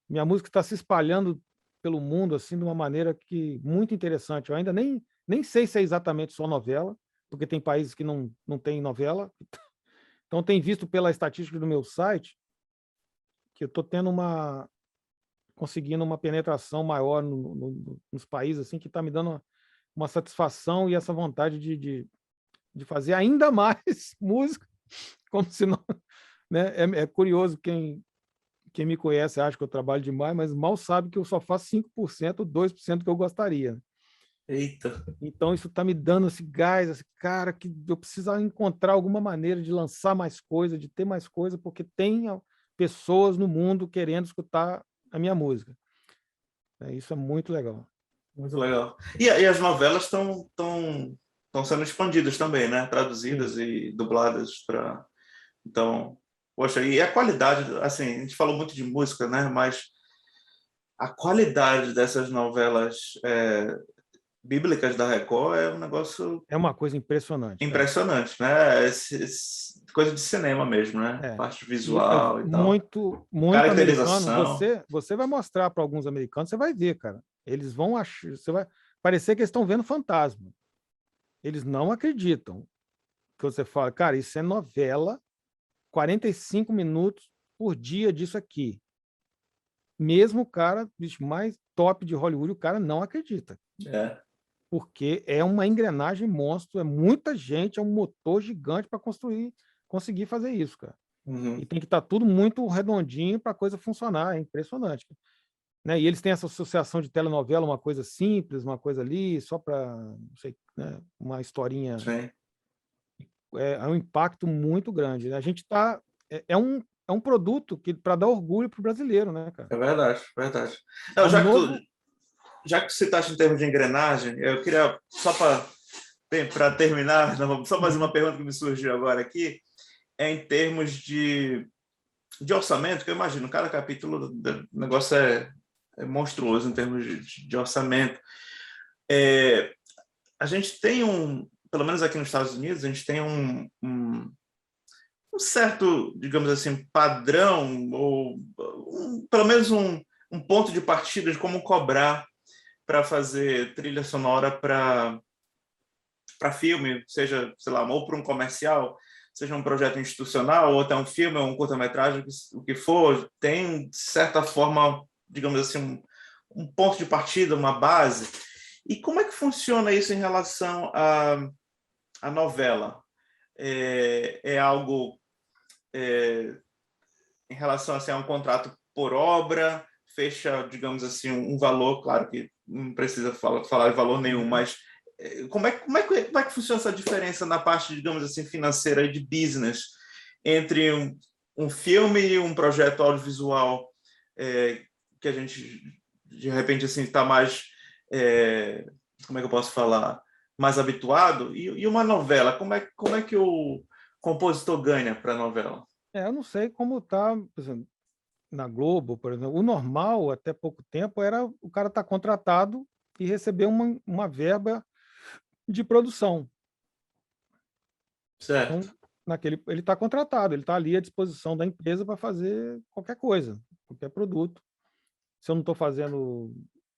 Minha música está se espalhando pelo mundo assim de uma maneira que muito interessante. Eu ainda nem sei se é exatamente só novela, porque tem países que não tem novela. Então tem visto pela estatística do meu site que eu estou tendo conseguindo uma penetração maior nos países assim que está me dando uma satisfação e essa vontade de fazer ainda mais música, como se não, né? É curioso quem me conhece acha que eu trabalho demais, mas mal sabe que eu só faço 5%, 2% que eu gostaria. Eita, Então, isso está me dando esse gás, esse cara, que eu preciso encontrar alguma maneira de lançar mais coisa, de ter mais coisa, porque tem pessoas no mundo querendo escutar a minha música. Isso é muito legal. muito legal. E as novelas estão sendo expandidas também, né? Sim, Traduzidas e dubladas para. Então, poxa, e a qualidade, assim, a gente falou muito de música, né? Mas a qualidade dessas novelas bíblicas da Record é um negócio é uma coisa impressionante. impressionante, né? Coisa de cinema mesmo, né? É. Parte E eu visual e tal. muito americano, Caracterização, você vai mostrar para alguns americanos, você vai ver, cara. Eles vão achar, você vai parecer que eles estão vendo fantasma. Eles não acreditam que você fala, cara, isso é novela, 45 minutos por dia disso aqui. Mesmo o cara, bicho, mais top de Hollywood, o cara não acredita. é. Porque é uma engrenagem monstro, é muita gente, é um motor gigante para conseguir fazer isso, cara. E Uhum. tem que estar tudo muito redondinho para a coisa funcionar, é impressionante. Né? E eles têm essa associação de telenovela, uma coisa simples, uma coisa ali, só para, não sei, né? Uma historinha. Sim. É um impacto muito grande. Né? A gente está. É um produto que para dar orgulho para o brasileiro, né, cara? É verdade, verdade. É Não, um novo. já que citaste em termos de engrenagem, eu queria, só para terminar, só mais uma Uhum. pergunta que me surgiu agora aqui, é em termos de orçamento, que eu imagino, cada capítulo do negócio é monstruoso em termos de orçamento. É, a gente tem pelo menos aqui nos Estados Unidos, a gente tem um certo, digamos assim, padrão, ou pelo menos um ponto de partida de como cobrar para fazer trilha sonora para filme, seja, sei lá, ou para um comercial, seja um projeto institucional, ou até um filme, ou um curta-metragem, o que for, tem, de certa forma, digamos assim, um ponto de partida, uma base. E como é que funciona isso em relação à novela? É algo em relação assim, a um contrato por obra, fecha, digamos assim, um valor, claro que não precisa falar de valor nenhum, Uhum. mas como é que funciona essa diferença na parte, digamos assim, financeira e de business entre um filme e um projeto audiovisual que a gente, de repente, assim, está mais como é que eu posso falar, mais habituado. E uma novela, como é que o compositor ganha para a novela? Eu não sei como está, por exemplo, na Globo, por exemplo. O normal, até pouco tempo, era o cara estar contratado e receber uma verba de produção. Então, Certo. ele está contratado, ele está ali à disposição da empresa para fazer qualquer coisa, qualquer produto. Se eu não estou fazendo,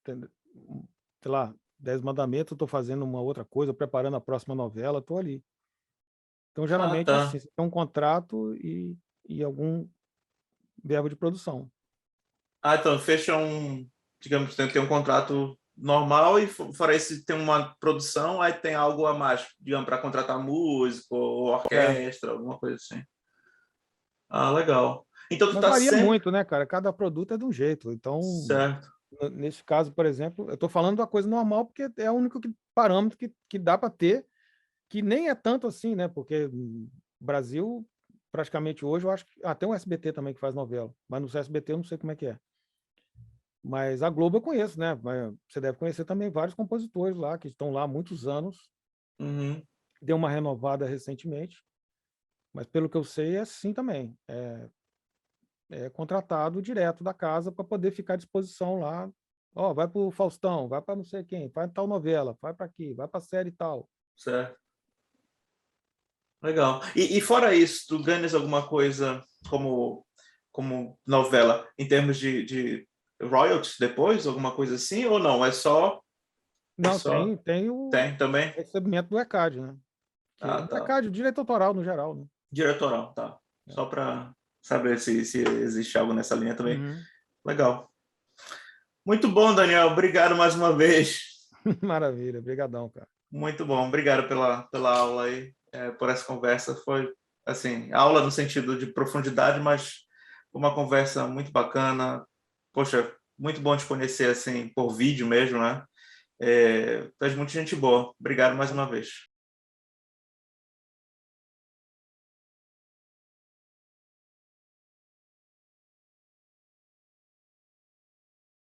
sei lá, 10 mandamentos, eu estou fazendo uma outra coisa, preparando a próxima novela, estou ali. Então, Ah, geralmente é assim, tá. você tem um contrato e algum verbo de produção. Ah, então fecha digamos, tem um contrato normal e fora isso tem uma produção, aí tem algo a mais, digamos, para contratar músico ou É, orquestra, alguma coisa assim. Ah, legal. Então tu mas tá varia sempre muito, né, cara? Cada produto é de um jeito. Então, certo, nesse caso, por exemplo, eu estou falando da coisa normal porque é o único parâmetro que dá para ter, que nem é tanto assim, né? Porque Brasil, praticamente hoje, eu acho que tem um SBT também que faz novela, mas no SBT eu não sei como é que é. Mas a Globo eu conheço, né? Você deve conhecer também vários compositores lá que estão lá há muitos anos. uhum, Deu uma renovada recentemente, mas pelo que eu sei é assim também. É contratado direto da casa para poder ficar à disposição lá. Ó, vai para o Faustão, vai para não sei quem, vai tal novela, vai para aqui, vai para série tal. certo. Legal. E fora isso, tu ganhas alguma coisa como novela em termos de royalties depois, alguma coisa assim, ou não? É Não, só tem o tem também? recebimento do ECAD, né? Ah, O tá. ECAD, o direito autoral no geral, né? Diretoral, tá. Só para saber se existe algo nessa linha também. Uhum. Legal. Muito bom, Daniel. Obrigado mais uma vez. Maravilha, brigadão, cara. Muito bom. Obrigado pela aula aí, por essa conversa. Foi, assim, aula no sentido de profundidade, mas uma conversa muito bacana. Poxa, muito bom te conhecer, assim, por vídeo mesmo, né? Tu és muito gente boa. Obrigado mais uma vez.